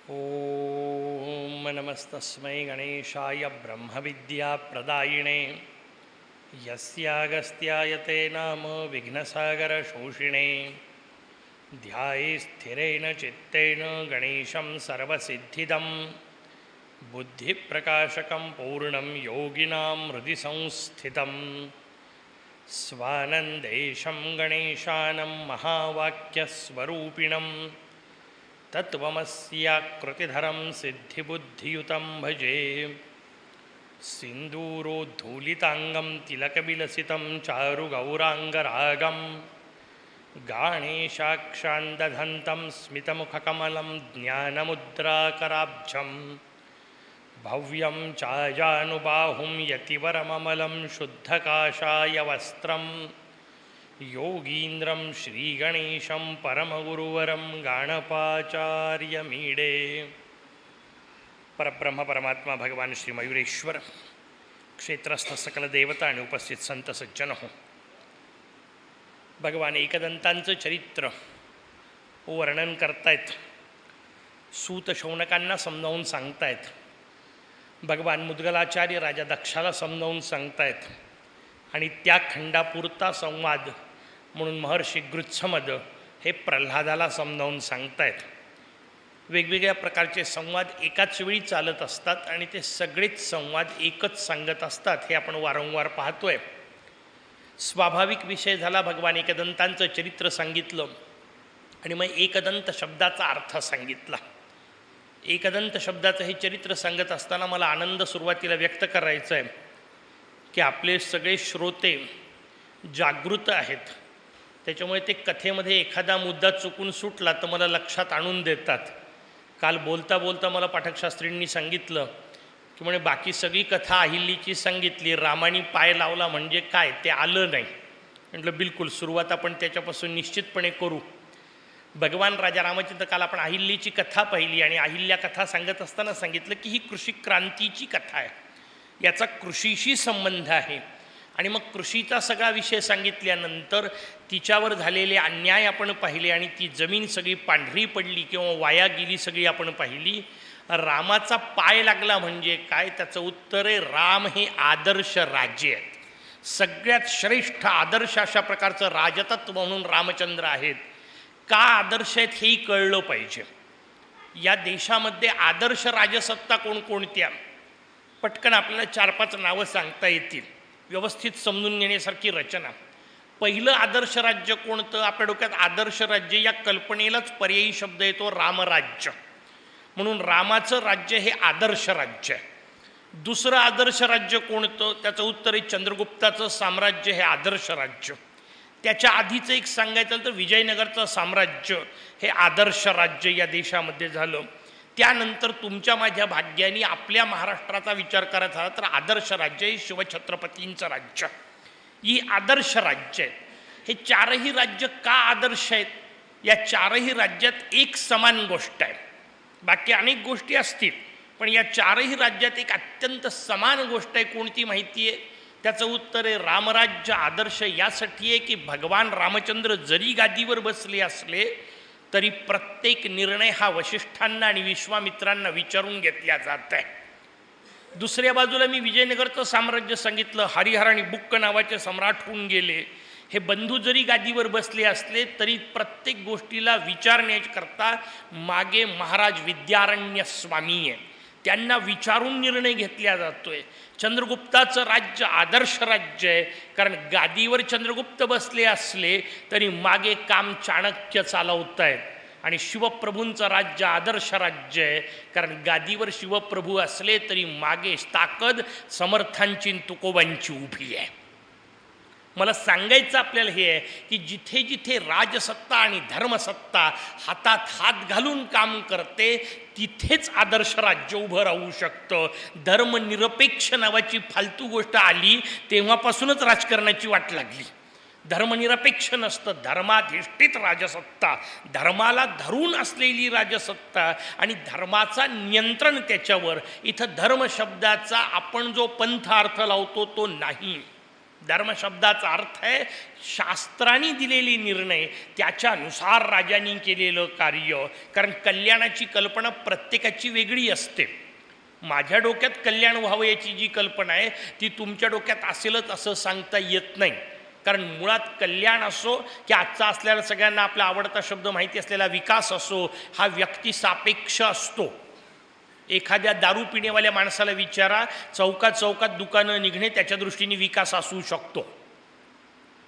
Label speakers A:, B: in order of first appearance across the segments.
A: ॐ नमस्तस्मै गणेशाय ब्रह्मविद्याप्रदायिने यस्यागस्त्याय ते नाम विघ्नसागरशोषिणे ध्याये स्थिरेण चित्तेन गणेशं सर्वसिद्धिदं बुद्धिप्रकाशकं पूर्णं योगिनां हृदि संस्थितं स्वानन्देशं गणेशानं महावाक्यस्वरूपिणं तत्त्वमस्याकृतिधरं सिद्धिबुद्धियुतं भजे। सिन्दूरोद्धूलिताङ्गं तिलकविलसितं चारुगौराङ्गरागं गाणेशाक्षान्दधन्तं स्मितमुखकमलं ज्ञानमुद्राकराब्जं भव्यं चाजानुबाहुं यतिवरममलं शुद्धकाषायवस्त्रं योगीन्द्रं श्रीगणेशं परमगुरुवरं गाणपाचार्यमीडे। परब्रह्म परमात्मा भगवान श्री मयुरेश्वर क्षेत्रस्थ सकल देवता आणि उपस्थित संत सज्जन हो, भगवान एकदंतांचं चरित्र वर्णन करतायत, सूत शौनकांना समजावून सांगतायत, भगवान मुद्गलाचार्य राजा दक्षाला समजावून सांगतायत आणि त्या खंडापुरता संवाद म्हणून महर्षी गृत्समद हे प्रल्हादाला समजावून सांगतायत। वेगवेगळ्या प्रकारचे संवाद एकाच वेळी चालत असतात आणि ते सगळेच संवाद एकच सांगत असतात, हे आपण वारंवार पाहतोय। स्वाभाविक विषय झाला, भगवान एकदंतांचं चरित्र सांगितलं आणि मग एकदंत शब्दाचा अर्थ सांगितला। एकदंत शब्दाचं हे चरित्र सांगत असताना मला आनंद सुरुवातीला व्यक्त करायचा आहे की आपले सगळे श्रोते जागृत आहेत, त्याच्यामुळे ते कथेमध्ये एखादा मुद्दा चुकून सुटला तर मला लक्षात आणून देतात। काल बोलता बोलता मला पाठकशास्त्रींनी सांगितलं की म्हणे बाकी सगळी कथा अहिल्याची सांगितली, रामाने पाय लावला म्हणजे काय ते आलं नाही। म्हटलं बिलकुल, सुरुवात आपण त्याच्यापासून निश्चितपणे करू। भगवान राजा रामचंद्र, काल आपण अहिल्याची कथा पाहिली आणि अहिल्या कथा सांगत असताना सांगितलं की ही कृषी क्रांतीची कथा आहे, याचा कृषीशी संबंध आहे। आणि मग कृषीचा सगळा विषय सांगितल्यानंतर तिच्यावर झालेले अन्याय आपण पाहिले आणि ती जमीन सगळी पांढरी पडली किंवा वाया गेली सगळी आपण पाहिली। रामाचा पाय लागला म्हणजे काय, त्याचं उत्तर आहे राम हे आदर्श राज्य आहेत, सगळ्यात श्रेष्ठ आदर्श अशा प्रकारचं राजतत्व म्हणून रामचंद्र आहेत। का आदर्श आहेत हेही कळलं पाहिजे। या देशामध्ये आदर्श राजसत्ता कोणकोणत्या, पटकन आपल्याला 4-5 नावं सांगता येतील, व्यवस्थित समजून घेण्यासारखी रचना। पहिलं आदर्श राज्य कोणतं, आपल्या डोक्यात आदर्श राज्य या कल्पनेलाच पर्यायी शब्द येतो रामराज्य, म्हणून रामाचं राज्य हे आदर्श राज्य आहे। दुसरं आदर्श राज्य कोणतं, त्याचं उत्तर आहे चंद्रगुप्ताचं साम्राज्य हे आदर्श राज्य। त्याच्या आधीचं एक सांगायचं तर विजयनगरचं साम्राज्य हे आदर्श राज्य या देशामध्ये झालं। त्यानंतर तुमच्या माझ्या भाग्याने आपल्या महाराष्ट्राचा विचार करत झाला तर आदर्श राज्य हे शिवछत्रपतींचं राज्य, ही आदर्श राज्य आहेत। हे चारही राज्य का आदर्श आहेत, या चारही राज्यात एक समान गोष्ट आहे, बाकी अनेक गोष्टी असतील पण या चारही राज्यात एक अत्यंत समान गोष्ट आहे। कोणती माहिती आहे, त्याचं उत्तर आहे रामराज्य आदर्श यासाठी आहे की भगवान रामचंद्र जरी गादीवर बसले असले तरी प्रत्येक निर्णय हा वशिष्ठांना आणि विश्वामित्रांना विचारून घेतला जात आहे। दुसऱ्या बाजूला मी विजयनगरचं साम्राज्य सांगितलं, हरिहर आणि बुक्क नावाचे सम्राट होऊन गेले। हे बंधू जरी गादीवर बसले असले तरी प्रत्येक गोष्टीला विचारण्याकरता मागे महाराज विद्यारण्य स्वामी आहे, त्यांना विचारून निर्णय घेतला जातोय। चंद्रगुप्ताचं राज्य आदर्श राज्य आहे, कारण गादीवर चंद्रगुप्त बसले असले तरी मागे काम चाणक्य चालवत आहेत। आणि शिवप्रभूंचं राज्य आदर्श राज्य आहे, कारण गादीवर शिवप्रभू असले तरी मागे ताकद समर्थांची तुकोबांची उभी आहे। मला सांगायचं आपल्याला हे आहे की जिथे जिथे राजसत्ता आणि धर्मसत्ता हातात हात घालून काम करते तिथेच आदर्श राज्य उभं राहू शकतं। धर्मनिरपेक्ष नावाची फालतू गोष्ट आली तेव्हापासूनच राजकारणाची वाट लागली। धर्मनिरपेक्ष नसतं, धर्माधिष्ठित राजसत्ता, धर्माला धरून असलेली राजसत्ता आणि धर्माचा नियंत्रण त्याच्यावर। इथं धर्म शब्दाचा आपण जो पंथ अर्थ लावतो तो नाही, धर्म शब्दाचा अर्थ आहे शास्त्रांनी दिलेली निर्णय, त्याच्यानुसार राजांनी केलेलं कार्य. कारण कल्याणाची कल्पना प्रत्येकाची वेगळी असते. माझ्या डोक्यात कल्याण व्हावं याची जी कल्पना आहे ती तुमच्या डोक्यात असेलच असं सांगता येत नाही. कारण मुळात कल्याण असो की आजचा असलेला सगळ्यांना आपला आवडता शब्द माहिती असलेला विकास असो, हा व्यक्तिसापेक्ष असतो. एखाद्या दारू पिण्यावाल्या माणसाला विचारा, चौकात चौकात दुकानं निघणे त्याच्या दृष्टीने विकास असू शकतो.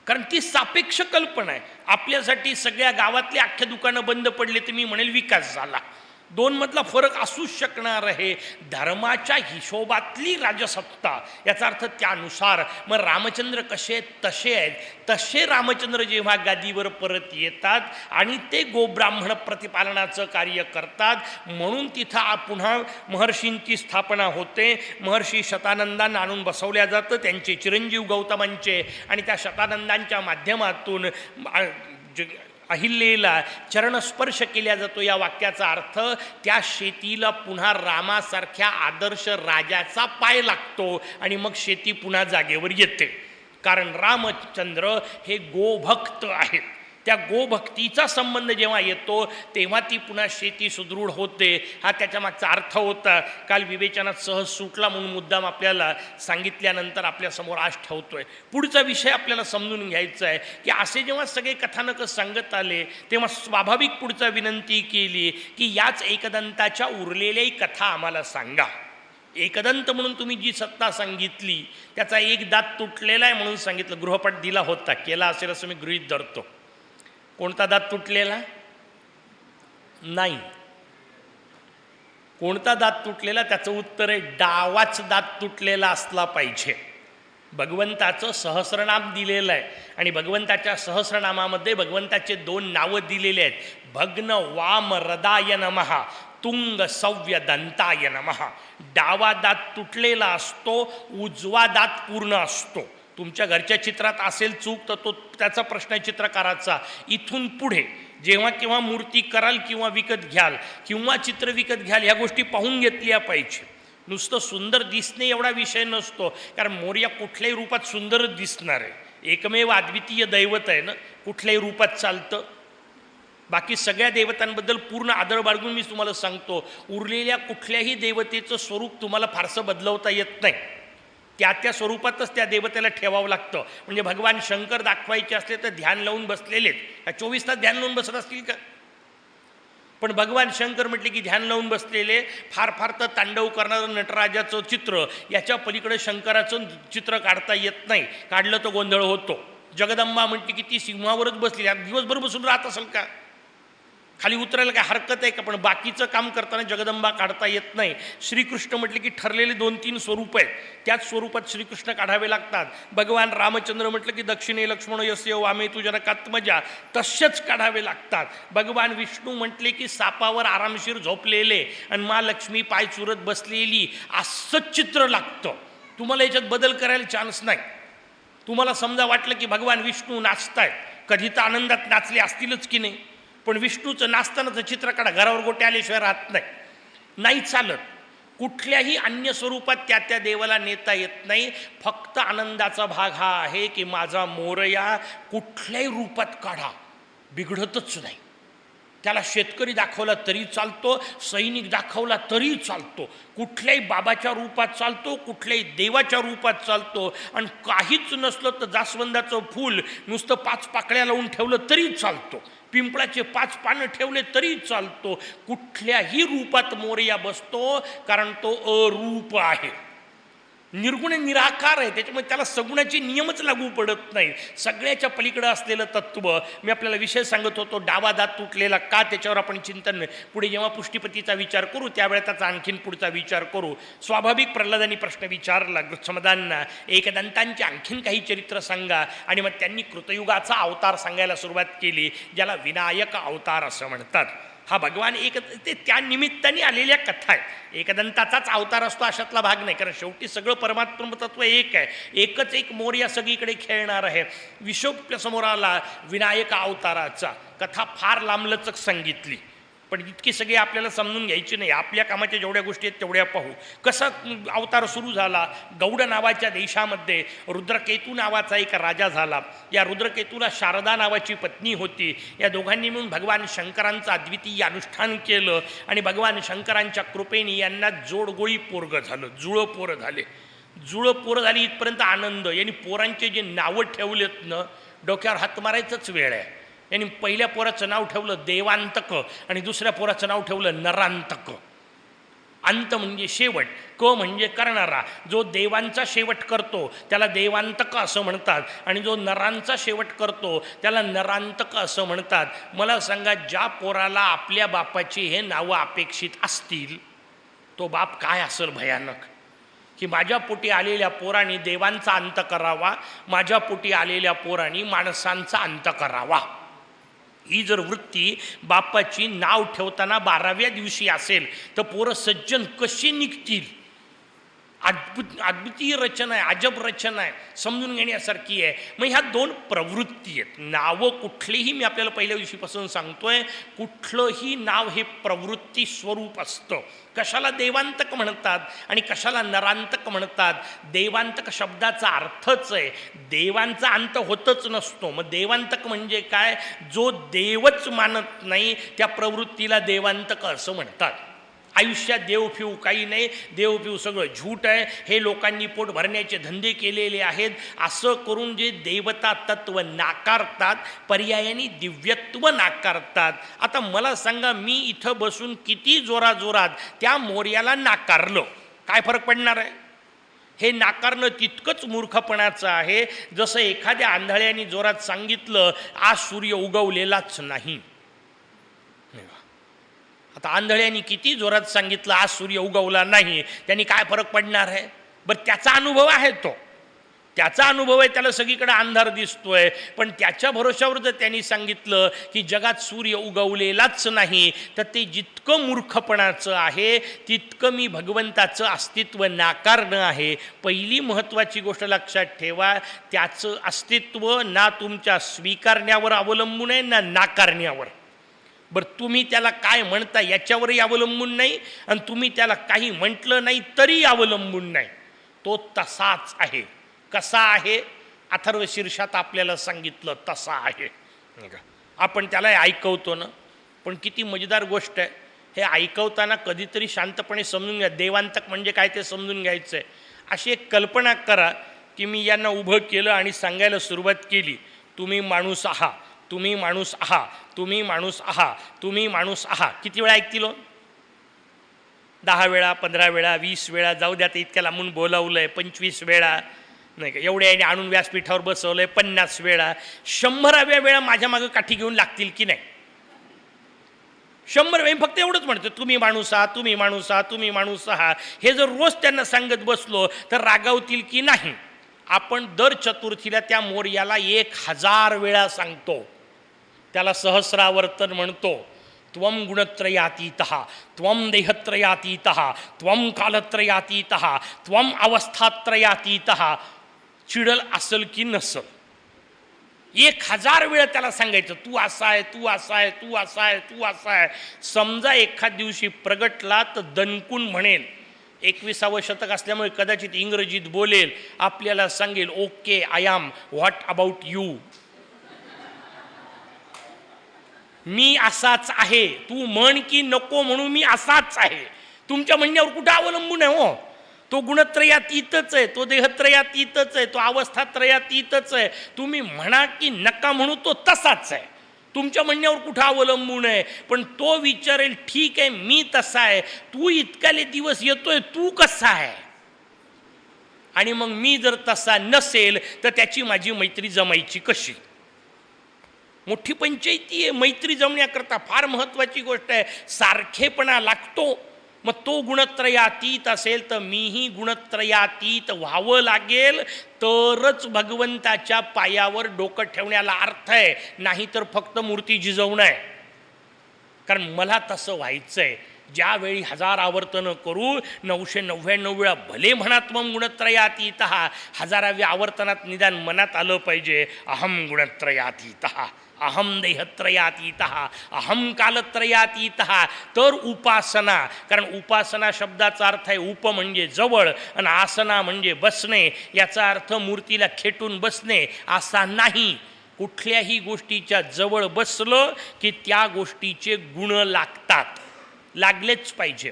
A: कारण ती सापेक्ष कल्पना आहे. आपल्यासाठी सगळ्या गावातले अख्ख्या दुकानं बंद पडले तर मी म्हणेल विकास झाला. दोनमधला फरक असूच शकणार आहे. धर्माच्या हिशोबातली राजसत्ता, याचा अर्थ त्यानुसार मग रामचंद्र कसे आहेत तसे आहेत. तसे रामचंद्र जेव्हा गादीवर परत येतात आणि ते गोब्राह्मण प्रतिपालनाचं कार्य करतात, म्हणून तिथं पुन्हा महर्षींची स्थापना होते. महर्षी शतानंदांना आणून बसवल्या जातं, त्यांचे चिरंजीव गौतमांचे, आणि त्या शतानंदांच्या माध्यमातून अहिल्येला चरणस्पर्श केला जातो. या वाक्याचा अर्थ त्या शेतीला पुन्हा रामासारख्या आदर्श राजाचा पाय लागतो आणि मग शेती पुन्हा जागेवर येते. कारण रामचंद्र हे गोभक्त आहेत. त्या गोभक्तीचा संबंध जेव्हा येतो तेव्हा ती पुन्हा शेती सुदृढ होते. हा त्याच्या मागचा अर्थ होता. काल विवेचनात सहज सुटला म्हणून मुद्दाम आपल्याला सांगितल्यानंतर आपल्यासमोर आज ठेवतोय. पुढचा विषय आपल्याला समजून घ्यायचा आहे की असे जेव्हा सगळे कथानक सांगत आले तेव्हा स्वाभाविक पुढचा विनंती केली की याच एकदंताच्या उरलेल्याही कथा आम्हाला सांगा. एकदंत म्हणून तुम्ही जी सत्ता सांगितली त्याचा एक दात तुटलेला आहे म्हणून सांगितलं. गृहपाठ दिला होता, केला असेल असं मी गृहीत धरतो. कोणता दात तुटलेला नाही. कोणता दात तुटलेला? त्याचं उत्तर आहे डावाच दात तुटलेला असला पाहिजे. भगवंताचं सहस्रनाम दिलेलं आहे आणि भगवंताच्या सहस्रनामामध्ये भगवंताचे 2 नावं दिलेले आहेत. भग्न वाम रदाय नमः, तुंग सव्य दंताय नमः. डावा दात तुटलेला असतो, उजवा दात पूर्ण असतो. तुमच्या घरच्या चित्रात असेल चूक तर तो त्याचा प्रश्न आहे चित्रकाराचा. इथून पुढे जेव्हा केव्हा मूर्ती कराल किंवा विकत घ्याल किंवा चित्र विकत घ्याल, ह्या गोष्टी पाहून घेतल्या पाहिजे. नुसतं सुंदर दिसणे एवढा विषय नसतो. कारण मोरया कुठल्याही रूपात सुंदरच दिसणार आहे. एकमेव अद्वितीय दैवत आहे ना, कुठल्याही रूपात चालतं. बाकी सगळ्या देवतांबद्दल पूर्ण आदर बाळगून मी तुम्हाला सांगतो, उरलेल्या कुठल्याही देवतेचं स्वरूप तुम्हाला फारसं बदलवता येत नाही. त्या स्वरूपातच त्या देवतेला ठेवावं लागतं. म्हणजे भगवान शंकर दाखवायचे असले तर ध्यान लावून बसलेले आहेत. 24 तास ध्यान लावून बसत असतील का? पण भगवान शंकर म्हटले की ध्यान लावून बसलेले. फार फार तर तांडव करणारं नटराजाचं चित्र, याच्या पलीकडे शंकराचं चित्र काढता येत नाही. काढलं तर गोंधळ होतो. जगदंबा म्हटली की ती सिंहावरच बसली. दिवसभर बसून राहत असेल का? खाली उतरायला काय हरकत आहे का? पण बाकीचं काम करताना जगदंबा काढता येत नाही. श्रीकृष्ण म्हटले की ठरलेले 2-3 स्वरूप आहेत, त्याच स्वरूपात श्रीकृष्ण काढावे लागतात. भगवान रामचंद्र म्हटलं की दक्षिणे लक्ष्मण यस्य वामे तू जनकात्मजा, तसेच काढावे लागतात. भगवान विष्णू म्हटले की सापावर आरामशीर झोपलेले आणि मा लक्ष्मी पाय चुरत बसलेली, असंच चित्र लागतं. तुम्हाला याच्यात बदल करायला चान्स नाही. तुम्हाला समजा वाटलं की भगवान विष्णू नाचतायत, कधी तर आनंदात नाचले असतीलच की नाही, पण विष्णूचं नाचतानाचं चित्र काढा, घरावर गोटे आल्याशिवाय राहत नाही. नाही चालत. कुठल्याही अन्य स्वरूपात त्या देवाला नेता येत नाही. फक्त आनंदाचा भाग हा आहे की माझा मोरया कुठल्याही रूपात काढा, बिघडतच नाही. त्याला शेतकरी दाखवला तरी चालतो, सैनिक दाखवला तरी चालतो, कुठल्याही बाबाच्या रूपात चालतो, कुठल्याही देवाच्या रूपात चालतो. आणि काहीच नसलं तर जास्वंदाचं फूल नुसतं 5 पाकळ्या लावून ठेवलं तरी चालतो, पिंपळाचे 5 पानं ठेवले तरी चालतो. कुठल्याही रूपात मोरया बसतो, कारण तो अरूप आहे, निर्गुण निराकार आहे. त्याच्यामुळे त्याला सगुणाचे नियमच लागू पडत नाही. सगळ्याच्या पलीकडं असलेलं तत्व. मी आपल्याला विषय सांगत होतो, डावा दात तुटलेला का, त्याच्यावर आपण चिंतन पुढे जेव्हा पुष्टीपतीचा विचार करू त्यावेळेस त्याचा आणखीन पुढचा विचार करू. स्वाभाविक प्रल्हादांनी प्रश्न विचारला गृत्समदांना, एकदंतांचे आणखीन काही चरित्र सांगा. आणि मग त्यांनी कृतयुगाचा अवतार सांगायला सुरुवात केली, ज्याला विनायक अवतार असं म्हणतात. हा भगवान ते त्या निमित्ताने आलेल्या कथा आहेत. एकदंताचाच अवतार असतो अशातला भाग नाही, कारण शेवटी सगळं परमात्म तत्व एक आहे. एकच एक मोरया सगळीकडे खेळणार आहे. विषय समोर आला विनायक अवताराचा. कथा फार लांबलचक सांगितली. पण इतकी सगळी आपल्याला समजून घ्यायची नाही. आपल्या कामाच्या जेवढ्या गोष्टी आहेत तेवढ्या पाहू. कसा अवतार सुरू झाला. गौड नावाच्या देशामध्ये रुद्रकेतू नावाचा एक राजा झाला. या रुद्रकेतूला शारदा नावाची पत्नी होती. या दोघांनी मिळून भगवान शंकरांचं अद्वितीय अनुष्ठान केलं आणि भगवान शंकरांच्या कृपेने यांना जोडगोळी पोरगं झालं, जुळं पोरं झाले. जुळं पोरं झाली इथपर्यंत आनंद. यांनी पोरांचे जे नावं ठेवलेत ना, डोक्यावर हात मारायचंच वेळ आहे. यांनी पहिल्या पोराचं नाव ठेवलं देवांतक आणि दुसऱ्या पोराचं नाव ठेवलं नरांतक. अंत म्हणजे शेवट, क म्हणजे करणारा. जो देवांचा शेवट करतो त्याला देवांतक असं म्हणतात आणि जो नरांचा शेवट करतो त्याला नरांतक असं म्हणतात. मला सांगा, ज्या पोराला आपल्या बापाची हे नावं अपेक्षित असतील तो बाप काय असेल भयानक, की माझ्या पोटी आलेल्या पोरांनी देवांचा अंत करावा, माझ्या पोटी आलेल्या पोरांनी माणसांचा अंत करावा. ही जर वृत्ती बापाची नाव ठेवताना 12व्या दिवशी असेल तर पोरं सज्जन कशी निघतील. अद्वितीय रचना आहे, अजब रचना आहे, समजून घेण्यासारखी आहे. मग ह्या दोन प्रवृत्ती आहेत. नावं कुठलीही, मी आपल्याला पहिल्या दिवशीपासून सांगतोय, कुठलंही नाव हे प्रवृत्ती स्वरूप असतं. कशाला देवांतक म्हणतात आणि कशाला नरांतक म्हणतात. देवांतक शब्दाचा अर्थच आहे देवांचा अंत होतच नसतो. मग देवांतक म्हणजे काय, जो देवच मानत नाही त्या प्रवृत्तीला देवांतक असं म्हणतात. आयुष्यात देवफिव काही नाही, देवफिव सगळं झूट आहे, हे लोकांनी पोट भरण्याचे धंदे केलेले आहेत. असं करून जे देवता तत्व नाकारतात, पर्यायाने दिव्यत्व नाकारतात. आता मला सांगा, मी इथं बसून किती जोराजोरात त्या मोर्याला नाकारलं, काय फरक पडणार आहे. हे नाकारणं तितकंच मूर्खपणाचं आहे जसं एखाद्या आंधळ्याने जोरात सांगितलं आज सूर्य उगवलेलाच नाही. आता आंधळ्यांनी किती जोरात सांगितलं आज सूर्य उगवला नाही, त्यांनी काय फरक पडणार आहे. बरं, त्याचा अनुभव आहे, त्याचा अनुभव आहे, त्याला सगळीकडे अंधार दिसतोय. पण त्याच्या भरोशावर जर त्यांनी सांगितलं की जगात सूर्य उगवलेलाच नाही, तर ते जितकं मूर्खपणाचं आहे तितकं मी भगवंताचं अस्तित्व नाकारणं आहे. पहिली महत्त्वाची गोष्ट लक्षात ठेवा, त्याचं अस्तित्व ना तुमच्या स्वीकारण्यावर अवलंबून आहे ना नाकारण्यावर. बरं, तुम्ही त्याला काय म्हणता याच्यावरही अवलंबून नाही आणि तुम्ही त्याला काही म्हटलं नाही तरी अवलंबून नाही. तो तसाच आहे. कसा आहे, अथर्व शीर्षात आपल्याला सांगितलं तसा आहे. आपण त्याला ऐकवतो ना, पण किती मजेदार गोष्ट आहे. हे ऐकवताना कधीतरी शांतपणे समजून घ्या, देवांतक म्हणजे काय ते समजून घ्यायचं आहे. अशी एक कल्पना करा की मी यांना उभं केलं आणि सांगायला सुरुवात केली, तुम्ही माणूस आहात, तुम्ही माणूस आहात, तुम्ही माणूस आहात, तुम्ही माणूस आहात. किती वेळा ऐकतील? 10 वेळा, 15 वेळा, 20 वेळा, जाऊ द्या. ते इतक्या लांबून बोलावलंय 25 वेळा नाही का, एवढ्या याने आणून व्यासपीठावर बसवलंय 50 वेळा. 100व्या वेळा माझ्या मागं काठी घेऊन लागतील की नाही? 100 वेळा फक्त एवढंच म्हणतो, तुम्ही माणूस आहात, तुम्ही माणूस आहात, तुम्ही माणूस आहात. हे जर रोज त्यांना सांगत बसलो तर रागावतील की नाही? आपण दर चतुर्थीला त्या मोर्याला 1000 वेळा सांगतो. त्याला सहस्रावर्तन म्हणतो. त्वम गुणत्रयातीतः, त्वम देहत्रयातीतः, त्वम कालत्रयातीतः, त्वम अवस्थात्रयातीतः. चिडल असल की नसल, 1000 वेळा त्याला सांगायचं, तू असा आहे, तू असा आहे, तू असा आहे, तू असा आहे. समजा एखाद दिवशी प्रगटला तर दणकून म्हणेल, 21वं शतक असल्यामुळे कदाचित इंग्रजीत बोलेल, आपल्याला सांगेल, okay I am, what about you. मी असाच आहे, तू म्हण की नको म्हणू, मी असाच आहे. तुमच्या म्हणण्यावर कुठं अवलंबून आहे हो. तो गुणत्रयातीतच आहे, तो देहत्रयातीतच आहे, तो अवस्थात्रयातीतच आहे. तुम्ही म्हणा की नका म्हणू, तो तसाच आहे. तुमच्या म्हणण्यावर कुठं अवलंबून आहे. पण तो विचारेल, ठीक आहे मी तसा आहे, तू इतकाले दिवस येतोय, तू कसा आहे. आणि मग मी जर तसा नसेल तर त्याची माझी मैत्री जमायची कशी. मोठी पंचायती आहे. मैत्री जमण्याकरता फार महत्त्वाची गोष्ट आहे, सारखेपणा लागतो. मग तो गुणत्रयातीत असेल तर मीही गुणत्रयातीत व्हावं लागेल, तरच भगवंताच्या पायावर डोकं ठेवण्याला अर्थ आहे. नाही तर फक्त मूर्ती झिजवणं आहे. कारण मला तसं व्हायचं आहे. ज्यावेळी 1000 आवर्तनं करू, 999 वेळा भले म्हणत मग गुणत्रयातीतः, 1000व्या आवर्तनात निदान मनात आलं पाहिजे, अहम गुणत्रयातीतः, अहम देहत्रयातीत, अहम कालत्रयातीत. तर उपासना, कारण उपासना शब्दाचा अर्थ आहे उप म्हणजे जवळ आणि आसना म्हणजे बसणे. याचा अर्थ मूर्तीला खेटून बसणे असा नाही. कुठल्याही गोष्टीच्या जवळ बसलं की त्या गोष्टीचे गुण लागतात, लागलेच पाहिजे.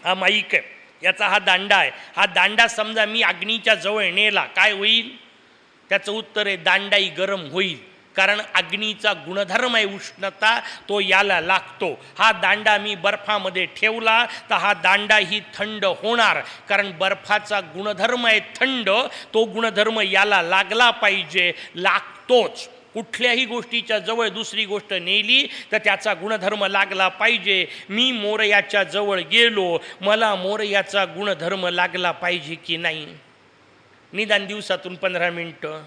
A: हा माईक आहे, याचा हा दांडा आहे. हा दांडा समजा मी अग्नीच्या जवळ नेला, काय होईल? त्याचं उत्तर आहे दांडाही गरम होईल, कारण अग्नीचा गुणधर्म आहे उष्णता, तो याला लागतो. हा दांडा मी बर्फामध्ये ठेवला तर हा दांडाही थंड होणार, कारण बर्फाचा गुणधर्म आहे थंड, तो गुणधर्म याला लागला पाहिजे, लागतोच. कुठल्याही गोष्टीच्या जवळ दुसरी गोष्ट नेली तर त्याचा गुणधर्म लागला पाहिजे. मी मोरयाच्या जवळ गेलो, मला मोरयाचा गुणधर्म लागला पाहिजे की नाही? निदान दिवसातून 15 मिनटं,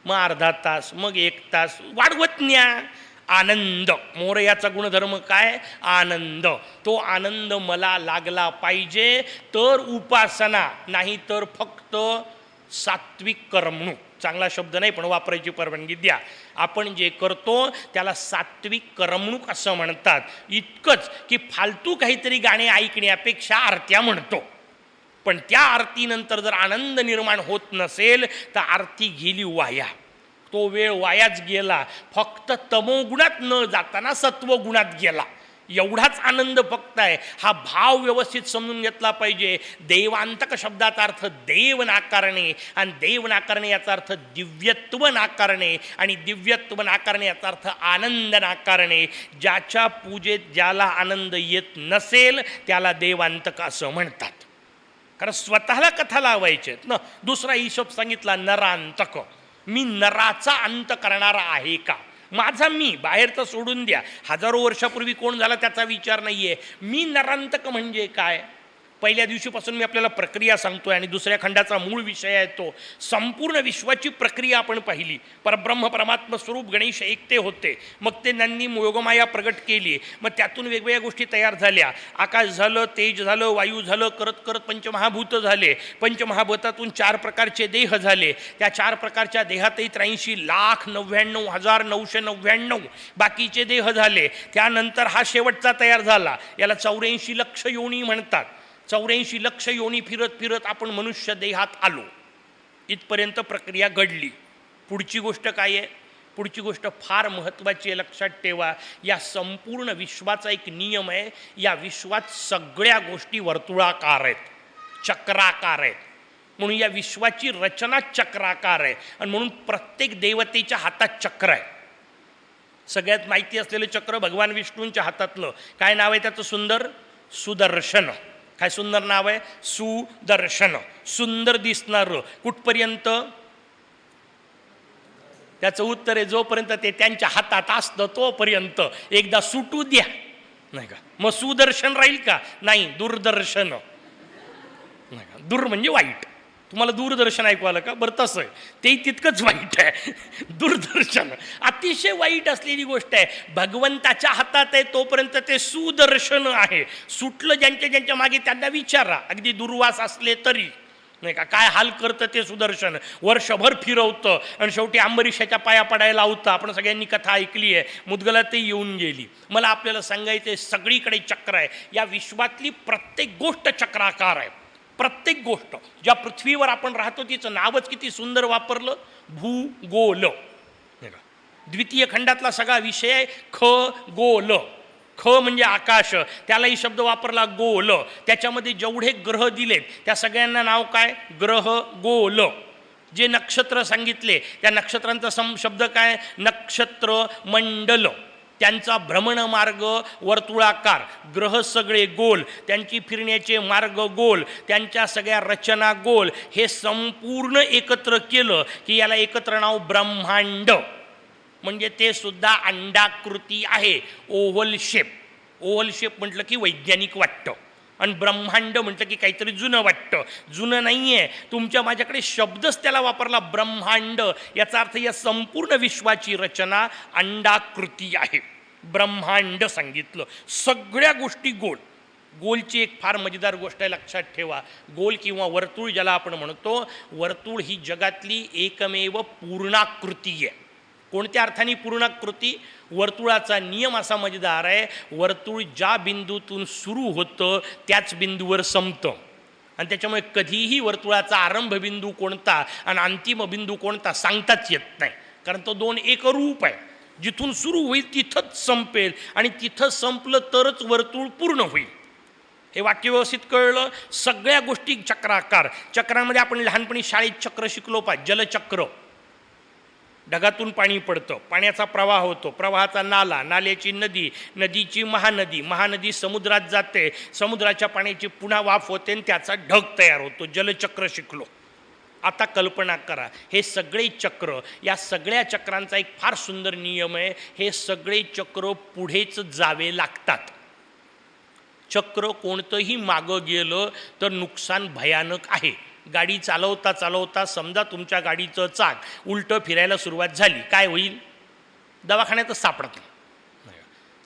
A: मग अर्धा तास, मग 1 तास वाढवत न्या. आनंद, मोरयाचा गुणधर्म काय? आनंद. तो आनंद मला लागला पाहिजे तर उपासना, नाही तर फक्त सात्विक करमणूक. चांगला शब्द नाही पण वापरायची परवानगी द्या. आपण जे करतो त्याला सात्विक करमणूक असं म्हणतात. इतकंच की फालतू काहीतरी गाणे ऐकण्यापेक्षा आरत्या म्हणतो, पण त्या आरतीनंतर जर आनंद निर्माण होत नसेल तर आरती गेली वाया, तो वेळ वायाच गेला. फक्त तमोगुणात न जाताना सत्वगुणात गेला, एवढाच आनंद फक्त आहे. हा भाव व्यवस्थित समजून घेतला पाहिजे. देवांतक शब्दाचा अर्थ देव नाकारणे, आणि देव नाकारणे याचा अर्थ दिव्यत्व नाकारणे, आणि दिव्यत्व नाकारणे याचा अर्थ आनंद नाकारणे. ज्याच्या पूजेत ज्याला आनंद येत नसेल त्याला देवांतक असं म्हणतात, कारण स्वतःला कथा लावायचे ना. दुसरा हिशोब सांगितला नरांतक, मी नराचा अंत करणारा आहे का? माझा मी, बाहेरचं सोडून द्या, हजारो वर्षापूर्वी कोण झाला त्याचा विचार नाही आहे. मी नरांतक म्हणजे काय? पहिल्या दिवशीपासून मी आपल्याला प्रक्रिया सांगतोय, आणि दुसऱ्या खंडाचा मूळ विषय आहे तो. संपूर्ण विश्वाची प्रक्रिया आपण पाहिली. परब्रह्म परमात्मा स्वरूप गणेश एकटे होते, मग ते त्यांनी योगमाया प्रगट केली, मग त्यातून वेगवेगळ्या गोष्टी तयार झाल्या. आकाश झालं, तेज झालं, वायू झालं, करत करत पंचमहाभूत झाले. पंचमहाभूतातून 4 प्रकारचे देह झाले. त्या 4 प्रकारच्या देहातही 83,99,999 बाकीचे देह झाले. त्यानंतर हा शेवटचा तयार झाला, याला 84 लक्ष योनी म्हणतात. 84 लक्ष योनी फिरत फिरत आपण मनुष्य देहात आलो. इथपर्यंत प्रक्रिया घडली. पुढची गोष्ट काय आहे? पुढची गोष्ट फार महत्त्वाची आहे, लक्षात ठेवा. या संपूर्ण विश्वाचा एक नियम आहे, या विश्वात सगळ्या गोष्टी वर्तुळाकार आहेत, चक्राकार आहेत. म्हणून या विश्वाची रचना चक्राकार आहे, आणि म्हणून प्रत्येक देवतेच्या हातात चक्र आहे. सगळ्यात माहिती असलेलं चक्र भगवान विष्णूंच्या हातातलं काय नाव आहे त्याचं? सुंदर, सुदर्शन. काय सुंदर नाव आहे? सुदर्शन. सुंदर दिसणारं. कुठपर्यंत? त्याचं उत्तर आहे जोपर्यंत ते त्यांच्या हातात असतं तोपर्यंत. एकदा सुटू द्या, नाही का, मग सुदर्शन राहील का? नाही, दूरदर्शन. नाही का, दूर म्हणजे वाईट. तुम्हाला दूरदर्शन ऐकू आलं का? बरं, तसं आहे ते तितकंच वाईट आहे. दूरदर्शन अतिशय वाईट असलेली गोष्ट आहे. भगवंताच्या हातात आहे तोपर्यंत ते सुदर्शन आहे. सुटलं ज्यांच्या ज्यांच्या मागे त्यांना विचारा, अगदी दुर्वास असले तरी, नाही का, काय हाल करतं ते सुदर्शन. वर्षभर फिरवतं आणि शेवटी अंबरीशाच्या पाया पडायला लावतं. आपण सगळ्यांनी कथा ऐकली आहे, मुदगलातही येऊन गेली. मला आपल्याला सांगायचं आहे, सगळीकडे चक्र आहे. या विश्वातली प्रत्येक गोष्ट चक्राकार आहे. प्रत्येक गोष्ट. ज्या पृथ्वीवर आपण राहतो तिचं नावच किती सुंदर वापरलं, भूगोल. द्वितीय खंडातला सगळा विषय आहे खगोल. ख म्हणजे आकाश, त्यालाही शब्द वापरला गोल. त्याच्यामध्ये जेवढे ग्रह दिलेत त्या सगळ्यांना नाव काय? ग्रह गोल. जे नक्षत्र सांगितले त्या नक्षत्रांचा शब्द काय? नक्षत्र मंडल. त्यांचा भ्रमणमार्ग वर्तुळाकार, ग्रह सगळे गोल, त्यांची फिरण्याचे मार्ग गोल, त्यांच्या सगळ्या रचना गोल. हे संपूर्ण एकत्र केलं की याला एकत्र नाव ब्रह्मांड. म्हणजे ते सुद्धा अंडाकृती आहे, ओव्हल शेप. ओव्हल शेप म्हटलं की वैज्ञानिक वाटतं, आणि ब्रह्मांड म्हटलं की काहीतरी जुनं वाटतं. जुनं नाही आहे, तुमच्या माझ्याकडे शब्दच त्याला वापरला, ब्रह्मांड. याचा अर्थ या संपूर्ण विश्वाची रचना अंडाकृती आहे. ब्रह्मांड सांगितलं. सगळ्या गोष्टी गोल. गोलची एक फार मजेदार गोष्ट आहे, लक्षात ठेवा. गोल किंवा वर्तुळ ज्याला आपण म्हणतो, वर्तुळ ही जगातली एकमेव पूर्णाकृती आहे. कोणत्या अर्थाने पूर्णाकृती? वर्तुळाचा नियम असा मजेदार आहे, वर्तुळ ज्या बिंदूतून सुरू होतं त्याच बिंदूवर संपतं. आणि त्याच्यामुळे कधीही वर्तुळाचा आरंभ बिंदू कोणता आणि अंतिम बिंदू कोणता सांगताच येत नाही, कारण तो दोन एकरूप आहे. जिथून सुरू होईल तिथंच संपेल आणि तिथं संपलं तरच वर्तुळ पूर्ण होईल. हे वाक्य व्यवस्थित कळलं? सगळ्या गोष्टी चक्राकार. चक्रामध्ये आपण लहानपणी शाळेत चक्र शिकलो पाहिजे. जलचक्र, ढगातून पाणी पडतं, पाण्याचा प्रवाह होतो, प्रवाहाचा नाला, नाल्याची नदी, नदीची महानदी, महानदी समुद्रात जाते, समुद्राच्या पाण्याची पुन्हा वाफ होते आणि त्याचा ढग तयार होतो. जलचक्र शिकलो. आता कल्पना करा, हे सगळे चक्र, या सगळ्या चक्रांचा एक फार सुंदर नियम आहे, हे सगळे चक्र पुढेच जावे लागतात. चक्र कोणतंही मागं गेलं तर नुकसान भयानक आहे. गाडी चालवता चालवता समजा तुमच्या गाडीचं चाक उलटं फिरायला सुरुवात झाली, काय होईल? दवाखान्यातच सापडत नाही.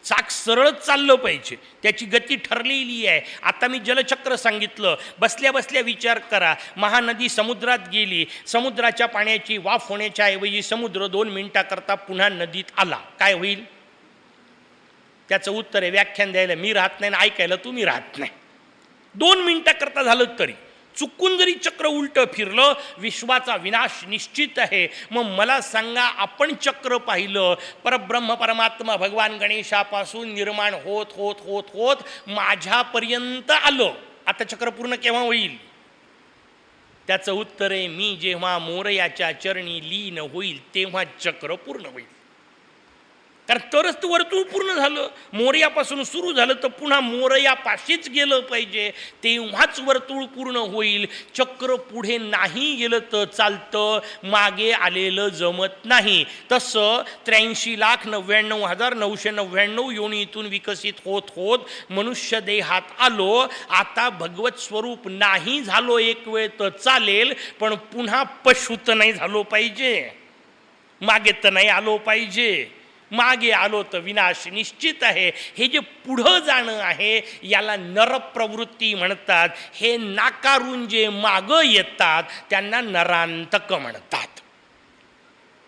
A: चाक सरळच चाललं पाहिजे, त्याची गती ठरलेली आहे. आता मी जलचक्र सांगितलं. बसल्या बसल्या विचार करा, महानदी समुद्रात गेली, समुद्राच्या पाण्याची वाफ होण्याच्या ऐवजी समुद्र 2 मिनिटाकरता पुन्हा नदीत आला, काय होईल? त्याचं उत्तर आहे, व्याख्यान द्यायला मी राहत नाही आणि ऐकायला तुम्ही राहत नाही. 2 मिनिटाकरता झालं तरी चुकून जरी चक्र उलटं फिरलं, विश्वाचा विनाश निश्चित आहे. मग मला सांगा, आपण चक्र पाहिलं, परब्रह्म परमात्मा भगवान गणेशापासून निर्माण होत होत होत होत माझ्यापर्यंत आलं, आता चक्र पूर्ण केव्हा होईल? त्याचं उत्तर आहे, मी जेव्हा मोरयाच्या चरणी लीन होईल तेव्हा चक्र पूर्ण होईल. कारण तरच तर वर्तुळ पूर्ण झालं. मोरयापासून सुरू झालं तर पुन्हा मोरयापाशीच गेलं पाहिजे, तेव्हाच वर्तुळ पूर्ण होईल. चक्र पुढे नाही गेलं तर चालतं, मागे आलेलं जमत नाही. तसं 83,99,999 योनीतून विकसित होत होत मनुष्य देहात आलो. आता भगवत स्वरूप नाही झालो एक वेळ तर चालेल, पण पुन्हा पशुत नाही झालो पाहिजे, मागे तर नाही आलो पाहिजे. मागे आलो तर विनाश निश्चित आहे. हे जे पुढं जाणं आहे याला नरप्रवृत्ती म्हणतात. हे नाकारून जे मागं येतात त्यांना नरांतक म्हणतात.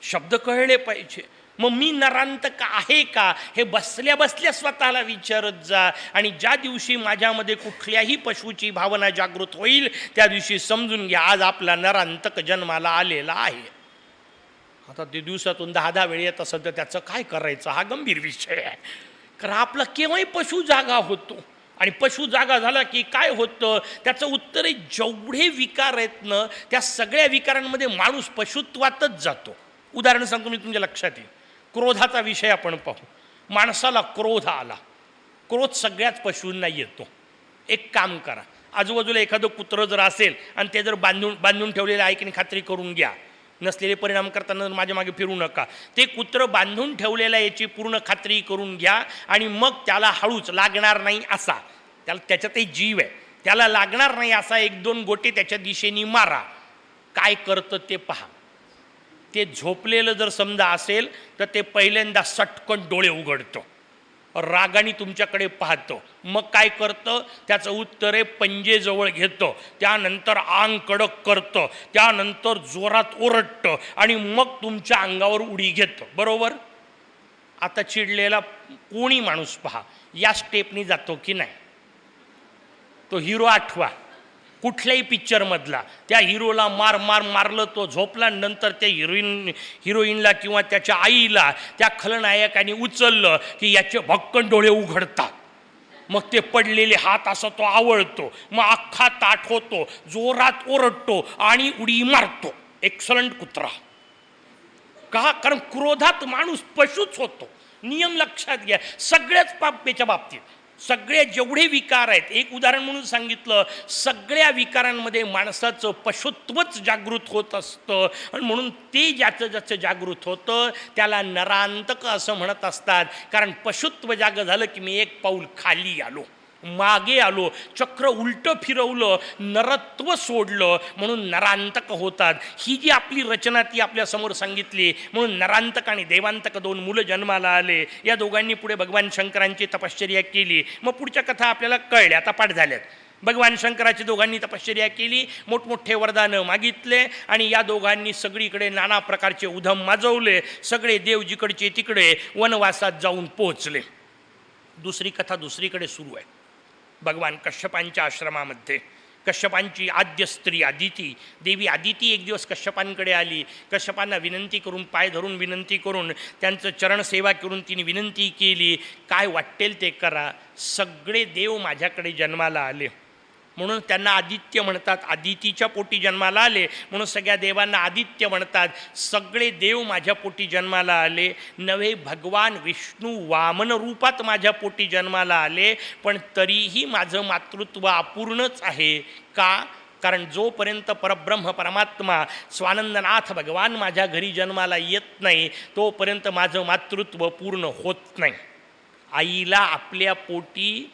A: शब्द कळले पाहिजे. मग मी नरांतक आहे का हे बसल्या बसल्या स्वतःला विचारत जा. आणि ज्या दिवशी माझ्यामध्ये कुठल्याही पशुची भावना जागृत होईल त्या दिवशी समजून घ्या, आज आपला नरांतक जन्माला आलेला आहे. आता ते दिवसातून 10-10 वेळ येत असेल तर त्याचं काय करायचं, हा गंभीर विषय आहे. कारण आपला केव्हाही पशु जागा होतो आणि पशु जागा झाला की काय होतं त्याचं उत्तर आहे, जेवढे विकार आहेत ना त्या सगळ्या विकारांमध्ये माणूस पशुत्वातच जातो. उदाहरण सांगतो मी, तुमच्या लक्षात येईल. क्रोधाचा विषय आपण पाहू. माणसाला क्रोध आला, क्रोध सगळ्याच पशूंना येतो. एक काम करा, आजूबाजूला एखादं कुत्रं जर असेल आणि ते जर बांधून ठेवलेलं आहे की नाही खात्री करून घ्या. नसलेले परिणाम करताना माझ्या मागे फिरू नका. ते कुत्रं बांधून ठेवलेलं याची पूर्ण खात्री करून घ्या आणि मग त्याला हळूच लागणार नाही असा, त्याच्यातही जीव आहे, त्याला लागणार नाही असा 1-2 गोटे त्याच्या दिशेने मारा. काय करतं ते पहा. ते झोपलेलं जर समजा असेल तर ते पहिल्यांदा सटकन डोळे उघडतं, रागाने तुमच्याकडे पाहतं. मग काय करतं त्याचं उत्तर आहे, पंजेजवळ घेतं, त्यानंतर आंग कडक करतं, त्यानंतर जोरात ओरडतं आणि मग तुमच्या अंगावर उडी घेतं. बरोबर? आता चिडलेला कोणी माणूस पहा या स्टेपनी जातो की नाही. तो हिरो आठवा कुठल्याही पिक्चरमधला, त्या हिरोला मारलं, तो झोपला. नंतर त्या हिरोईनला किंवा त्याच्या आईला त्या खलनायकाने उचललं की याचे भक्कन डोळे उघडतात. मग ते पडलेले हात असं तो आवळतो, मग अख्खा ताठ होतो, जोरात ओरडतो आणि उडी मारतो. एक्सलंट कुत्रा. का? कारण क्रोधात माणूस पशुच होतो. नियम लक्षात घ्या सगळ्याच पापेच्या बाबतीत. सगळे जेवढे विकार आहेत, एक उदाहरण म्हणून सांगितलं, सगळ्या विकारांमध्ये माणसाचं पशुत्वच जागृत होत असतं. आणि म्हणून ते ज्याचं जागृत होतं त्याला नरांतक असं म्हणत असतात. कारण पशुत्व जाग झालं की मी एक पाऊल खाली आलो, मागे आलो, चक्र उलटं फिरवलं, नरत्व सोडलं, म्हणून नरांतक होतात. ही जी आपली रचना ती आपल्या समोर सांगितली. म्हणून नरांतक आणि देवांतक 2 मुलं जन्माला आले. या दोघांनी पुढे भगवान शंकरांची तपश्चर्या केली. मग पुढच्या कथा आपल्याला कळल्या, आता पाठ झाल्यात. भगवान शंकराची दोघांनी तपश्चर्या केली, मोठमोठे वरदानं मागितले आणि या दोघांनी सगळीकडे नाना प्रकारचे उधम माजवले. सगळे देव जिकडचे तिकडे वनवासात जाऊन पोहोचले. दुसरी कथा दुसरीकडे सुरू आहे. भगवान कश्यपांच्या आश्रमामध्ये कश्यपांची आद्य स्त्री आदिती, देवी आदिती एक दिवस कश्यपांकडे आली. कश्यपांना विनंती करून, पाय धरून विनंती करून, त्यांचं चरणसेवा करून तिने विनंती केली, काय वाटेल ते करा, सगळे देव माझ्याकडे जन्माला आले म्हणून त्यांना आदित्य म्हणतात. आदितीच्या पोटी जन्माला आले म्हणून सगळ्या देवांना आदित्य म्हणतात. सगळे देव माझ्या पोटी जन्माला आले. नव्हे, भगवान विष्णू वामन रूपात माझ्या पोटी जन्माला आले, पण तरीही माझं मातृत्व अपूर्णच आहे. का? कारण जोपर्यंत परब्रह्म परमात्मा स्वानंदनाथ भगवान माझ्या घरी जन्माला येत नाही तोपर्यंत माझं मातृत्व पूर्ण होत नाही. आईला आपल्या पोटी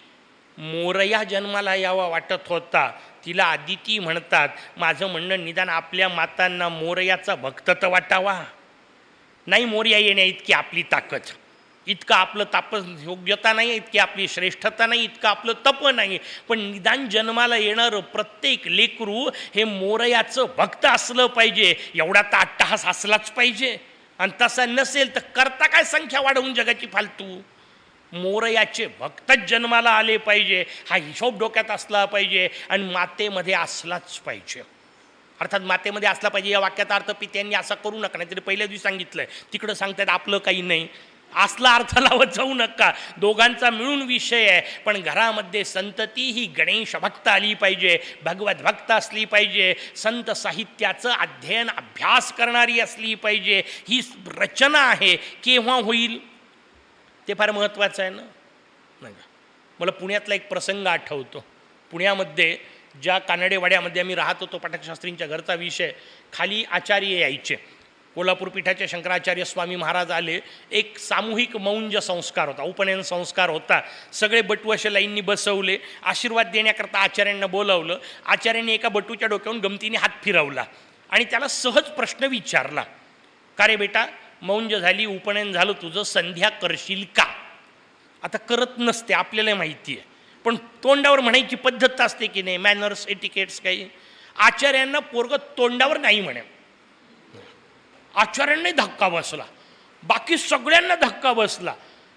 A: मोरया जन्माला यावा वाटत होता, तिला आदिती म्हणतात. माझं म्हणणं, निदान आपल्या मातांना मोरयाचा भक्त तर वाटावा. नाही मोरया येण्या इतकी आपली ताकद, इतकं आपलं ताप योग्यता नाही, इतकी आपली श्रेष्ठता नाही, इतकं आपलं तप नाही, पण निदान जन्माला येणारं प्रत्येक लेकरू हे मोरयाचं भक्त असलं पाहिजे. एवढा तर अट्टहास असलाच पाहिजे. आणि तसा नसेल तर करता काय संख्या वाढवून जगाची फालतू. मोरयाचे भक्तच जन्माला आले पाहिजे, हा हिशोब डोक्यात असला पाहिजे आणि मातेमध्ये असलाच पाहिजे. अर्थात मातेमध्ये असला पाहिजे या वाक्याचा अर्थ पित्यांनी असा करू नका, नाहीतरी पहिल्या दिवशी सांगितलंय, तिकडं सांगतात आपलं काही नाही, असला अर्थ लावत जाऊ नका. दोघांचा मिळून विषय आहे. पण घरामध्ये संतती ही गणेश भक्त आली पाहिजे, भगवत भक्त असली पाहिजे, संत साहित्याचं अध्ययन अभ्यास करणारी असली पाहिजे. ही रचना आहे. केव्हा होईल ते फार महत्त्वाचं आहे ना. नाही, मला पुण्यातला एक प्रसंग आठवतो. पुण्यामध्ये ज्या कानडेवाड्यामध्ये आम्ही राहत होतो, पाठकशास्त्रींच्या घरचा विषय, खाली आचार्य यायचे. कोल्हापूर पीठाचे शंकराचार्य स्वामी महाराज आले. एक सामूहिक मौंज संस्कार होता, उपनयन संस्कार होता. सगळे बटू असे लाईननी बसवले. आशीर्वाद देण्याकरता आचार्यांना बोलावलं. आचार्यांनी एका बटूच्या डोक्यावरून गमतीने हात फिरवला आणि त्याला सहज प्रश्न विचारला, का रे बेटा, मौंज झाली, उपनयन झालं तुझं, संध्या करशील का? आता करत नसते, आपल्याला माहिती आहे, पण तोंडावर म्हणायची पद्धत असते की नाही, मॅनर्स, एटिकेट्स काही. आचार्यांना पोरग तोंडावर नाही म्हणे. आचार्यांनाही धक्का बसला, बाकी सगळ्यांना धक्का बसला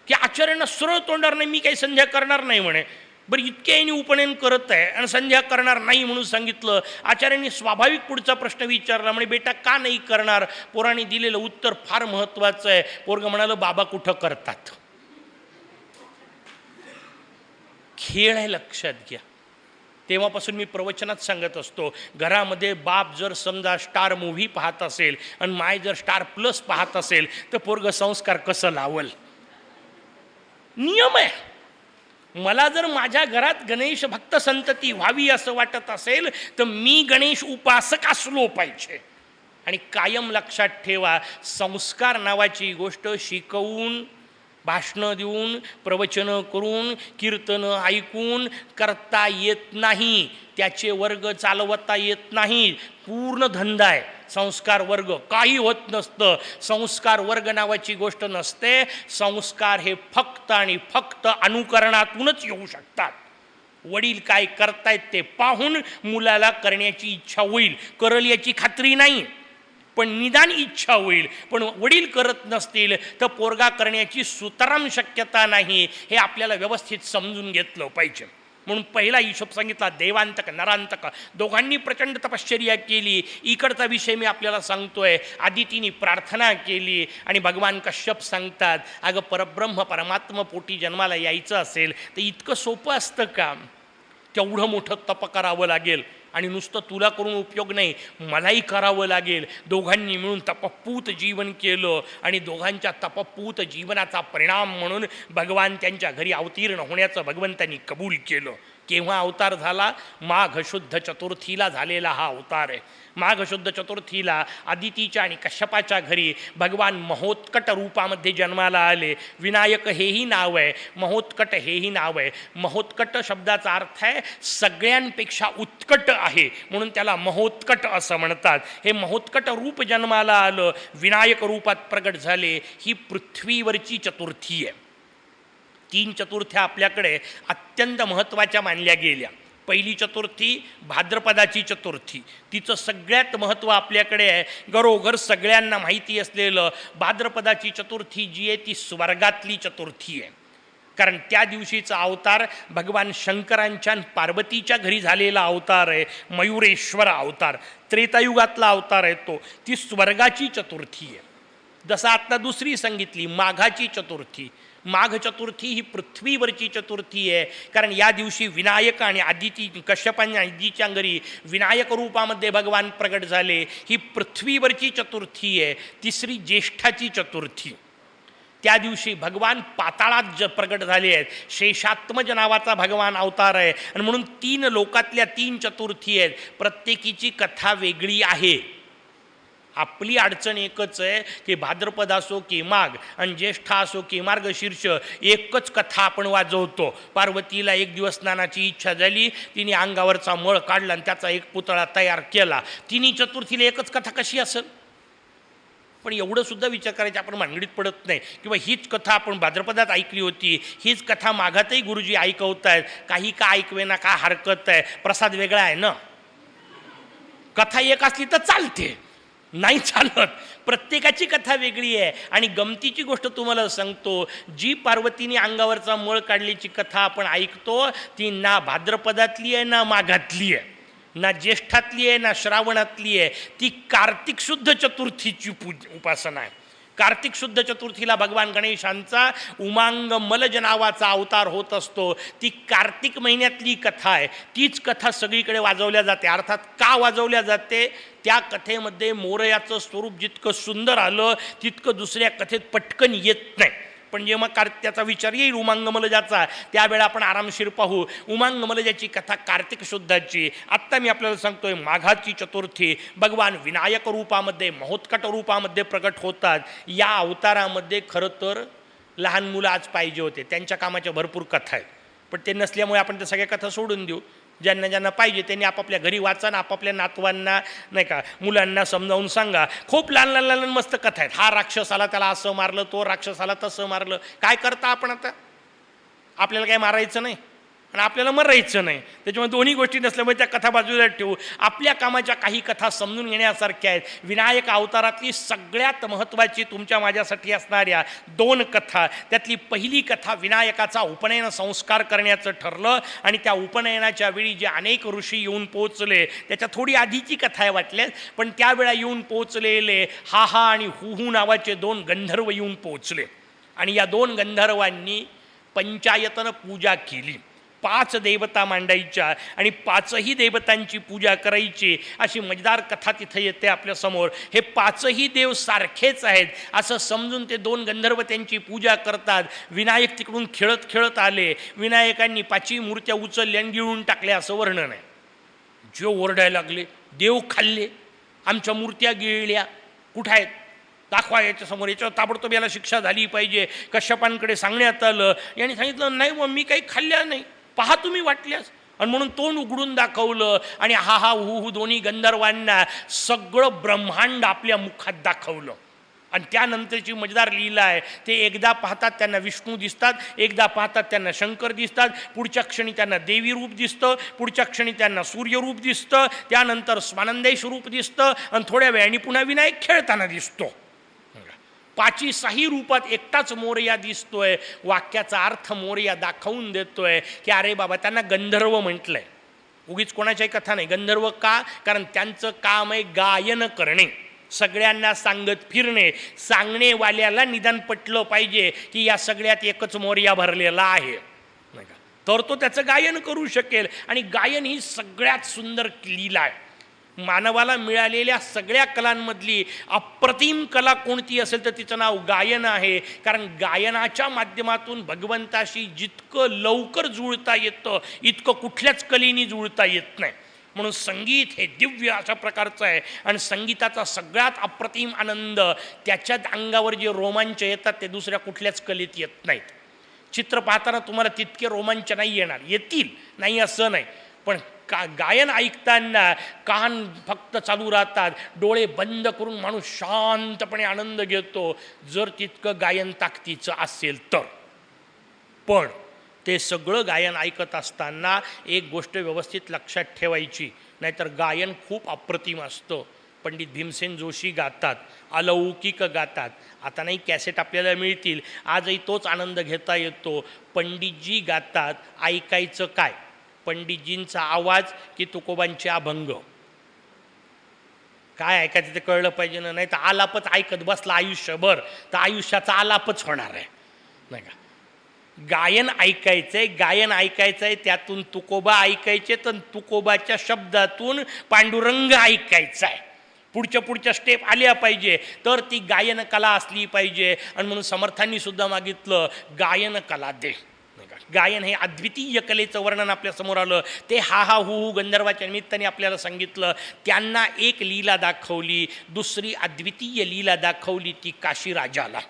A: की आचार्यांना सरळ तोंडावर नाही, मी काही संध्या करणार नाही म्हणे. बरं, इतक्या यांनी उपनयन करत आहे आणि संध्या करणार नाही म्हणून सांगितलं. आचार्यांनी स्वाभाविक पुढचा प्रश्न विचारला, म्हणजे बेटा का नाही करणार? पोरांनी दिलेलं उत्तर फार महत्त्वाचं आहे. पोरगं म्हणालं, बाबा कुठं करतात. खेळ आहे, लक्षात घ्या. तेव्हापासून मी प्रवचनात सांगत असतो, घरामध्ये बाप जर समजा स्टार मूव्ही पाहत असेल आणि माय जर स्टार प्लस पाहत असेल तर पोरगं संस्कार कसं लावल? नियम आहे. मला जर माझ्या घरात गणेश भक्त संतती व्हावी असं वाटत असेल तर मी गणेश उपासक असलो पाहिजे. आणि कायम लक्षात ठेवा, संस्कार नावाची गोष्ट शिकवून, भाषणं देऊन, प्रवचनं करून, कीर्तनं ऐकून करता येत नाही. त्याचे वर्ग चालवता येत नाही. पूर्ण धंदा आहे संस्कार वर्ग, काही होत नसतं. संस्कार वर्ग नावाची गोष्ट नसते. संस्कार हे फक्त आणि फक्त अनुकरणातूनच येऊ शकतात. वडील काय करतायत ते पाहून मुलाला करण्याची इच्छा होईल. करल याची खात्री नाही, पण निदान इच्छा होईल. पण वडील करत नसतील तर पोरगा करण्याची सुतराम शक्यता नाही. हे आपल्याला व्यवस्थित समजून घेतलं पाहिजे. म्हणून पहिला हिशोब सांगितला, देवांतक नरांतक दोघांनी प्रचंड तपश्चर्या केली. इकडचा विषय मी आपल्याला सांगतोय. आदितीने प्रार्थना केली आणि भगवान कश्यप सांगतात, अगं परब्रह्म परमात्मा पोटी जन्माला यायचं असेल तर इतकं सोपं असतं का? तेवढं मोठं तप करावं लागेल आणि नुसतं तुला करून उपयोग नाही, मलाही करावं लागेल. दोघांनी मिळून तपपूत जीवन केलं आणि दोघांच्या तपपूत जीवनाचा परिणाम म्हणून भगवान त्यांच्या घरी अवतीर्ण होण्याचं भगवंतांनी कबूल केलं. केव्हा अवतार झाला? माघ शुद्ध चतुर्थीला झालेला हा अवतार आहे. माघ शुद्ध चतुर्थीला आदितीच्या आणि कश्यपाच्या घरी भगवान महोत्कट रूपामध्ये जन्माला आले. विनायक हेही नाव आहे, महोत्कट हेही नाव आहे. महोत्कट शब्दाचा अर्थ आहे सगळ्यांपेक्षा उत्कट आहे, म्हणून त्याला महोत्कट असं म्हणतात. हे महोत्कट रूप जन्माला आलं, विनायक रूपात प्रगट झाले. ही पृथ्वीवरची चतुर्थी आहे. 3 चतुर्थ्या आपल्याकडे अत्यंत महत्त्वाच्या मानल्या गेल्या. पहिली चतुर्थी भाद्रपदाची चतुर्थी, तिचं सगळ्यात महत्त्व आपल्याकडे आहे. घरोघर सगळ्यांना माहिती असलेलं भाद्रपदाची चतुर्थी जी आहे ती स्वर्गातली चतुर्थी आहे. कारण त्या दिवशीचा अवतार भगवान शंकरांच्या पार्वतीच्या घरी झालेला अवतार आहे. मयुरेश्वर अवतार, त्रेतायुगातला अवतार आहे तो. ती स्वर्गाची चतुर्थी आहे. जसं आत्ता दुसरी सांगितली माघाची चतुर्थी. माघ चतुर्थी ही पृथ्वीवरची चतुर्थी आहे. कारण या दिवशी विनायक आणि आदिती कश्यपांच्या आदितीच्या घरी विनायक रूपामध्ये भगवान प्रगट झाले. ही पृथ्वीवरची चतुर्थी आहे. तिसरी ज्येष्ठाची चतुर्थी. त्या दिवशी भगवान पाताळात प्रगट झाले आहेत. शेषात्मज नावाचा भगवान अवतार आहे. आणि म्हणून 3 लोकातल्या 3 चतुर्थी आहेत. प्रत्येकीची कथा वेगळी आहे. आपली अडचण एकच आहे की भाद्रपद असो की माघ आणि ज्येष्ठा असो की मार्गशीर्ष एकच कथा आपण वाजवतो. पार्वतीला एक दिवस स्नानाची इच्छा झाली, तिने अंगावरचा मळ काढला आणि त्याचा एक पुतळा तयार केला. तिन्ही चतुर्थीला एकच कथा कशी असेल? पण एवढं सुद्धा विचार करायचा आपण भानगडीत पडत नाही. किंवा हीच कथा आपण भाद्रपदात ऐकली होती, हीच कथा माघातही गुरुजी ऐकवत आहेत. काही का ऐकवेना, का हरकत आहे? प्रसाद वेगळा आहे ना. कथा एक असली तर चालते, नाही चालत. प्रत्येकाची कथा वेगळी आहे. आणि गमतीची गोष्ट तुम्हाला सांगतो, जी पार्वतीने अंगावरचा मळ काढल्याची कथा आपण ऐकतो ती ना भाद्रपदातली आहे ना माघातली आहे, ना ज्येष्ठातली आहे ना श्रावणातली आहे. ती कार्तिक शुद्ध चतुर्थीची उपासना आहे. कार्तिक शुद्ध चतुर्थीला भगवान गणेशांचा उमांग मलज नावाचा अवतार होत असतो. ती कार्तिक महिन्यातली कथा आहे. तीच कथा सगळीकडे वाजवल्या जाते. अर्थात का वाजवल्या जाते? त्या कथेमध्ये मोरयाचं स्वरूप जितकं सुंदर आलं तितकं दुसऱ्या कथेत पटकन येत नाही. पण जेव्हा त्याचा विचार येईल उमांगमलजाचा त्यावेळेला आपण आरामशीर पाहू. उमांगमलजाची कथा कार्तिक शुद्धाची. आत्ता मी आपल्याला सांगतोय माघाची चतुर्थी भगवान विनायक रूपामध्ये महोत्कट रूपामध्ये प्रकट होतात. या अवतारामध्ये खरं तर लहान मुलं आज पाहिजे होते. त्यांच्या कामाच्या भरपूर कथा आहेत, पण ते नसल्यामुळे आपण त्या सगळ्या कथा सोडून देऊ. ज्यांना ज्यांना पाहिजे त्यांनी आपापल्या घरी वाचा ना आपापल्या नातवांना नाही का मुलांना समजावून सांगा. खूप लहान लहान लहान मस्त कथा आहेत. हा राक्षस आला त्याला असं मारलं, तो राक्षसाला तसं मारलं. काय करता आपण आता? आपल्याला काय मारायचं नाही आणि आपल्याला मरायचं नाही. त्याच्यामुळे दोन्ही गोष्टी नसल्यामुळे त्या कथा बाजूला ठेवू. आपल्या कामाच्या काही कथा समजून घेण्यासारख्या आहेत. विनायक अवतारातली सगळ्यात महत्त्वाची तुमच्या माझ्यासाठी असणाऱ्या 2 कथा. त्यातली पहिली कथा विनायकाचा उपनयन संस्कार करण्याचं ठरलं आणि त्या उपनयनाच्या वेळी जे अनेक ऋषी येऊन पोहोचले त्याच्या थोडी आधीची कथा आहे वाटल्यास, पण त्यावेळा येऊन पोहोचलेले हा हा आणि हू नावाचे 2 गंधर्व येऊन पोहोचले. आणि या 2 गंधर्वांनी पंचायतन पूजा केली. 5 देवता मांडायच्या आणि 5ही देवतांची पूजा करायची. अशी मजेदार कथा तिथे येते आपल्यासमोर. हे 5ही देव सारखेच आहेत असं समजून ते 2 गंधर्व त्यांची पूजा करतात. विनायक तिकडून खेळत खेळत आले. विनायकांनी 5ही मूर्त्या उचलल्या आणि गिळून टाकल्या असं वर्णन आहे. जो ओरडायला लागले, देव खाल्ले, आमच्या मूर्त्या गिळल्या, कुठं आहेत दाखवा याच्यासमोर, याच्यावर ताबडतोब याला शिक्षा झाली पाहिजे. कश्यपांकडे सांगण्यात आलं. यांनी सांगितलं नाही मग मी काही खाल्ल्या नाही, पहा तुम्ही वाटल्यास. आणि म्हणून तोंड उघडून दाखवलं आणि हा हा हू दोन्ही गंधर्वांना सगळं ब्रह्मांड आपल्या मुखात दाखवलं. आणि त्यानंतरची मजेदार लीला आहे. ते एकदा पाहतात त्यांना विष्णू दिसतात, एकदा पाहतात त्यांना शंकर दिसतात, पुढच्या क्षणी त्यांना देवी रूप दिसतं, पुढच्या क्षणी त्यांना सूर्यरूप दिसतं, त्यानंतर स्वानंदेश रूप दिसतं आणि थोड्या वेळाने पुन्हा विनायक खेळताना दिसतो. 5ही रूपात एकटाच मोरया दिसतोय. वाक्याचा अर्थ मोरया दाखवून देतोय की अरे बाबा त्यांना गंधर्व म्हटलंय. उगीच कोणाच्याही कथा नाही. गंधर्व का? कारण त्यांचं काम आहे गायन करणे, सगळ्यांना सांगत फिरणे. सांगणेवाल्याला निदान पटलं पाहिजे की या सगळ्यात एकच मोरया भरलेला आहे नाही का, तर तो त्याचं गायन करू शकेल. आणि गायन ही सगळ्यात सुंदर लीला आहे. मानवाला मिळालेल्या सगळ्या कलांमधली अप्रतिम कला कोणती असेल तर तिचं नाव गायन आहे. कारण गायनाच्या माध्यमातून भगवंताशी जितकं लवकर जुळता येतं इतकं कुठल्याच कलेनी जुळता येत नाही. म्हणून संगीत हे दिव्य अशा प्रकारचं आहे. आणि संगीताचा सगळ्यात अप्रतिम आनंद त्याच्या अंगावर जे रोमांच येतात ते दुसऱ्या कुठल्याच कलेत येत नाहीत. चित्र पाहताना तुम्हाला तितके रोमांच नाही येणार, येतील नाही असं नाही, पण गायन ऐकताना कान फक्त चालू राहतात, डोळे बंद करून माणूस शांतपणे आनंद घेतो जर तितकं गायन ताकदीचं असेल तर. पण ते सगळं गायन ऐकत असताना एक गोष्ट व्यवस्थित लक्षात ठेवायची, नाहीतर गायन खूप अप्रतिम असतं. पंडित भीमसेन जोशी गातात, अलौकिक गातात. आता नाही कॅसेट आपल्याला मिळतील, आजही तोच आनंद घेता येतो. पंडितजी गातात, ऐकायचं काय? पंडितजींचा आवाज की तुकोबांचे अभंग? काय ऐकायचं ते कळलं पाहिजे ना, नाही तर आलापच ऐकत बसला आयुष्यभर तर आयुष्याचा आलापच होणार आहे, नाही का? गायन ऐकायचंय, गायन ऐकायचंय, त्यातून तुकोबा ऐकायचे, तर तुकोबाच्या शब्दातून पांडुरंग ऐकायचा आहे. पुढच्या स्टेप आल्या पाहिजे, तर ती गायन कला असली पाहिजे. आणि म्हणून समर्थांनी सुद्धा मागितलं, गायन कला दे. गायन हे अद्वितीय कलेचं वर्णन आपल्यासमोर आलं. ते हा हा हू गंधर्वाच्या निमित्ताने आपल्याला सांगितलं. त्यांना एक लीला दाखवली, दुसरी अद्वितीय लीला दाखवली, ती काशी राजाला.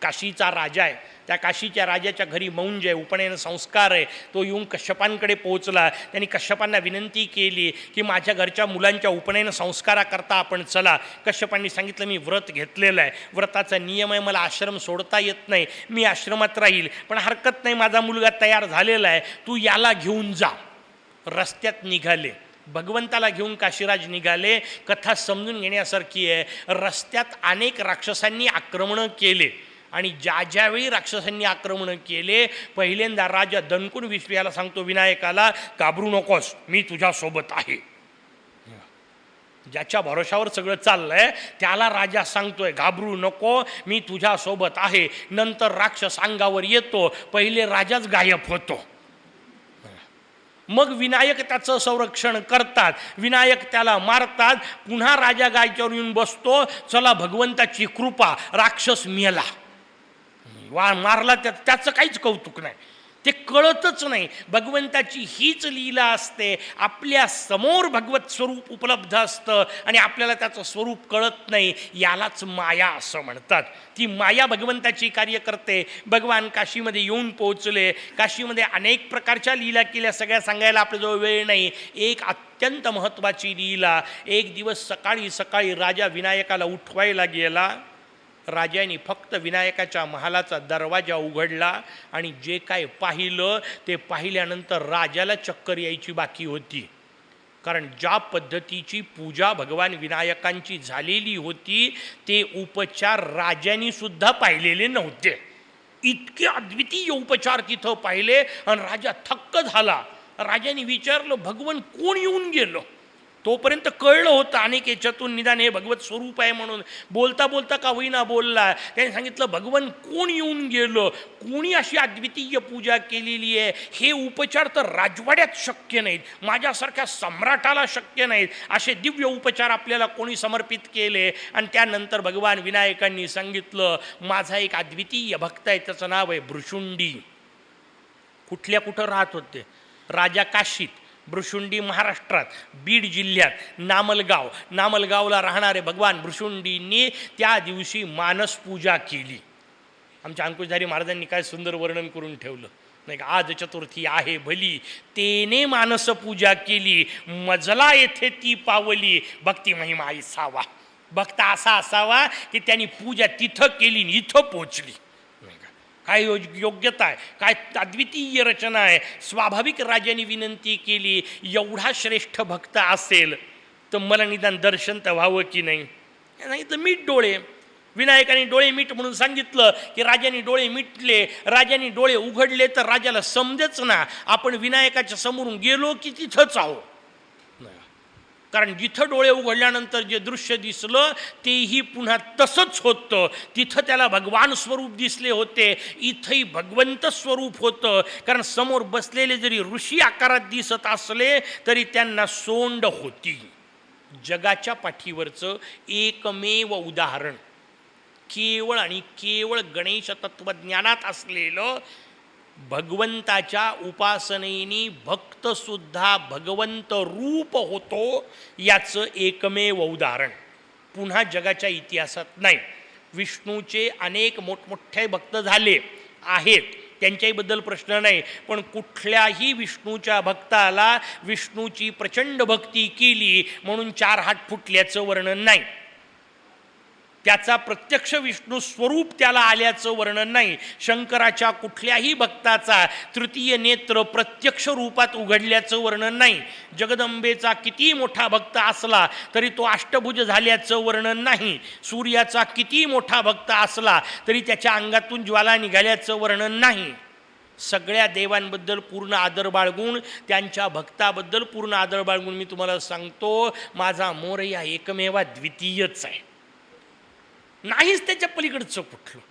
A: काशीचा राजा आहे, त्या काशीच्या राजाच्या घरी मौंज आहे, उपनयन संस्कार आहे. तो येऊन कश्यपांकडे पोहोचला. त्यांनी कश्यपांना विनंती केली की माझ्या घरच्या मुलांच्या उपनयन संस्काराकरता आपण चला. कश्यपांनी सांगितलं, मी व्रत घेतलेलं आहे, व्रताचा नियम आहे, मला आश्रम सोडता येत नाही, मी आश्रमात राहील, पण हरकत नाही, माझा मुलगा तयार झालेला आहे, तू याला घेऊन जा. रस्त्यात निघाले, भगवंताला घेऊन काशीराज निघाले. कथा समजून घेण्यासारखी आहे. रस्त्यात अनेक राक्षसांनी आक्रमणं केले, आणि ज्यावेळी राक्षसांनी आक्रमण केले, पहिल्यांदा राजा दणकून विष्णू सांगतो विनायकाला, घाबरू नकोस, मी तुझ्यासोबत आहे. ज्याच्या भरोशावर सगळं चाललंय त्याला राजा सांगतोय, घाबरू नको, मी तुझ्यासोबत आहे. नंतर राक्षस अंगावर येतो, पहिले राजाच गायब होतो. मग विनायक त्याचं संरक्षण करतात, विनायक त्याला मारतात. पुन्हा राजा गायच्यावर येऊन बसतो, चला भगवंताची कृपा, राक्षस मेला. मारला त्याचं काहीच कौतुक नाही, ते कळतच नाही. भगवंताची हीच लीला असते, आपल्या समोर भगवत स्वरूप उपलब्ध असतं आणि आपल्याला त्याचं स्वरूप कळत नाही. यालाच माया असं म्हणतात. ती माया भगवंताची कार्य करते. भगवान काशीमध्ये येऊन पोहोचले. काशीमध्ये अनेक प्रकारच्या लीला केल्या, सगळ्या सांगायला आपल्याजवळ वेळ नाही. एक अत्यंत महत्त्वाची लीला, एक दिवस सकाळी सकाळी राजा विनायकाला उठवायला गेला. राजाने फक्त विनायकाच्या महालाचा दरवाजा उघडला आणि जे काय पाहिलं ते पाहिल्यानंतर राजाला चक्कर यायची बाकी होती. कारण ज्या पद्धतीची पूजा भगवान विनायकांची झालेली होती ते उपचार राजांनी सुद्धा पाहिलेले नव्हते. इतके अद्वितीय उपचार तिथं पाहिले आणि राजा थक्क झाला. राजाने विचारलं, भगवान कोण येऊन गेलो? तोपर्यंत कळलं होतं अनेक याच्यातून निदान हे भगवत स्वरूप आहे म्हणून. बोलता बोलता का होईना बोलला. त्याने सांगितलं, भगवान कोण येऊन गेलो? कोणी अशी अद्वितीय पूजा केलेली आहे? हे उपचार तर राजवाड्यात शक्य नाहीत, माझ्यासारख्या सम्राटाला शक्य नाहीत. असे दिव्य उपचार आपल्याला कोणी समर्पित केले? आणि त्यानंतर भगवान विनायकांनी सांगितलं, माझा एक अद्वितीय भक्त आहे, त्याचं नाव आहे भृशुंडी. कुठं राहत होते? राजा काशीत, भृशुंडी महाराष्ट्रात, बीड जिल्ह्यात नामलगावला राहणारे भगवान भृशुंडींनी त्या दिवशी मानसपूजा केली. आमच्या अंकुशधारी महाराजांनी काय सुंदर वर्णन करून ठेवलं नाही का? आज चतुर्थी आहे भली, तेने मानसपूजा केली, मजला येथे ती पावली, भक्ती महिमा असावा. भक्त असा असावा की त्यांनी पूजा तिथं केली आणि इथं पोचली. काय योग्यता आहे, काय अद्वितीय रचना आहे. स्वाभाविक राजाने विनंती केली, एवढा श्रेष्ठ भक्त असेल तर मला निदान दर्शन तर व्हावं की नाही? सांगितलं, मीठ डोळे. विनायकाने डोळे मीठ म्हणून सांगितलं की राजाने डोळे मिटले. राजाने डोळे उघडले तर राजाला समजेच ना आपण विनायकाच्या समोरून गेलो की तिथंच आहो. कारण जिथं डोळे उघडल्यानंतर जे दृश्य दिसलं तेही पुन्हा तसंच होतं. तिथं त्याला भगवान स्वरूप दिसले होते, इथंही भगवंत स्वरूप होतं. कारण समोर बसलेले जरी ऋषी आकारात दिसत असले तरी त्यांना सोंड होती. जगाच्या पाठीवरचं एकमेव उदाहरण केवळ आणि केवळ गणेश तत्वज्ञानात असलेलं, भगवंताच्या उपासनेनी भक्तसुद्धा भगवंत रूप होतो याचं एकमेव उदाहरण पुन्हा जगाच्या इतिहासात नाही. विष्णूचे अनेक मोठमोठे भक्त झाले आहेत, त्यांच्याबद्दल प्रश्न नाही, पण कुठल्याही विष्णूच्या भक्ताला विष्णूची प्रचंड भक्ती केली म्हणून 4 हात फुटल्याचं वर्णन नाही. त्याचा प्रत्यक्ष विष्णू स्वरूप त्याला आल्याचं वर्णन नाही. शंकराच्या कुठल्याही भक्ताचा तृतीय नेत्र प्रत्यक्ष रूपात उघडल्याचं वर्णन नाही. जगदंबेचा किती मोठा भक्त असला तरी तो अष्टभुज झाल्याचं वर्णन नाही. सूर्याचा किती मोठा भक्त असला तरी त्याच्या अंगातून ज्वाला निघाल्याचं वर्णन नाही. सगळ्या देवांबद्दल पूर्ण आदर बाळगून, त्यांच्या भक्ताबद्दल पूर्ण आदर बाळगून मी तुम्हाला सांगतो, माझा मोरया एकमेवा द्वितीयच आहे, नाहीच त्याच्या पलीकडचं कुठलं.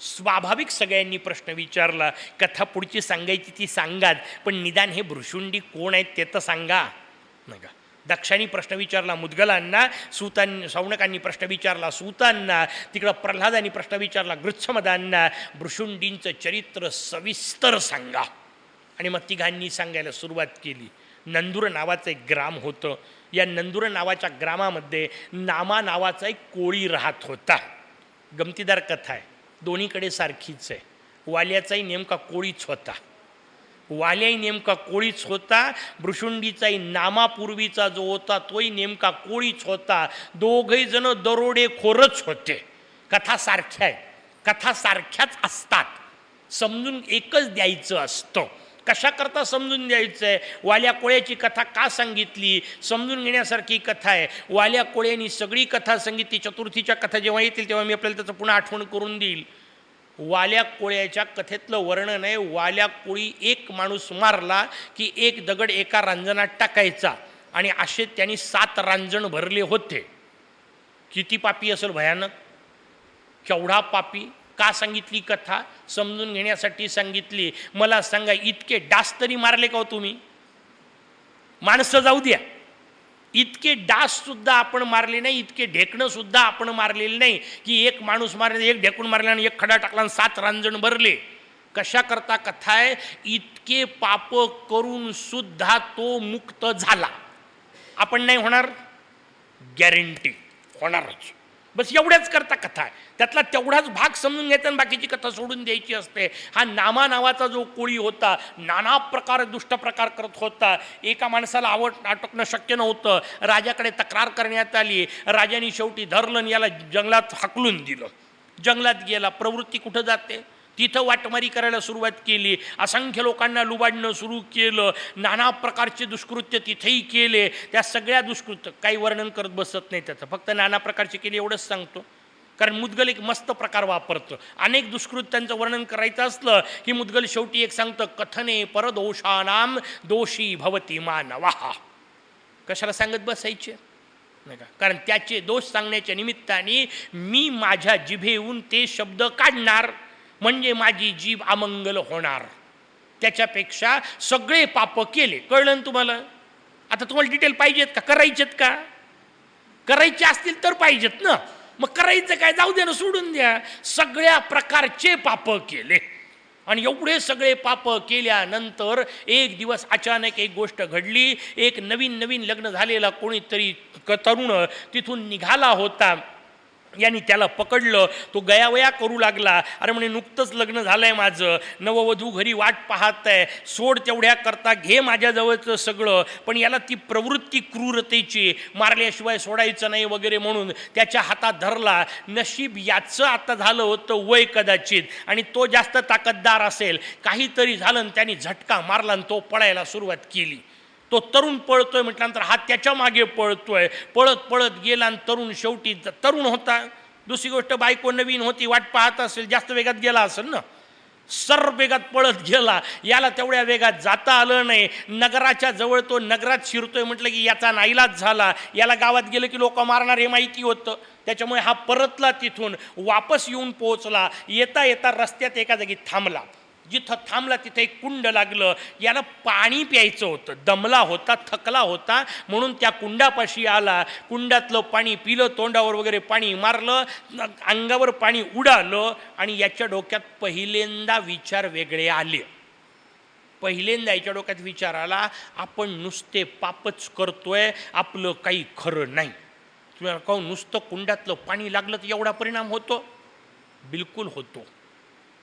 A: स्वाभाविक सगळ्यांनी प्रश्न विचारला. कथा पुढची सांगायची ती सांगाच, पण निदान हे भृशुंडी कोण आहेत ते तर सांगा. नका. दक्षांनी प्रश्न विचारला मुद्गलांना, शौनकांनी प्रश्न विचारला सूतांना, तिकडं प्रल्हादांनी प्रश्न विचारला गृच्छमदांना. भृशुंडींचं चरित्र सविस्तर सांगा. आणि मग तिघांनी सांगायला सुरुवात केली. नंदुर नावाचं एक ग्राम होतं. या नंदुर नावाच्या ग्रामामध्ये नामा नावाचा एक कोळी राहत होता. गमतीदार कथा आहे, दोन्हीकडे सारखीच आहे. वाल्याचाही नेमका कोळीच होता. वाल्याही नेमका कोळीच होता. भृशुंडीचाही नामापूर्वीचा जो होता तोही नेमका कोळीच होता. दोघही जण दरोडेखोरच होते. कथा सारख्या आहे, कथा सारख्याच असतात. समजून एकच द्यायचं असतं. कशाकरता समजून द्यायचं आहे? वाल्या कोळ्याची कथा का सांगितली? समजून घेण्यासारखी कथा आहे. वाल्या कोळ्यांनी सगळी कथा सांगितली. चतुर्थीच्या कथा जेव्हा येतील तेव्हा मी आपल्याला त्याचं पुन्हा आठवण करून देईल. वाल्या कोळ्याच्या कथेतलं वर्णन आहे, वाल्या कोळी एक माणूस मारला की एक दगड एका रांजणात टाकायचा, आणि असे त्यांनी 7 रांजण भरले होते. किती पापी असेल भयानक, केवढा पापी. का सांगितली कथा? समजून घेण्यासाठी सांगितली. मला सांगा, इतके डास तरी मारले का हो तुम्ही? माणसं जाऊ द्या, इतके डास सुद्धा आपण मारले नाही, इतके ढेकणं सुद्धा आपण मारलेले नाही की एक माणूस मारले, एक ढेकून मारला आणि एक खडा टाकला आणि 7 रांजण भरले. कशा करता कथा आहे? इतके पाप करून सुद्धा तो मुक्त झाला. आपण नाही होणार? गॅरंटी होणारच. बस एवढ्याच करता कथा आहे. त्यातला तेवढाच भाग समजून घ्यायचा आणि बाकीची कथा सोडून द्यायची असते. हा नामा नावाचा जो कोळी होता, नाना प्रकार दुष्ट प्रकार करत होता. एका माणसाला आटोकणं शक्य नव्हतं. राजाकडे तक्रार करण्यात आली. राजाने शेवटी धरलं आणि याला जंगलात हाकलून दिलं. जंगलात गेला. प्रवृत्ती कुठं जाते? तिथं वाटमारी करायला सुरुवात केली. असंख्य लोकांना लुबाडणं सुरू केलं. नाना प्रकारचे दुष्कृत्य तिथेही केले. त्या सगळ्या दुष्कृत्य काही वर्णन करत बसत नाही त्याचं, फक्त नाना प्रकारचे केले एवढंच सांगतो. कारण मुद्गल एक मस्त प्रकार वापरतं. अनेक दुष्कृत्यांचं वर्णन करायचं असलं की मुद्गल शेवटी एक सांगतं, कथने परदोषानाम दोषी भवती मानवः. कशाला सांगत बसायचे? नाही का? कारण त्याचे दोष सांगण्याच्या निमित्ताने मी माझ्या जिभेहून ते शब्द काढणार, म्हणजे माझी जीभ अमंगल होणार. त्याच्यापेक्षा सगळे पाप केले. कळलं ना तुम्हाला? आता तुम्हाला डिटेल पाहिजेत का? करायचेत का? करायचे असतील तर पाहिजेत ना. मग करायचं काय? जाऊ द्या ना, सोडून द्या. सगळ्या प्रकारचे पाप केले. आणि एवढे सगळे पाप केल्यानंतर एक दिवस अचानक एक गोष्ट घडली. एक नवीन नवीन लग्न झालेला कोणीतरी तरुण तिथून निघाला होता. यांनी त्याला पकडलं. तो गयावया करू लागला. अरे म्हणे, नुकतंच लग्न झालंय माझं, नववधू घरी वाट पाहत आहे, सोड तेवढ्या करता, घे माझ्याजवळचं सगळं. पण याला ती प्रवृत्ती क्रूरतेची, मारल्याशिवाय सोडायचं नाही वगैरे म्हणून त्याच्या हातात धरला. नशीब याचं आता झालं होतं वय कदाचित, आणि तो जास्त ताकददार असेल. काहीतरी झालं आणि त्यांनी झटका मारला आणि तो पळायला सुरुवात केली. तो तरुण पळतोय म्हटल्यानंतर हा त्याच्या मागे पळतोय. पळत पळत गेला आणि तरुण शेवटी तरुण होता. दुसरी गोष्ट, बायको नवीन होती, वाट पाहत असेल, जास्त वेगात गेला असेल ना, सर्व वेगात पळत गेला. याला तेवढ्या वेगात जाता आलं नाही. नगराच्या जवळ तो नगरात शिरतोय म्हटलं की याचा नाईलाज झाला. याला गावात गेलं की लोक मारणार हे माहिती होतं. त्याच्यामुळे हा परतला, तिथून वापस येऊन पोहोचला. येता येता रस्त्यात एका जागी थांबला. जिथं थांबला तिथे एक कुंड लागलं. याला पाणी प्यायचं होतं. दमला होता, थकला होता, म्हणून त्या कुंडापाशी आला. कुंडातलं पाणी पिलं, तोंडावर वगैरे पाणी मारलं, अंगावर पाणी उडालं. आणि याच्या डोक्यात पहिल्यांदा विचार वेगळे आले. पहिल्यांदा याच्या डोक्यात विचार आला, आपण नुसते पापच करतोय, आपलं काही खरं नाही. तुम्हाला कहून नुसतं कुंडातलं पाणी लागलं तर एवढा परिणाम होतो? बिलकुल होतो.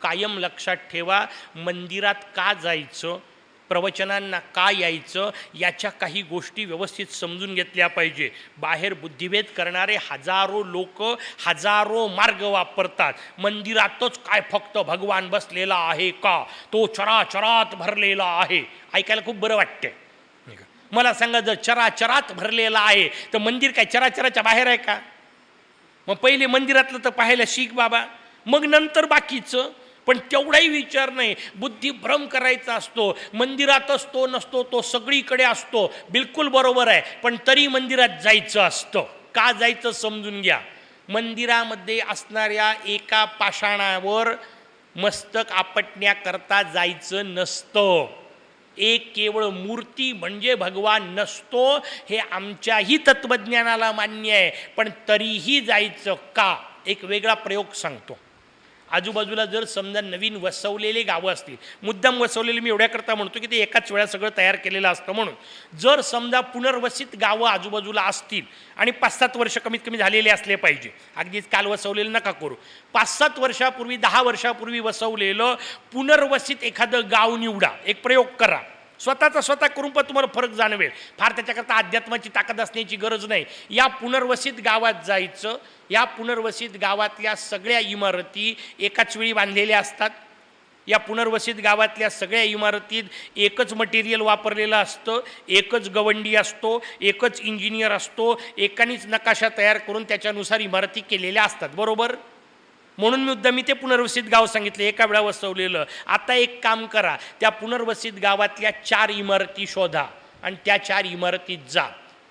A: कायम लक्षात ठेवा, मंदिरात का जायचं? प्रवचनांना का यायचं याच्या काही गोष्टी व्यवस्थित समजून घेतल्या पाहिजे. बाहेर बुद्धिभेद करणारे हजारो लोक हजारो मार्ग वापरतात. मंदिरातच काय फक्त भगवान बसलेला आहे का, तो चराचरात भरलेला आहे. ऐकायला खूप बरं वाटते. मला सांगा, जर चराचरात भरलेला आहे तर मंदिर काय चराचराच्या बाहेर आहे का? मग पहिले मंदिरातलं तर पाहायला शिक बाबा, मग नंतर बाकीचं. पण तेवढाही विचार नाही. बुद्धिभ्रम करायचा असतो. मंदिरातच तो नसतो, तो सगळीकडे असतो. बिलकुल बरोबर आहे, पण तरी मंदिरात जायचं असतं. का जायचं समजून घ्या. मंदिरामध्ये असणाऱ्या एका पाषाणावर मस्तक आपटण्याकरता जायचं नसतं. एक केवळ मूर्ती म्हणजे भगवान नसतो हे आमच्याही तत्त्वज्ञानाला मान्य आहे, पण तरीही जायचं का? एक वेगळा प्रयोग सांगतो. आजूबाजूला जर समजा नवीन वसवलेले गावं असतील, मुद्दाम वसवलेले मी एवढ्याकरता म्हणतो की ते एकाच वेळा सगळं तयार केलेलं असतं म्हणून. जर समजा पुनर्वसित गावं आजूबाजूला असतील आणि 5-7 वर्ष कमीत कमी झालेले असले पाहिजे, अगदीच काल वसवलेलं नका करू, 5-7 वर्षापूर्वी 10 वर्षापूर्वी वसवलेलं पुनर्वसित एखादं गाव निवडा. एक प्रयोग करा, स्वतःचा स्वतः करून पण तुम्हाला फरक जाणवेल. फार त्याच्याकरता अध्यात्माची ताकद असण्याची गरज नाही. या पुनर्वसित गावात जायचं. या पुनर्वसित गावातल्या सगळ्या इमारती एकाच वेळी बांधलेल्या असतात. या पुनर्वसित गावातल्या सगळ्या इमारतीत एकच मटेरियल वापरलेलं असतं, एकच गवंडी असतो, एकच इंजिनियर असतो, एकानेच नकाशा तयार करून त्याच्यानुसार इमारती केलेल्या असतात. बरोबर? म्हणून मी ते पुनर्वसित गाव सांगितले, एका वेळा वसवलेलं. आता एक काम करा, त्या पुनर्वसित गावातल्या 4 इमारती शोधा आणि त्या 4 इमारतीत जा.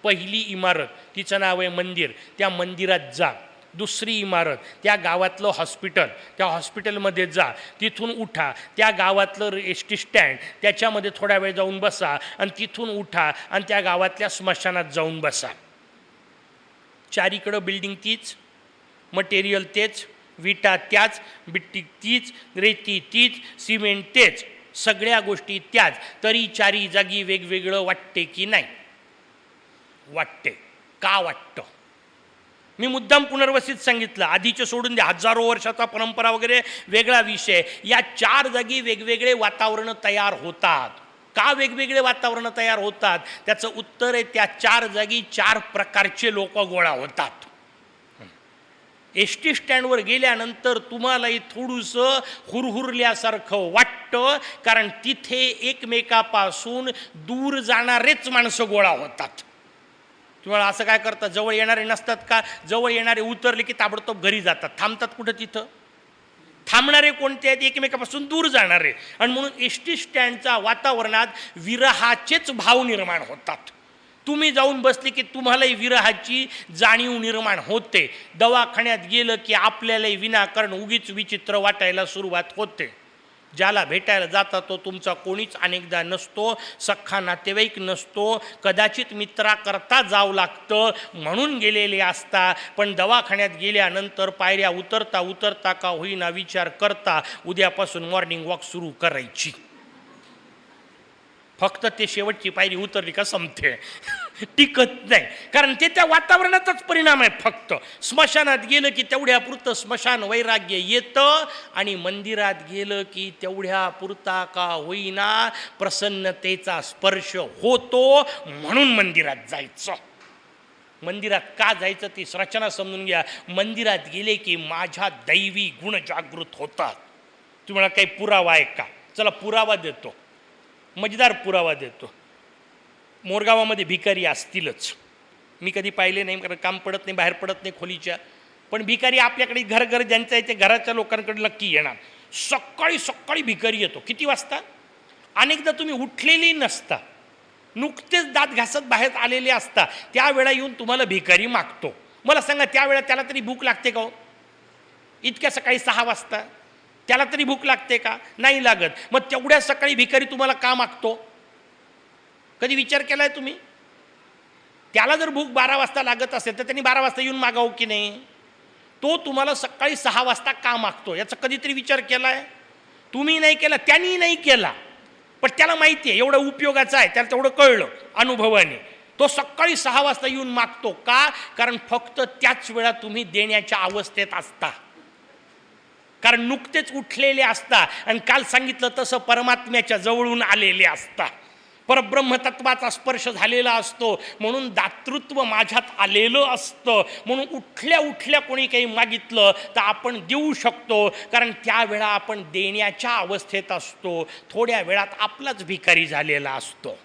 A: पहिली इमारत, तिचं नाव आहे मंदिर, त्या मंदिरात जा. दुसरी इमारत, त्या गावातलं हॉस्पिटल, त्या हॉस्पिटलमध्ये जा. तिथून उठा, त्या गावातलं एस टी स्टँड, त्याच्यामध्ये थोडा वेळ जाऊन बसा आणि तिथून उठा आणि त्या गावातल्या स्मशानात जाऊन बसा. 4कडं बिल्डिंग तीच, मटेरियल तेच, विटा त्याच, बिट्टी तीच, रेती तीच, सिमेंट तेच, सगळ्या गोष्टी त्याच. तरी 4 जागी वेगवेगळं वाटते की नाही? वाटते. का वाटतं? मी मुद्दाम पुनर्वसित सांगितलं, आधीचे सोडून द्या, हजारो वर्षाचा परंपरा वगैरे वेगळा विषय. या 4 जागी वेगवेगळे वातावरण तयार होतात. का वेगवेगळे वातावरण तयार होतात? त्याचं उत्तर आहे, त्या 4 जागी 4 प्रकारचे लोक गोळा होतात. एस टी स्टँडवर गेल्यानंतर तुम्हालाही थोडंसं हुरहुरल्यासारखं वाटतं, कारण तिथे एकमेकापासून दूर जाणारेच माणसं गोळा होतात. तुम्हाला असं काय करतात, जवळ येणारे नसतात का? जवळ येणारे उतरले की ताबडतोब घरी जातात. थांबतात कुठं? तिथं थांबणारे कोणते आहेत? एकमेकापासून दूर जाणारे. आणि म्हणून एस टी स्टँडच्या वातावरणात विरहाचेच भाव निर्माण होतात. तुम्ही जाऊन बसले की तुम्हालाही विरहाची जाणीव निर्माण होते. दवाखान्यात गेलं की आपल्यालाही विनाकारण उगीच विचित्र वाटायला सुरुवात होते. ज्याला भेटायला जाता तो तुमचा कोणीच अनेकदा नसतो, सख्खा नातेवाईक नसतो, कदाचित मित्राकरता जावं लागतं म्हणून गेलेले असता. पण दवाखान्यात गेल्यानंतर पायऱ्या उतरता उतरता का होईना विचार करता उद्यापासून मॉर्निंग वॉक सुरू करायची. फक्त ते शेवटची पायरी उतरली का संपते, टिकत नाही. कारण ते त्या वातावरणाचाच परिणाम आहे. फक्त स्मशानात गेलं की तेवढ्यापुरतं स्मशान वैराग्य येतं आणि मंदिरात गेलं की तेवढ्यापुरता का होईना प्रसन्नतेचा स्पर्श होतो. म्हणून मंदिरात जायचं. मंदिरात का जायचं ती रचना समजून घ्या. मंदिरात गेले की माझ्या दैवी गुण जागृत होतात. तुम्हाला काही पुरावा आहे का? चला पुरावा देतो, मजेदार पुरावा देतो. मोरगावामध्ये भिकारी असतीलच. मी कधी पाहिले नाही, कारण काम पडत नाही, बाहेर पडत नाही खोलीच्या. पण भिकारी आपल्याकडे घर ज्यांचं आहे ते घराच्या लोकांकडे नक्की येणार. सकाळी सकाळी भिकारी येतो. किती वाजता? अनेकदा तुम्ही उठलेली नसता, नुकतेच दात घासत बाहेर आलेले असता, त्यावेळा येऊन तुम्हाला भिकारी मागतो. मला सांगा, त्यावेळा त्याला तरी भूक लागते का हो? इतक्या सकाळी 6 वाजता त्याला तरी भूक लागते का? नाही लागत. मग तेवढ्या सकाळी भिकारी तुम्हाला का मागतो? कधी विचार केलाय तुम्ही? त्याला जर भूक 12 वाजता लागत असेल तर त्यांनी 12 वाजता येऊन मागावं की नाही? तो तुम्हाला सकाळी 6 वाजता का मागतो याचा कधीतरी विचार केलाय? तुम्ही नाही केला, त्यांनी नाही केला, पण त्याला माहिती आहे एवढं उपयोगाचं आहे, त्याला तेवढं कळलं अनुभवाने. तो सकाळी 6 वाजता येऊन मागतो का? कारण फक्त त्याच वेळा तुम्ही देण्याच्या अवस्थेत असता. कारण नुकतेच उठलेले असता आणि काल सांगितलं तसं परमात्म्याच्या जवळून आलेले असता, परब्रह्मतत्वाचा स्पर्श झालेला असतो, म्हणून दातृत्व माझ्यात आलेलं असतं. म्हणून उठल्या उठल्या कोणी काही मागितलं तर आपण देऊ शकतो, कारण त्यावेळा आपण देण्याच्या अवस्थेत असतो. थोड्या वेळात आपलाच भिकारी झालेला असतो.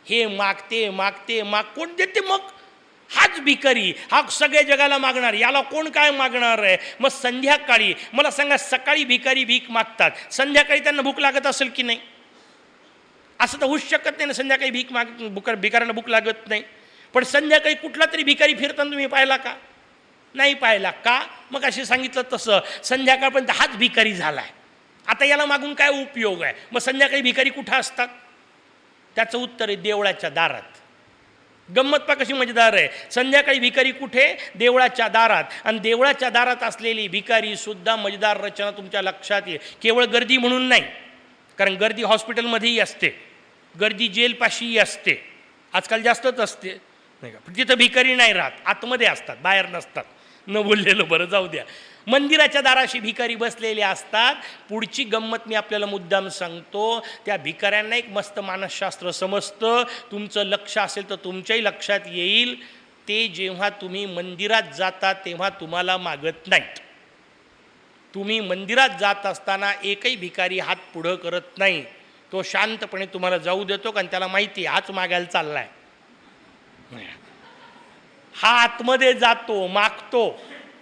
A: हे मागते मागते माग, कोण देते मग? हाच भिकारी, हा सगळ्या जगाला मागणार, याला कोण काय मागणार आहे? मग संध्याकाळी मला सांगा, सकाळी भिकारी भीक मागतात, संध्याकाळी त्यांना भूक लागत असेल की नाही? असं तर होऊच शकत नाही ना, संध्याकाळी भिकाऱ्याला भूक लागत नाही. पण संध्याकाळी कुठला तरी भिकारी फिरताना तुम्ही पाहिला का? नाही पाहिला का? मग असे सांगितलं तसं संध्याकाळपर्यंत हाच भिकारी झालाय. आता याला मागून काय उपयोग आहे? मग संध्याकाळी भिकारी कुठं असतात? त्याचं उत्तर आहे देवळाच्या दारात. गंमत पा कशी मजेदार आहे. संध्याकाळी भिकारी कुठे? देवळाच्या दारात. आणि देवळाच्या दारात असलेली भिकारी सुद्धा मजेदार रचना तुमच्या लक्षात येईल. केवळ गर्दी म्हणून नाही, कारण गर्दी हॉस्पिटलमध्येही असते, गर्दी जेलपाशीही असते, आजकाल जास्तच असते नाही का. तिथं भिकारी नाही राहत, आतमध्ये असतात, बाहेर नसतात. न बोललेलं बरं, जाऊ द्या. मंदिराच्या दाराशी भिकारी बसलेले असतात. पुढची गंमत मी आपल्याला मुद्दाम सांगतो. त्या भिकाऱ्यांना एक मस्त मानसशास्त्र समजतं. तुमचं लक्ष असेल तर तुमच्याही लक्षात येईल. ते जेव्हा तुम्ही मंदिरात जाता तेव्हा तुम्हाला मागत नाहीत. तुम्ही मंदिरात जात असताना एकही भिकारी हात पुढं करत नाही. तो शांतपणे तुम्हाला जाऊ देतो, कारण त्याला माहिती हाच मागायला चाललाय. हा आतमध्ये जातो, मागतो,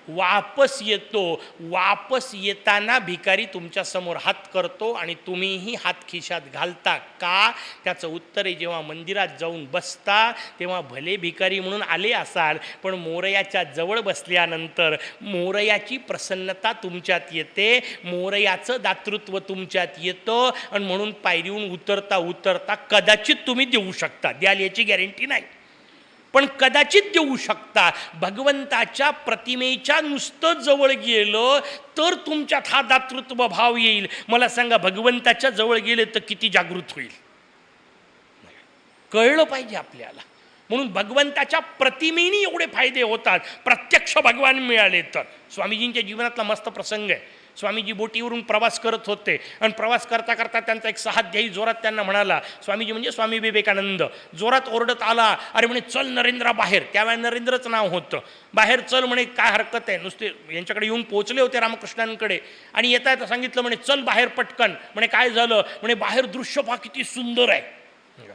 A: वापस येतो. वापस येताना भिकारी तुमच्या समोर हात करतो आणि तुम्हीही हात खिशात घालता का? त्याचं उत्तर आहे, जेव्हा मंदिरात जाऊन बसता तेव्हा भले भिकारी म्हणून आले असाल, पण मोरयाच्या जवळ बसल्यानंतर मोरयाची प्रसन्नता तुमच्यात येते, मोरयाचं दातृत्व तुमच्यात येतं. आणि म्हणून पायरीहून उतरता उतरता कदाचित तुम्ही देऊ शकता, द्याल याची गॅरंटी नाही, पण कदाचित देऊ शकता. भगवंताच्या प्रतिमेच्या नुसतं जवळ गेलं तर तुमच्यात हा दातृत्व भाव येईल. मला सांगा, भगवंताच्या जवळ गेले तर किती जागृत होईल? कळलं पाहिजे आपल्याला. म्हणून भगवंताच्या प्रतिमेनी एवढे फायदे होतात, प्रत्यक्ष भगवान मिळाले तर. स्वामीजींच्या जीवनातला मस्त प्रसंग आहे. स्वामीजी बोटीवरून प्रवास करत होते आणि प्रवास करता करता त्यांचा एक सहाध्यायी जोरात त्यांना म्हणाला, स्वामीजी म्हणजे स्वामी विवेकानंद, जोरात ओरडत आला, अरे म्हणे चल नरेंद्रा बाहेर. त्यावेळेला नरेंद्रच नाव होतं. बाहेर चल म्हणे, काय हरकत आहे? नुसते यांच्याकडे येऊन पोहोचले होते रामकृष्णांकडे आणि येता येता सांगितलं म्हणे चल बाहेर पटकन. म्हणे काय झालं? म्हणे बाहेर दृश्य पहा किती सुंदर आहे.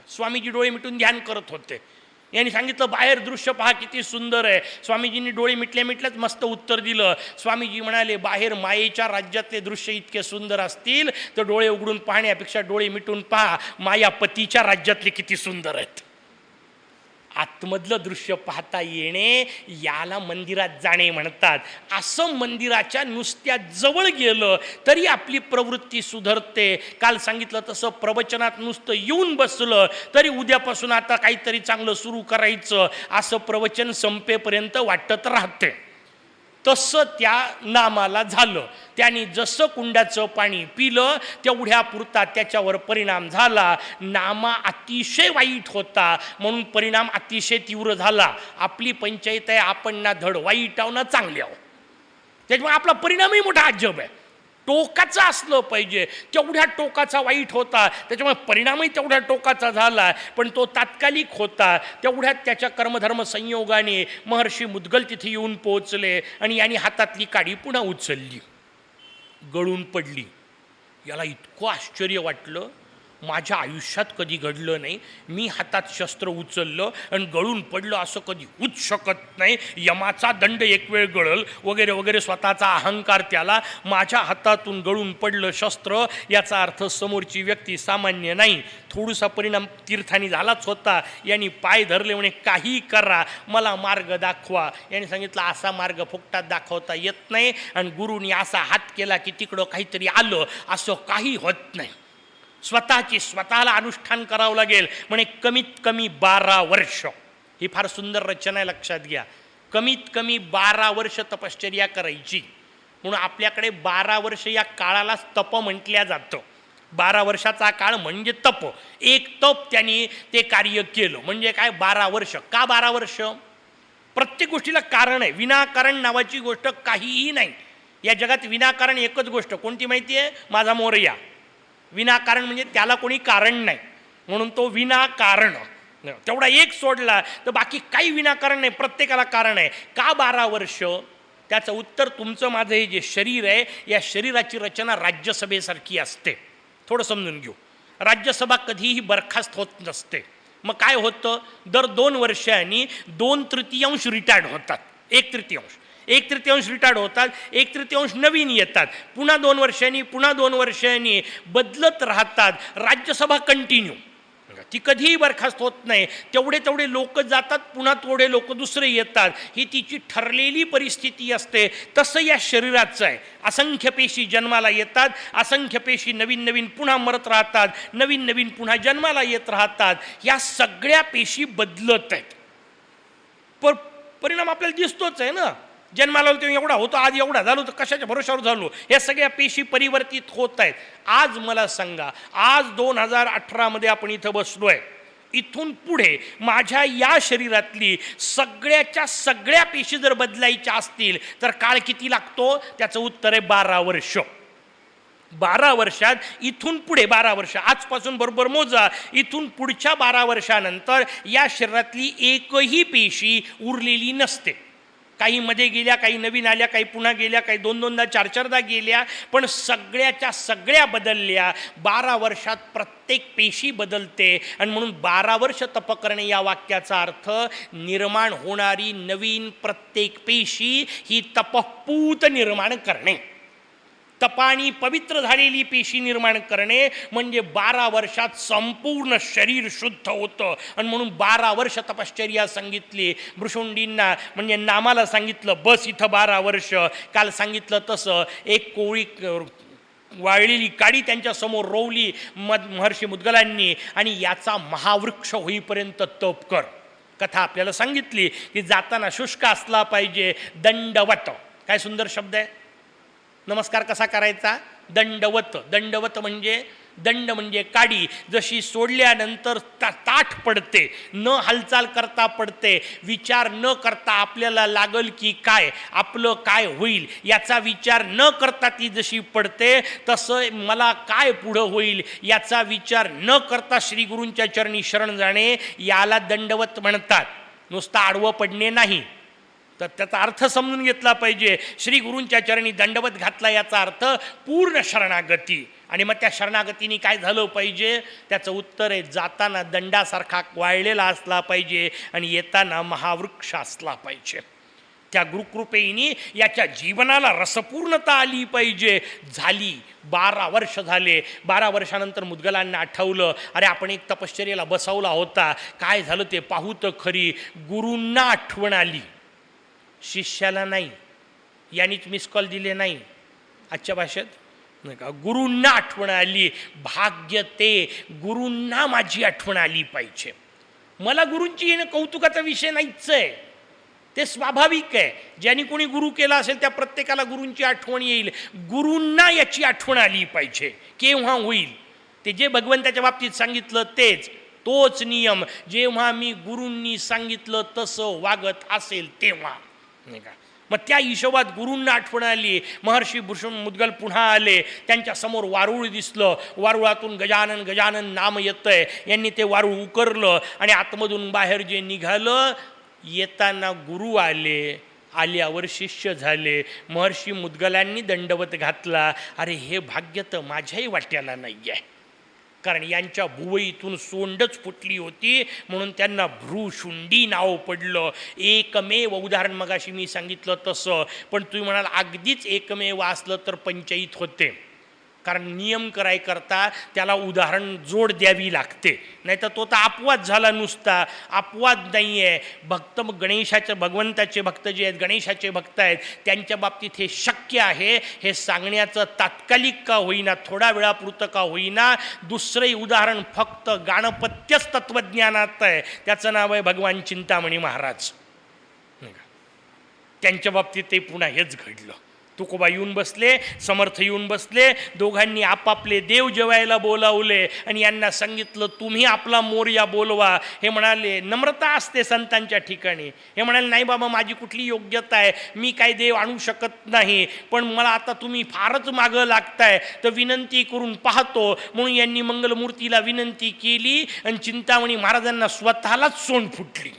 A: स्वामीजी डोळे मिटून ध्यान करत होते. यांनी सांगितलं बाहेर दृश्य पहा किती सुंदर आहे. स्वामीजींनी डोळे मिटल्या मिटल्याच मस्त उत्तर दिलं. स्वामीजी म्हणाले, बाहेर मायेच्या राज्यातले दृश्य इतके सुंदर असतील तर डोळे उघडून पाहण्यापेक्षा डोळे मिटून पहा, मायापतीच्या राज्यातले किती सुंदर आहेत. आतमधलं दृश्य पाहता येणे याला मंदिरात जाणे म्हणतात. असं मंदिराच्या नुसत्या जवळ गेलं तरी आपली प्रवृत्ती सुधारते. काल सांगितलं तसं प्रवचनात नुसतं येऊन बसलं तरी उद्यापासून आता काहीतरी चांगलं सुरू करायचं असं प्रवचन संपेपर्यंत वाटत राहते. तसं त्या नामाला झालं. त्यांनी जसं कुंडाचं पाणी पिलं तेवढ्यापुरता त्याच्यावर परिणाम झाला. नामा अतिशय वाईट होता म्हणून परिणाम अतिशय तीव्र झाला. आपली पंचायत आहे, आपण ना धड वाईट आहो ना चांगले आहो, त्याच्यामुळे आपला परिणामही मोठा अजब आहे. टोकाचा असलं पाहिजे, तेवढ्या टोकाचा वाईट होता, त्याच्यामुळे परिणामही तेवढ्या टोकाचा झाला, पण तो तात्कालिक होता. तेवढ्यात त्याच्या कर्मधर्म संयोगाने महर्षी मुद्गल तिथे येऊन पोहोचले आणि यांनी हातातली काडी पुन्हा उचलली, गळून पडली. याला इतकं आश्चर्य वाटलं, माझ्या आयुष्यात कधी घडलं नाही. मी हातात शस्त्र उचललं आणि गळून पडलं असं कधी होऊच शकत नाही. यमाचा दंड एक वेळ गळल वगैरे वगैरे स्वतःचा अहंकार त्याला. माझ्या हातातून गळून पडलं शस्त्र याचा अर्थ समोरची व्यक्ती सामान्य नाही. थोडासा परिणाम तीर्थानी झालाच होता. यांनी पाय धरले, म्हणे काही करा मला मार्ग दाखवा. यांनी सांगितलं असा मार्ग फुकटात दाखवता येत नाही आणि गुरुनी असा हात केला की तिकडं काहीतरी आलं असं काही होत नाही. स्वतःला अनुष्ठान करावं लागेल. म्हणे कमीत कमी 12 वर्ष. ही फार सुंदर रचना आहे, लक्षात घ्या. कमीत कमी 12 वर्ष तपश्चर्या करायची. म्हणून आपल्याकडे 12 वर्ष या काळालाच तप म्हटल्या जातं. 12 वर्षाचा काळ म्हणजे तप. एक तप त्यांनी ते कार्य केलं म्हणजे काय 12 वर्ष. का 12 वर्ष? प्रत्येक गोष्टीला कारण आहे. विनाकारण नावाची गोष्ट काहीही नाही. या जगात विनाकारण एकच गोष्ट कोणती माहिती आहे? माझा मोरया. विनाकारण म्हणजे त्याला कोणी कारण नाही म्हणून तो विनाकारण. तेवढा एक सोडला तर बाकी काही विनाकारण नाही, प्रत्येकाला कारण आहे. का 12 वर्ष? त्याचं उत्तर तुमचं माझं हे जे शरीर आहे या शरीराची रचना राज्यसभेसारखी असते. थोडं समजून घेऊ. राज्यसभा कधीही बरखास्त होत नसते. मग काय होतं? दर 2 वर्षांनी 2/3 रिटायर्ड होतात. 1/3 रिटायर्ड होतात, 1/3 नवीन येतात, पुन्हा 2 वर्षांनी, पुन्हा 2 वर्षांनी बदलत राहतात. राज्यसभा कंटिन्यू, ती कधीही बरखास्त होत नाही. तेवढे लोक जातात, पुन्हा थोडे लोक दुसरे येतात. ही तिची ठरलेली परिस्थिती असते. तसं या शरीराचं आहे. असंख्य पेशी जन्माला येतात, असंख्य पेशी नवीन पुन्हा मरत राहतात, नवीन पुन्हा जन्माला येत राहतात. या सगळ्या पेशी बदलत आहेत. परिणाम आपल्याला दिसतोच आहे ना. जन्माला आलो तेव्हा एवढा होतो, आज एवढा झालो, तर कशाच्या भरोशावर झालो? या सगळ्या पेशी परिवर्तित होत आहेत. आज मला सांगा, आज 2018 आपण इथं बसलो आहे, इथून पुढे माझ्या या शरीरातली सगळ्या पेशी जर बदलायच्या असतील तर काळ किती लागतो? त्याचं उत्तर आहे 12 वर्ष. 12 वर्षात इथून पुढे 12 वर्ष, आजपासून बरोबर मोजा, इथून पुढच्या 12 वर्षानंतर या शरीरातली एकही पेशी उरलेली नसते. काही मध्ये गेल्या, काही नवीन आल्या, काही पुन्हा गेल्या, काही 2-2दा 4-4दा गेल्या, पण सगळ्याच्या सगळ्या बदलल्या. 12 वर्षात प्रत्येक पेशी बदलते. आणि म्हणून 12 वर्ष तप करणे या वाक्याचा अर्थ निर्माण होणारी नवीन प्रत्येक पेशी ही तपपूत निर्माण करणे. तपानी पवित्र झालेली पेशी निर्माण करणे म्हणजे 12 वर्षात संपूर्ण शरीर शुद्ध होतं. आणि म्हणून 12 वर्ष तपश्चर्या सांगितली. भृशुंडींना म्हणजे नामाला सांगितलं बस इथं 12 वर्ष. काल सांगितलं तसं एक कोळी वाळलेली काडी त्यांच्यासमोर रोवली महर्षी मुद्गलांनी आणि याचा महावृक्ष होईपर्यंत तप कर. कथा आपल्याला सांगितली की जाताना शुष्क असला पाहिजे. दंडवत, काय सुंदर शब्द आहे. नमस्कार कसा करायचा? दंडवत. दंडवत म्हणजे दंड म्हणजे काडी. जशी सोडल्यानंतर ताठ पडते, न हालचाल करता पडते, विचार न करता आपल्याला लागल की काय, आपलं काय होईल याचा विचार न करता ती जशी पडते, तसं मला काय पुढं होईल याचा विचार न करता श्री गुरूंच्या चरणी शरण जाणे याला दंडवत म्हणतात. नुसतं आडवं पडणे नाही. तर त्याचा अर्थ समजून घेतला पाहिजे. श्री गुरूंच्या चरणी दंडवत घातला याचा अर्थ पूर्ण शरणागती. आणि मग त्या शरणागतीने काय झालं पाहिजे? त्याचं उत्तर आहे जाताना दंडासारखा वाळलेला असला पाहिजे आणि येताना महावृक्ष असला पाहिजे. त्या गुरुकृपेने याच्या जीवनाला रसपूर्णता आली पाहिजे. झाली. 12 वर्ष झाले. 12 वर्षानंतर मुद्गलांना आठवलं, अरे आपण एक तपश्चर्याला बसवला होता, काय झालं ते पाहू तर खरी. गुरूंना आठवण आली, शिष्याला नाही. यांनीच मिस कॉल दिले नाही आजच्या भाषेत नाही का. गुरूंना आठवण आली. भाग्य ते गुरूंना माझी आठवण आली पाहिजे. मला गुरूंची येणं कौतुकाचा विषय नाहीच आहे, ते स्वाभाविक आहे. ज्यांनी कोणी गुरु केला असेल त्या प्रत्येकाला गुरूंची आठवण येईल. गुरूंना याची आठवण आली पाहिजे. केव्हा होईल? ते जे भगवंताच्या बाबतीत सांगितलं तेच, तोच नियम. जेव्हा मी गुरूंनी सांगितलं तसं वागत असेल तेव्हा नाही का. मग त्या हिशोबात गुरूंना आठवण आली. महर्षी भृशुंड मुद्गल पुन्हा आले. त्यांच्यासमोर वारुळ दिसलं. वारुळातून गजानन गजानन नाम येतंय. यांनी ते वारुळ उकरलं आणि आतमधून बाहेर जे निघालं, येताना गुरु आले, आल्यावर शिष्य झाले. महर्षी मुद्गलांनी दंडवत घातला. अरे हे भाग्य तर माझ्याही वाट्याला नाही आहे, कारण यांच्या भुवईतून सोंडच फुटली होती म्हणून त्यांना भ्रूशुंडी नाव पडलं. एकमेव उदाहरण मगाशी मी सांगितलं तसं. पण तुम्ही म्हणाल अगदीच एकमेव असलं तर पंचायत होते, कारण नियम करायकरता त्याला उदाहरण जोड द्यावी लागते, नाही तर तो तर अपवाद झाला नुसता. अपवाद नाही आहे. भक्त गणेशाचे, भगवंताचे भक्त जे आहेत, गणेशाचे भक्त आहेत, त्यांच्या बाबतीत हे शक्य आहे. हे सांगण्याचं तात्कालिक का होईना, थोडा वेळापुरतं का होईना. दुसरंही उदाहरण फक्त गाणपत्यच तत्त्वज्ञानात आहे. त्याचं नाव आहे भगवान चिंतामणी महाराज. त्यांच्या बाबतीत ते पुन्हा हेच घडलं. तुकोबा येऊन बसले, समर्थ येऊन बसले, दोघांनी आपापले देव जेवायला बोलावले आणि यांना सांगितलं तुम्ही आपला मोरया बोलवा. हे म्हणाले नम्रता असते संतांच्या ठिकाणी. हे म्हणाले नाही बाबा माझी कुठली योग्यता आहे, मी काय देव आणू शकत नाही, पण मला आता तुम्ही फारच मागं लागताय तर विनंती करून पाहतो. म्हणून यांनी मंगलमूर्तीला विनंती केली आणि चिंतामणी महाराजांना स्वतःलाच सोंड फुटली.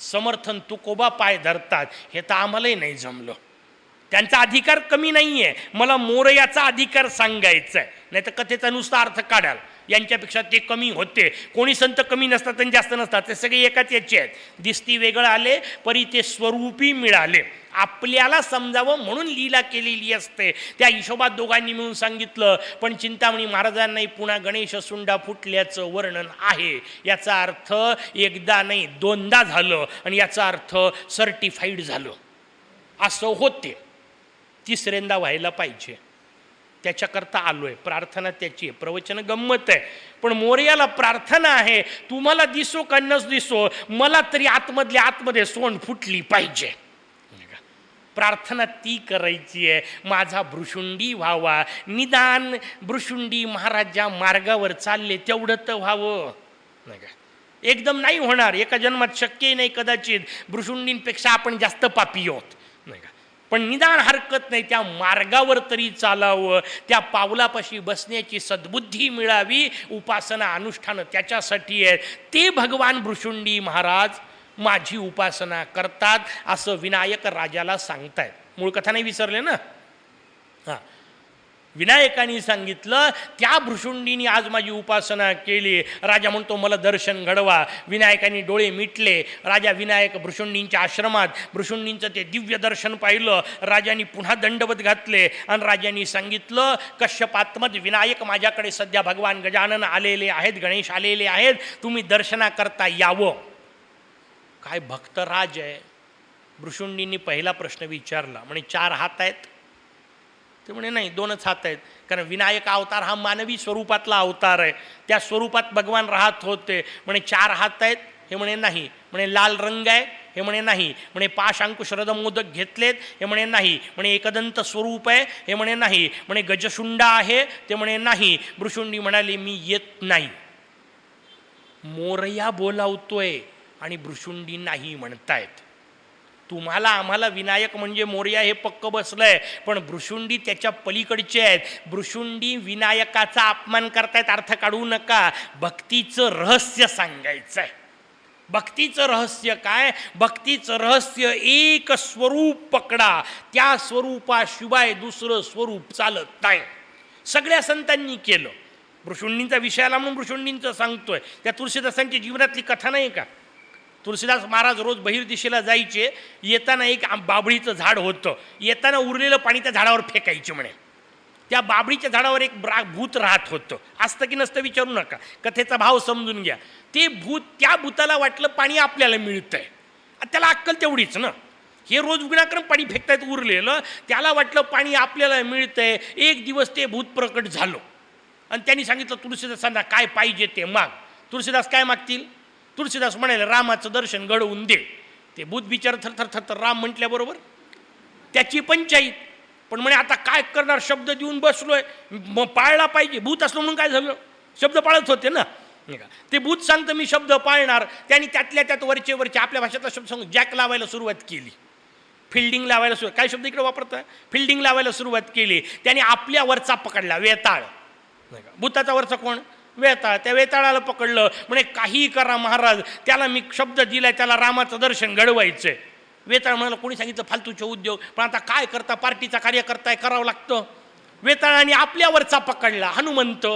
A: समर्थन तुकोबा पाय धरतात, हे तर आम्हालाही नाही जमलं. त्यांचा अधिकार कमी नाही आहे, मला मोरयाचा अधिकार सांगायचा आहे, नाही तर कथेचा नुसता अर्थ काढाल. यांच्यापेक्षा ते कमी होते. कोणी संत कमी नसतात आणि जास्त नसतात, ते सगळे एकाच याचे आहेत. दिसती वेगळं आले परी ते स्वरूपी मिळाले. आपल्याला समजावं म्हणून लीला केलेली असते. त्या हिशोबात दोघांनी मिळून सांगितलं. पण चिंतामणी महाराजांनाही पुन्हा गणेश सुंडा फुटल्याचं वर्णन आहे. याचा अर्थ एकदा नाही दोनदा झालं आणि याचा अर्थ सर्टिफाईड झालं असं होते. तिसऱ्यांदा व्हायला पाहिजे, त्याच्याकरता आलोय. प्रार्थना त्याची आहे, प्रवचन गंमत आहे, पण मोरयाला प्रार्थना आहे तुम्हाला दिसो का नस दिसो, मला तरी आतमधल्या आतमध्ये सोंड फुटली पाहिजे. प्रार्थना ती करायची आहे, माझा भ्रुशुंडी व्हावा. निदान भ्रुशुंडी महाराजा मार्गावर चालले तेवढं तर व्हावं, नाही का? एकदम नाही होणार, एका जन्मात शक्य नाही कदाचित. भ्रुशुंडींपेक्षा आपण जास्त पापी आहोत, नाही का? पण निदान हरकत नाही, त्या मार्गावर तरी चालावं, त्या पावलापाशी बसण्याची सद्बुद्धी मिळावी. उपासना अनुष्ठान त्याच्यासाठी आहे. ते भगवान भ्रुशुंडी महाराज माझी उपासना करतात असं विनायक राजाला सांगतायत. मूळ कथा नाही विसरले ना. हां, विनायकांनी सांगितलं त्या भ्रुशुंडीने आज माझी उपासना केली. राजा म्हणतो मला दर्शन घडवा. विनायकांनी डोळे मिटले. राजा विनायक भ्रुशुंडींच्या आश्रमात भ्रुशुंडींचं ते दिव्य दर्शन पाहिलं. राजांनी पुन्हा दंडवत घातले आणि राजांनी सांगितलं कश्यपात्मज विनायक माझ्याकडे सध्या भगवान गजानन आलेले आहेत, गणेश आलेले आहेत, तुम्ही दर्शनाकरता यावं. काय भक्तराज आहे. भ्रुशुंडींनी पहिला प्रश्न विचारला, म्हणे 4 हात आहेत? ते म्हणे नाही 2च हात आहेत. कारण विनायक अवतार हा मानवी स्वरूपातला अवतार आहे, त्या स्वरूपात भगवान राहत होते. म्हणे 4 हात आहेत? हे म्हणे नाही. म्हणे लाल रंग आहे? हे म्हणे नाही. म्हणे पाश अंकुश मोदक घेतलेत? हे म्हणे नाही. म्हणे एकदंत स्वरूप आहे? हे म्हणे नाही. म्हणे गजशुंडा आहे? ते म्हणे नाही. भ्रुशुंडी म्हणाले मी येत नाही. मोरया बोलावतोय आणि भ्रुशुंडी नाही म्हणतायत. तुम्हाला आम्हाला विनायक म्हणजे मोरया हे पक्क बसलंय, पण भ्रुशुंडी त्याच्या पलीकडचे आहेत. भ्रुशुंडी विनायकाचा अपमान करतायत, अर्थ काढू नका. भक्तीचं रहस्य सांगायचं आहे. भक्तीचं रहस्य काय? भक्तीचं रहस्य एक स्वरूप पकडा, त्या स्वरूपाशिवाय दुसरं स्वरूप चालत नाही. सगळ्या संतांनी केलं. भ्रुशुंडींचा विषय आला म्हणून भ्रुशुंडींचं सांगतोय. त्या तुळशीदासांच्या जीवनातली कथा नाही का? तुळशीदास महाराज रोज बहिर्दिशेला जायचे. येताना एक बाबळीचं झाड होतं, येताना उरलेलं पाणी त्या झाडावर फेकायचे. म्हणे त्या बाबळीच्या झाडावर एक भूत राहत होतं. असतं की नसतं विचारू नका, कथेचा भाव समजून घ्या. ते भूत, त्या भूताला वाटलं पाणी आपल्याला मिळतंय, त्याला अक्कल तेवढीच ना. हे रोज विनाक्रम पाणी फेकतायत उरलेलं, त्याला वाटलं पाणी आपल्याला मिळतंय. एक दिवस ते भूत प्रकट झालं आणि त्यांनी सांगितलं तुळशीदासांना काय पाहिजे ते माग. तुळशीदास काय मागतील? तुळशीदास म्हणाले रामाचं दर्शन घडवून दे. ते भूत बिचार थर राम म्हटल्याबरोबर त्याची पंचायत. पण म्हणे आता काय करणार, शब्द देऊन बसलोय, मग पाळला पाहिजे. भूत असलो म्हणून काय झालं, शब्द पाळत होते ना. ते भूत सांगतं मी शब्द पाळणार. त्यांनी त्यातल्या त्यात वरचे आपल्या भाषेतला शब्द सांगून जॅक लावायला सुरुवात केली, फिल्डिंग लावायला सुरुवात. काय शब्द इकडे वापरतोय? फिल्डिंग लावायला सुरुवात केली. त्याने आपल्या वरचा पकडला, वेताळ. भूताचा वरचा कोण? वेताळ. त्या वेताळाला पकडलं. म्हणे काही करा महाराज, त्याला मी शब्द दिलाय, त्याला रामाचं दर्शन घडवायचंय. वेताळ म्हणाला कोणी सांगितलं फालतूचे उद्योग, पण आता काय करता, पार्टीचा कार्य करताय, करावं लागतं. वेताळाने आपल्यावरचा पकडला, हनुमंत.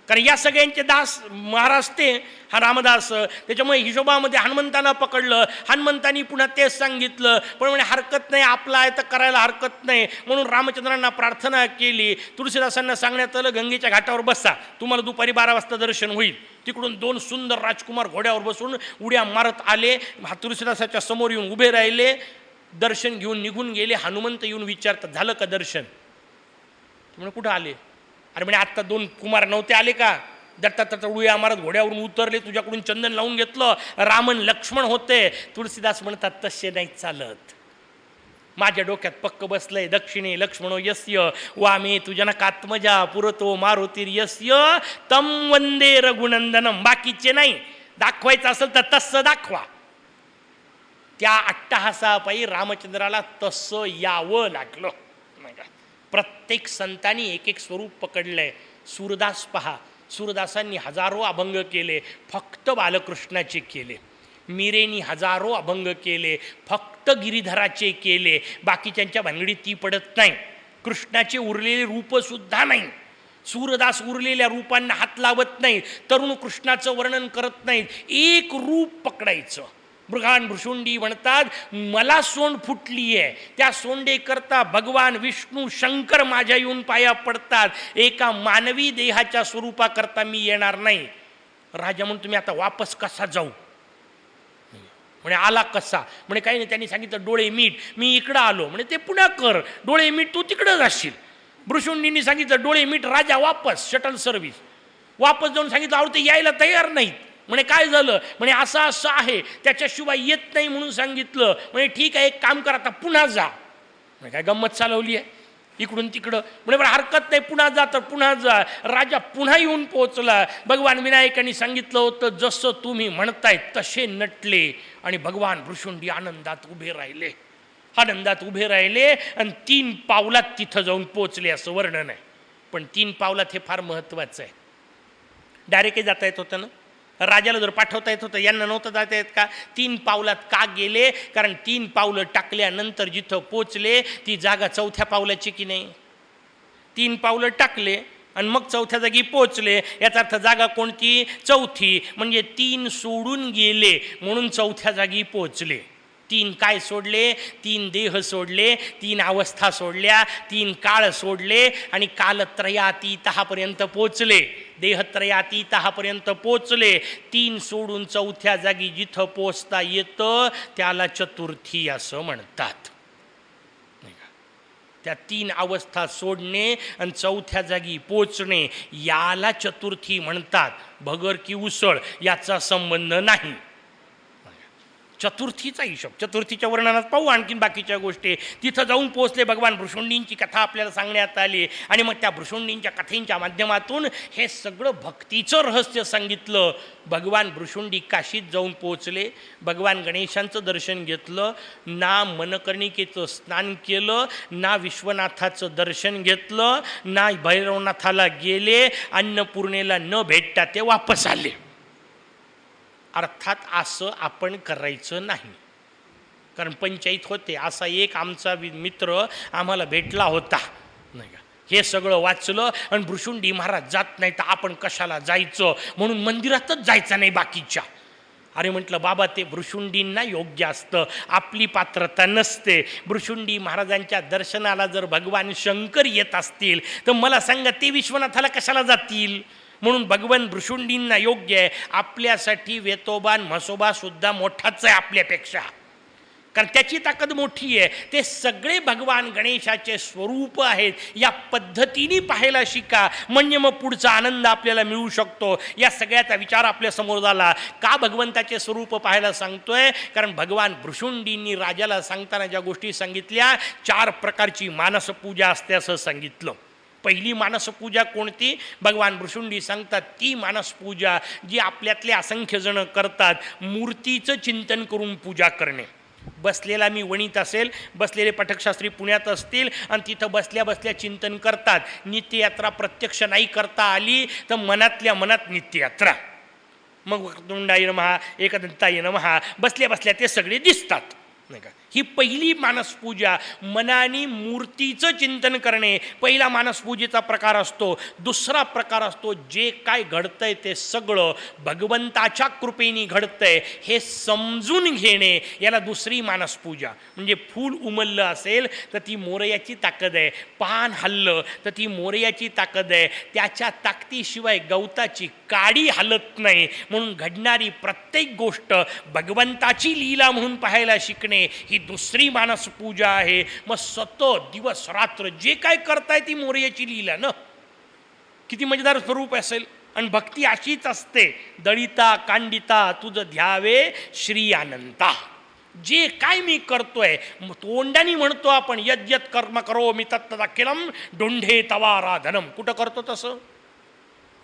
A: कारण या सगळ्यांचे दास महाराज ते हा रामदास. त्याच्यामुळे हिशोबामध्ये हनुमंतांना पकडलं. हनुमंतांनी पुन्हा तेच सांगितलं, पण म्हणे हरकत नाही, आपला आहे तर करायला हरकत नाही. म्हणून रामचंद्रांना प्रार्थना केली. तुळशीदासांना सांगण्यात आलं गंगेच्या घाटावर बसा, तुम्हाला दुपारी 12 वाजता दर्शन होईल. तिकडून 2 सुंदर राजकुमार घोड्यावर बसून उड्या मारत आले. तुळशीदासाच्या समोर येऊन उभे राहिले. दर्शन घेऊन निघून गेले. हनुमंत येऊन विचारतात झालं का दर्शन? म्हणे कुठं आले? अरे म्हणे आत्ता 2 कुमार नव्हते आले का? दत्ता उड्या मारत घोड्यावरून उतरले, तुझ्याकडून चंदन लावून घेतलं. रामन लक्ष्मण होते. तुळशीदास म्हणतात तसे नाही चालत. माझ्या डोक्यात पक्क बसलंय, दक्षिणे लक्ष्मणो यस्य वामे तुजनकात्मजा पुरतो मारुतीर्यस्य तम वंदे रघुनंदनम. बाकीचे नाही, दाखवायचं असेल तर तसं दाखवा. त्या अट्टहासापायी रामचंद्राला तसं यावं लागलं. प्रत्येक संतांनी एक एक स्वरूप पकडलंय. सूरदास पहा, सूरदासांनी हजारो अभंग केले, फक्त बालकृष्णाचे केले. मीरेंनी हजारो अभंग केले, फक्त गिरीधराचे केले. बाकीच्यांच्या भानगडीत ती पडत नाही. कृष्णाचे उरलेले रूपसुद्धा नाही. सूरदास उरलेल्या रूपांना हात लावत नाही, तरुण कृष्णाचं वर्णन करत नाहीत. एक रूप पकडायचं. मृगान भृशुंडी म्हणतात, मला सोंड फुटली आहे, त्या सोंडे करता भगवान विष्णू शंकर माझ्या येऊन पाया पडतात. एका मानवी देहाच्या स्वरूपाकरता मी येणार नाही. राजा म्हणून तुम्ही आता वापस कसा जाऊ? म्हणे आला कसा? म्हणे काही नाही, त्यांनी सांगितलं डोळे मीठ, मी इकडं आलो. म्हणे ते पुन्हा कर, डोळे मीठ, तू तिकडं जाशील. भृशुंडींनी सांगितलं डोळे मीठ, राजा वापस, शटल सर्व्हिस. वापस जाऊन सांगितलं अहो ते यायला तयार नाहीत. म्हणे काय झालं? म्हणे असं असं आहे, त्याच्याशिवाय येत नाही म्हणून सांगितलं. म्हणे ठीक आहे, एक काम कर, आता पुन्हा जा. म्हणे काय गंमत चालवली आहे इकडून तिकडं? म्हणे बरं हरकत नाही, पुन्हा जा. तर पुन्हा जा. राजा पुन्हा येऊन पोहोचला. भगवान विनायकांनी सांगितलं होतं जसं तुम्ही म्हणताय तसे नटले आणि भगवान भृशुंडी आनंदात उभे राहिले. आनंदात उभे राहिले आणि 3 पावलात तिथं जाऊन पोचले असं वर्णन आहे. पण 3 पावलात हे फार महत्त्वाचं आहे. डायरेक्टही जाता येत होतं ना, राजाला जर पाठवता येत होतं, यांना नव्हतं जाता येत का? 3 पावलात का गेले? कारण 3 पावलं टाकल्यानंतर जिथं पोचले ती जागा 4थ्या पावलाची की नाही? 3 पावलं टाकले आणि मग 4थ्या जागी पोचले. याचा अर्थ जागा कोणती? 4थी. म्हणजे 3 सोडून गेले म्हणून 4थ्या जागी पोचले. 3 काय सोडले? 3 देह सोडले, 3 अवस्था सोडल्या, 3 काळ सोडले आणि कालत्रयातीतपर्यंत पोचले. देहत्रयातीतपर्यंत पोचले. 3 सोडून 4थ्या जागी जिथं पोचता येतं त्याला चतुर्थी असं म्हणतात. त्या 3 अवस्था सोडणे आणि 4थ्या जागी पोचणे याला चतुर्थी म्हणतात. भगर की उसळ याचा संबंध नाही. चतुर्थीचा हिशोब चतुर्थीच्या वर्णनात पाहू. आणखीन बाकीच्या गोष्टी तिथं जाऊन पोहोचले. भगवान भृशुंडींची कथा आपल्याला सांगण्यात आली आणि मग त्या भृशुंडींच्या कथेच्या माध्यमातून हे सगळं भक्तीचं रहस्य सांगितलं. भगवान भृशुंडी काशीत जाऊन पोहोचले. भगवान गणेशांचं दर्शन घेतलं, ना मनकर्णिकेचं स्नान केलं, ना विश्वनाथाचं दर्शन घेतलं, ना भैरवनाथाला गेले, अन्नपूर्णेला न भेटता ते वापस आले. अर्थात असं आपण करायचं नाही, कारण पंचायत होते. असा एक आमचा मित्र आम्हाला भेटला होता नाही का, हे सगळं वाचलं आणि भृशुंडी महाराज जात नाही तर आपण कशाला जायचं म्हणून मंदिरातच जायचं नाही बाकीच्या. अरे म्हटलं बाबा ते भृशुंडींना योग्य असतं, आपली पात्रता नसते. भृशुंडी महाराजांच्या दर्शनाला जर भगवान शंकर येत असतील तर मला सांगा ते विश्वनाथाला कशाला जातील? म्हणून भगवान भृशुंडींना योग्य आहे. आपल्यासाठी वेतोबान म्हसोबासुद्धा मोठाच आहे आपल्यापेक्षा, कारण त्याची ताकद मोठी आहे. ते सगळे भगवान गणेशाचे स्वरूप आहेत. या पद्धतीने पाहायला शिका, म्हणजे मग पुढचा आनंद आपल्याला मिळू शकतो. या सगळ्याचा विचार आपल्यासमोर झाला. का भगवंताचे स्वरूप पाहायला सांगतोय? कारण भगवान भृशुंडींनी राजाला सांगताना ज्या गोष्टी सांगितल्या, 4 प्रकारची मानसपूजा असते असं सांगितलं. पहिली मानसपूजा कोणती? भगवान भृशुंडी सांगतात ती मानसपूजा जी आपल्यातले असंख्य जण करतात, मूर्तीचं चिंतन करून पूजा करणे. बसलेला मी वणीत असेल, बसलेले पठकशास्त्री पुण्यात असतील आणि तिथं बसल्या बसल्या चिंतन करतात. नित्ययात्रा प्रत्यक्ष नाही करता आली तर मनातल्या मनात नित्ययात्रा. मग वक्रतुंडाय नमः, एकदंताय नमः, बसल्या बसल्या ते सगळे दिसतात नाही का. ही पहिली मानसपूजा, मनाने मूर्तीचं चिंतन करणे पहिला मानसपूजेचा प्रकार असतो. दुसरा प्रकार असतो जे काय घडतंय ते सगळं भगवंताच्या कृपेने घडतंय हे समजून घेणे, याला दुसरी मानसपूजा. म्हणजे फूल उमललं असेल तर ती मोरयाची ताकद आहे, पान हललं तर ती मोरयाची ताकद आहे. त्याच्या ताकदीशिवाय गवताची काडी हलत नाही. म्हणून घडणारी प्रत्येक गोष्ट भगवंताची लीला म्हणून पाहायला शिकणे ही दुसरी मानसपूजा आहे. मग सतत दिवस रात्र जे काय करताय ती मोरयाची लीला ना, किती मजेदार स्वरूप असेल. आणि भक्ती अशीच असते, दळिता कांडिता तुझ ध्यावे श्री अनंता. जे काय मी करतोय, तोंडाने म्हणतो आपण यद्यत कर्म करो मी तत्तदाखिलम ढोंढे तवा आराधनम. कुठं करतो तसं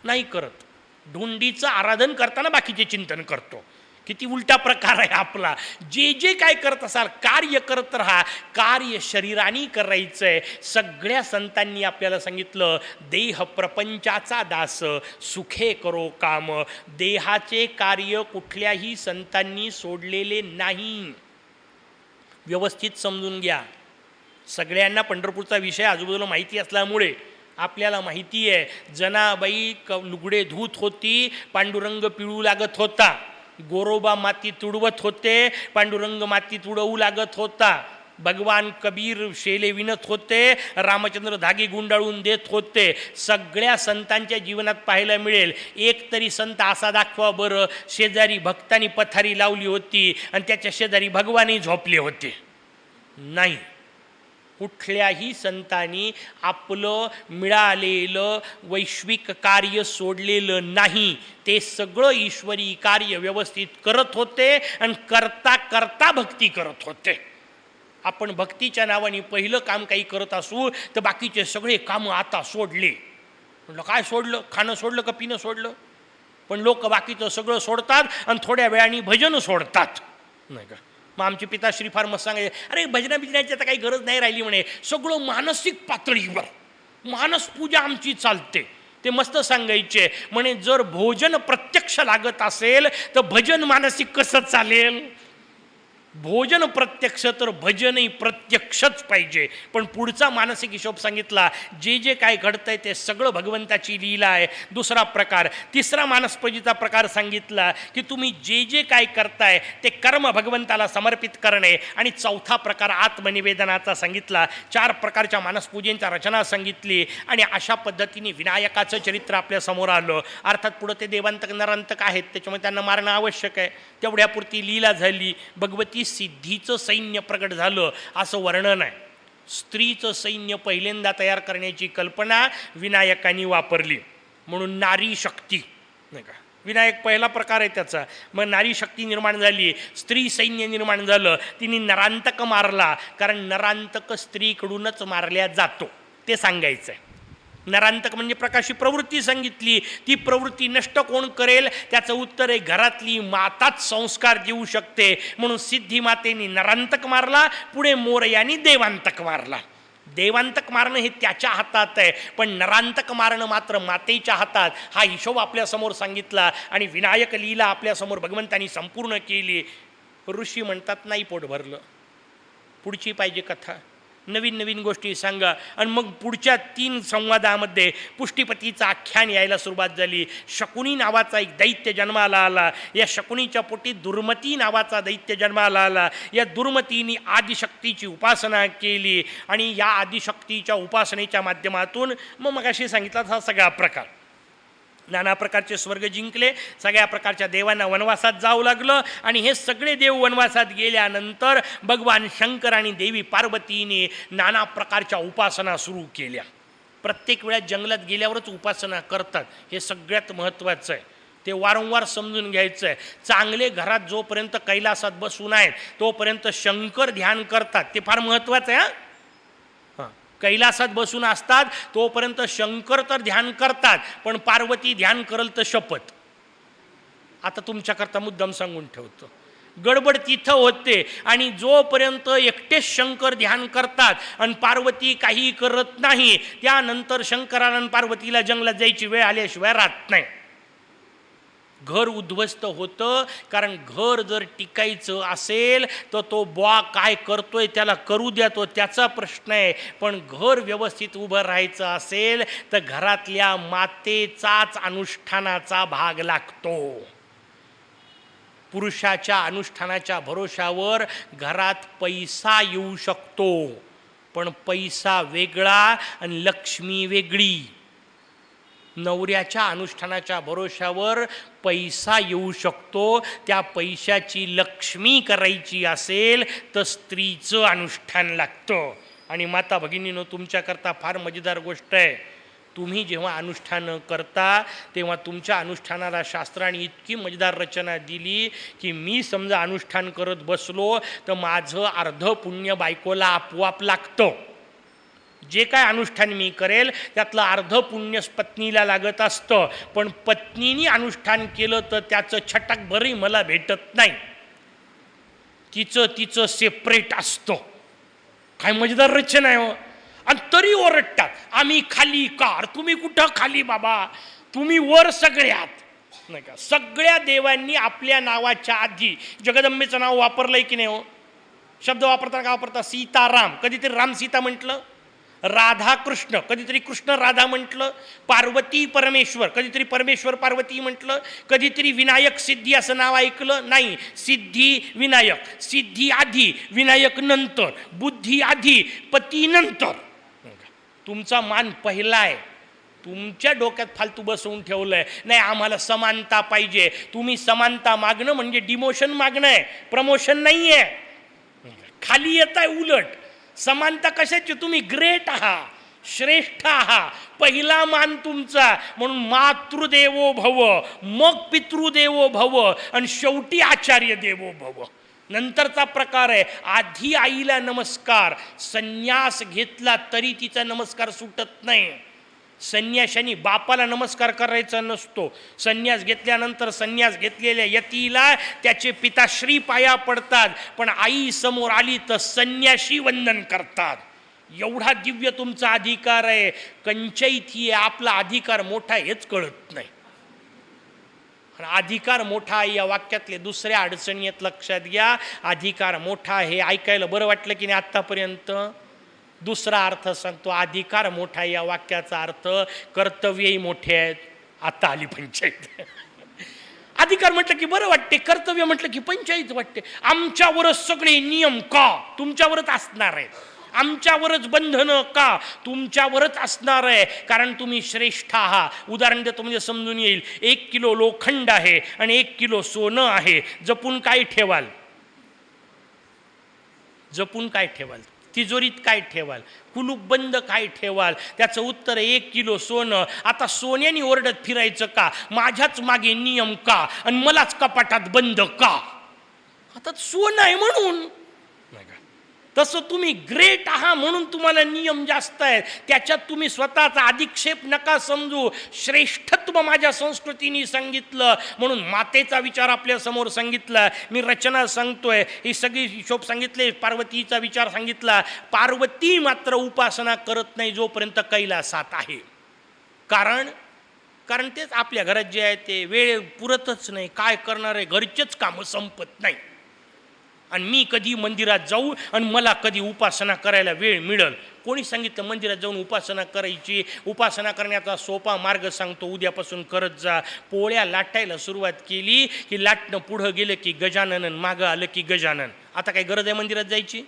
A: नाही करत. ढोंडीचं आराधन करताना बाकीचे चिंतन करतो. किती उलटा प्रकार आहे आपला. जे जे काय करत असाल कार्य करत राहा. कार्य शरीराने करायचं आहे. सगळ्या संतांनी आपल्याला सांगितलं देह प्रपंचाचा दास सुखे करो काम. देहाचे कार्य कुठल्याही संतांनी सोडलेले नाही. व्यवस्थित समजून घ्या. सगळ्यांना पंढरपूरचा विषय आजूबाजूला माहिती असल्यामुळे आपल्याला माहिती आहे जनाबाई लुगडे धूत होती, पांडुरंग पिळू लागत होता. गोरोबा माती तुडवत होते, पांडुरंग माती तुडवू लागत होता. भगवान कबीर शेले विणत होते, रामचंद्र धागे गुंडाळून देत होते. सगळ्या संतांच्या जीवनात पाहायला मिळेल एक तरी संत असा दाखवा बरं शेजारी भक्तांनी पथारी लावली होती आणि त्याच्या शेजारी भगवानही झोपले होते. नाही. कुठल्याही संतांनी आपलं मिळालेलं वैश्विक कार्य सोडलेलं नाही. ते सगळं ईश्वरी कार्य व्यवस्थित करत होते आणि करता करता भक्ती करत होते. आपण भक्तीच्या नावाने पहिलं काम काही करत असू तर बाकीचे सगळे कामं आता सोडले. म्हटलं काय सोडलं? खाणं सोडलं का पिणं सोडलं? पण लोक बाकीचं सगळं सोडतात आणि थोड्या वेळाने भजन सोडतात नाही का. मग आमचे पिताश्री फार मस्त सांगायचे अरे भजना बिजनाची आता काही गरज नाही राहिली म्हणे. सगळं मानसिक पातळीवर मानस पूजा आमची चालते. ते मस्त सांगायचे म्हणे जर भोजन प्रत्यक्ष लागत असेल तर भजन मानसिक कसं चालेल? भोजन प्रत्यक्ष तर भजनही प्रत्यक्षच पाहिजे. पण पुढचा मानसिक हिशोब सांगितला जे जे काय घडतंय ते सगळं भगवंताची लीला आहे. दुसरा प्रकार. तिसरा मानसपूजेचा प्रकार सांगितला की तुम्ही जे जे काय करताय ते कर्म भगवंताला समर्पित करणे. आणि चौथा प्रकार आत्मनिवेदनाचा सांगितला. 4 प्रकारच्या मानसपूजेंच्या रचना सांगितली. आणि अशा पद्धतीने विनायकाचं चरित्र आपल्या समोर आलं. अर्थात पुढं ते देवांतक नरांतक आहेत त्याच्यामुळे त्यांना मारणं आवश्यक आहे. तेवढ्यापुरती लीला झाली. भगवती सिद्धीचं सैन्य प्रगट झालं असं वर्णन आहे. स्त्रीचं सैन्य पहिल्यांदा तयार करण्याची कल्पना विनायकांनी वापरली. म्हणून नारी शक्ती नाही का विनायक पहिला प्रकार आहे त्याचा. मग नारी शक्ती निर्माण झाली, स्त्री सैन्य निर्माण झालं. तिने नरांतक मारला कारण नरांतक स्त्रीकडूनच मारल्या जातो ते सांगायचं आहे. नरांतक म्हणजे प्रकाशी प्रवृत्ती सांगितली. ती प्रवृत्ती नष्ट कोण करेल? त्याचं उत्तर आहे घरातली माताच संस्कार देऊ शकते. म्हणून सिद्धी मातेने नरांतक मारला, पुढे मोरयानी देवांतक मारला. देवांतक मारणं हे त्याच्या हातात आहे पण नरांतक मारणं मात्र मातेच्या हातात. हा हिशोब आपल्यासमोर सांगितला आणि विनायक लीला आपल्यासमोर भगवंतांनी संपूर्ण केली. ऋषी म्हणतात नाही पोट भरलं, पुढची पाहिजे कथा, नवीन नवीन गोष्टी सांगा. आणि मग पुढच्या 3 संवादामध्ये पुष्टीपतीचं आख्यान यायला सुरुवात झाली. शकुनी नावाचा एक दैत्य जन्माला आला. या शकुनीच्या पोटी दुर्मती नावाचा दैत्य जन्माला आला. या दुर्मतीने आदिशक्तीची उपासना केली आणि या आदिशक्तीच्या उपासनेच्या माध्यमातून मग अशी सांगितला हा सगळा प्रकार. नाना प्रकारचे स्वर्ग जिंकले, सगळ्या प्रकारच्या देवांना वनवासात जावं लागलं. आणि हे सगळे देव वनवासात गेल्यानंतर भगवान शंकर आणि देवी पार्वतीने नाना प्रकारच्या उपासना सुरू केल्या. प्रत्येक वेळा जंगलात गेल्यावरच उपासना करतात हे सगळ्यात महत्त्वाचं आहे. ते वारंवार समजून घ्यायचं आहे. चांगले घरात जोपर्यंत कैलासात बसून आहेत तोपर्यंत शंकर ध्यान करतात, ते फार महत्त्वाचं आहे. कैलासात बसून असतात तोपर्यंत शंकर तर ध्यान करतात पण पार्वती ध्यान करल तर शपथ. आता तुमच्याकरता मुद्दाम सांगून ठेवतो. गडबड तिथं होते आणि जोपर्यंत एकटेच शंकर ध्यान करतात आणि पार्वती काही करत नाही त्यानंतर शंकराला आणि पार्वतीला जंगलात जायची वेळ आल्याशिवाय राहत नाही. घर उद्ध्वस्त होतं कारण घर जर टिकायचं असेल तर तो बुवा काय करतोय त्याला करू द्या, तो त्याचा प्रश्न आहे. पण घर व्यवस्थित उभं राहायचं असेल तर घरातल्या मातेचाच अनुष्ठानाचा भाग लागतो. पुरुषाच्या अनुष्ठानाच्या भरोशावर घरात पैसा येऊ शकतो पण पैसा वेगळा आणि लक्ष्मी वेगळी. नवऱ्याच्या अनुष्ठानाच्या भरोशावर पैसा येऊ शकतो, त्या पैशाची लक्ष्मी करायची असेल तर स्त्रीचं अनुष्ठान लागतं. आणि माता भगिनीनो तुमच्याकरता फार मजेदार गोष्ट आहे. तुम्ही जेव्हा अनुष्ठान करता तेव्हा तुमच्या अनुष्ठानाला शास्त्राने इतकी मजेदार रचना दिली की मी समजा अनुष्ठान करत बसलो तर माझं अर्ध पुण्य बायकोला आपोआप लागतं. जे काय अनुष्ठान मी करेल त्यातलं अर्ध पुण्य पत्नीला लागत असतं, पण पत्नीने अनुष्ठान केलं तर त्याचं छटाक बरी मला भेटत नाही. तिचं सेपरेट असतं. काय मजेदार रचना आहे हो. आणि तरी ओरडतात आम्ही खाली कार, तुम्ही कुठं खाली बाबा, तुम्ही वर सगळ्यात. नाही का, सगळ्या देवांनी आपल्या नावाच्या आधी जगदंबेचं नाव वापरलंय की नाही हो. शब्द वापरताना का वापरता, सीताराम, कधीतरी राम सीता म्हटलं, राधा कृष्ण, कधीतरी कृष्ण राधा म्हटलं, पार्वती परमेश्वर, कधीतरी परमेश्वर पार्वती म्हटलं, कधीतरी विनायक सिद्धी असं नाव ऐकलं नाही. सिद्धी विनायक, सिद्धी आधी विनायक नंतर, बुद्धी आधी पती नंतर. तुमचा मान पहिला आहे, तुमच्या डोक्यात फालतू बसवून ठेवलंय. नाही आम्हाला समानता पाहिजे. तुम्ही समानता मागणं म्हणजे डिमोशन मागणं आहे, प्रमोशन नाही आहे. खाली येत आहे उलट. समानता कशाची, तुम्ही ग्रेट आहात, श्रेष्ठ आहात, पहिला मान तुमचा. म्हणून मातृदेवो भव, मग पितृदेवो भव, आणि शेवटी आचार्य देवो भव. नंतरचा प्रकार आहे आधी आईला नमस्कार. संन्यास घेतला तरी तिचा नमस्कार सुटत नाही. संन्याशांनी बापाला नमस्कार करायचा नसतो. संन्यास घेतल्यानंतर संन्यास घेतलेल्या यतीला त्याचे पिताश्री पाया पडतात, पण आई समोर आली तर संन्याशी वंदन करतात. एवढा दिव्य तुमचा अधिकार आहे. कंचैती आहे, आपला अधिकार मोठा हेच कळत नाही. अधिकार मोठा या वाक्यातले दुसऱ्या अडचणी आहेत, लक्षात घ्या. अधिकार मोठा हे ऐकायला बरं वाटलं की नाही आत्तापर्यंत. दुसरा अर्थ सांगतो, अधिकार मोठा या वाक्याचा अर्थ कर्तव्यही मोठे आहेत. आता आली पंचायत. अधिकार म्हटलं की बरं वाटते, कर्तव्य म्हटलं की पंचायत वाटते. आमच्यावरच सगळे नियम का, तुमच्यावरच असणार आहेत. आमच्यावरच बंधनं का, तुमच्यावरच असणार आहे. कारण तुम्ही श्रेष्ठ आहात. उदाहरण देतो म्हणजे समजून येईल. 1 किलो लोखंड आहे आणि 1 किलो सोनं आहे. जपून काय ठेवाल, जपून काय ठेवाल, तिजोरीत काय ठेवाल, कुलूप बंद काय ठेवाल. त्याचं उत्तर आहे 1 किलो सोनं. आता सोन्याने ओरडत फिरायचं का, माझ्याच मागे नियम का, आणि मलाच कपाटात बंद का. आता सोनं आहे म्हणून. तसं तुम्ही ग्रेट आहात म्हणून तुम्हाला नियम जास्त आहेत. त्याच्यात तुम्ही स्वतःचा अधिक्षेप नका समजू. श्रेष्ठत्व माझ्या संस्कृतीने सांगितलं म्हणून मातेचा विचार आपल्या समोर सांगितला. मी रचना सांगतोय, ही सगळी हिशोब सांगितले. पार्वतीचा विचार सांगितला. पार्वती मात्र उपासना करत नाही जोपर्यंत कैलासात आहे. कारण तेच आपल्या घरात जे आहे ते वेळ पुरतच नाही. काय करणार आहे, घरचेच कामं संपत नाही. आणि मी कधी मंदिरात जाऊ आणि मला कधी उपासना करायला वेळ मिळेल. कोणी सांगितलं मंदिरात जाऊन उपासना करायची. उपासना करण्याचा सोपा मार्ग सांगतो, उद्यापासून करत जा. पोळ्या लाटायला सुरुवात केली की लाटणं पुढं गेलं की गजानन, मागं आलं की गजानन. आता काय गरज आहे मंदिरात जायची.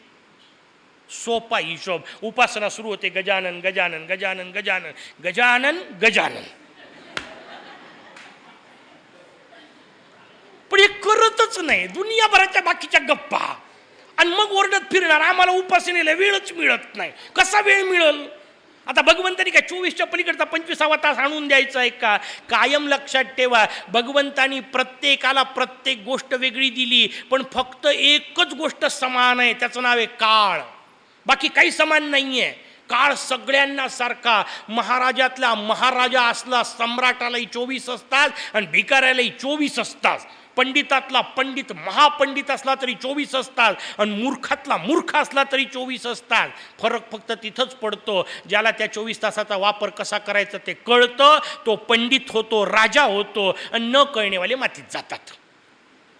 A: सोपा हिशोब. उपासना सुरू होते गजानन गजानन गजानन गजानन गजानन गजानन. पण हे करतच नाही. दुनियाभराच्या बाकीच्या गप्पा, आणि मग ओरडत फिरणार आम्हाला उपासनेला वेळच मिळत नाही. कसा वेळ मिळेल. आता भगवंतानी काय 24च्या पलीकडचा 25वा तास आणून द्यायचा आहे का. कायम लक्षात ठेवा, भगवंतानी प्रत्येकाला प्रत्येक गोष्ट वेगळी दिली, पण फक्त एकच गोष्ट समान आहे, त्याचं नाव आहे काळ. बाकी काही समान नाही आहे. काळ सगळ्यांना सारखा. महाराजातला महाराजा असला सम्राटालाही 24 असतात आणि भिकाऱ्यालाही 24 असतात. पंडितातला पंडित महापंडित असला तरी 24 असतात आणि मूर्खातला मूर्ख असला तरी 24 असतात. फरक फक्त तिथंच पडतो, ज्याला त्या 24 तासाचा वापर कसा करायचा ते कळतं तो पंडित होतो, राजा होतो, आणि न कळणेवाले मातीत जातात.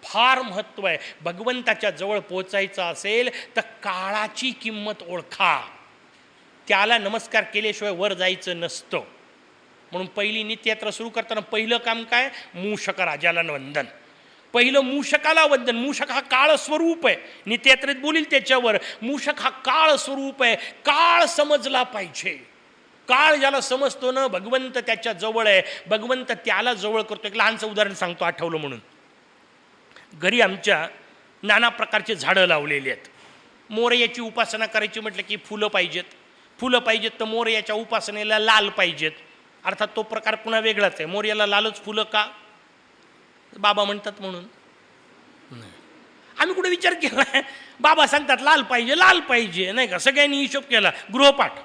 A: फार महत्त्व आहे. भगवंताच्या जवळ पोचायचं असेल तर काळाची किंमत ओळखा. त्याला नमस्कार केल्याशिवाय वर जायचं नसतं. म्हणून पहिली नित्ययात्रा सुरू करताना पहिलं काम काय, मूषक राजाला वंदन. पहिलं मूषकाला वंदन. मूषक हा काळ स्वरूप आहे. नित्ययात्रेत बोलील त्याच्यावर. मूषक हा काळ स्वरूप आहे. काळ समजला पाहिजे. काळ ज्याला समजतो ना, भगवंत त्याच्या जवळ आहे, भगवंत त्याला जवळ करतो. एक लहानचं उदाहरण सांगतो आठवलं म्हणून. घरी आमच्या नाना प्रकारचे झाडं लावलेली आहेत. मोरयाची उपासना करायची म्हटलं की फुलं पाहिजेत. फुलं पाहिजेत तर मोरयाच्या उपासनेला लाल पाहिजेत. अर्थात तो प्रकार पुन्हा वेगळाच आहे. मोर्याला लालच फुलं का? बाबा म्हणतात म्हणून. आम्ही कुठे विचार केला? बाबा सांगतात लाल पाहिजे, लाल पाहिजे, नाही का? सगळ्यांनी हिशोब केला. गृहपाठ,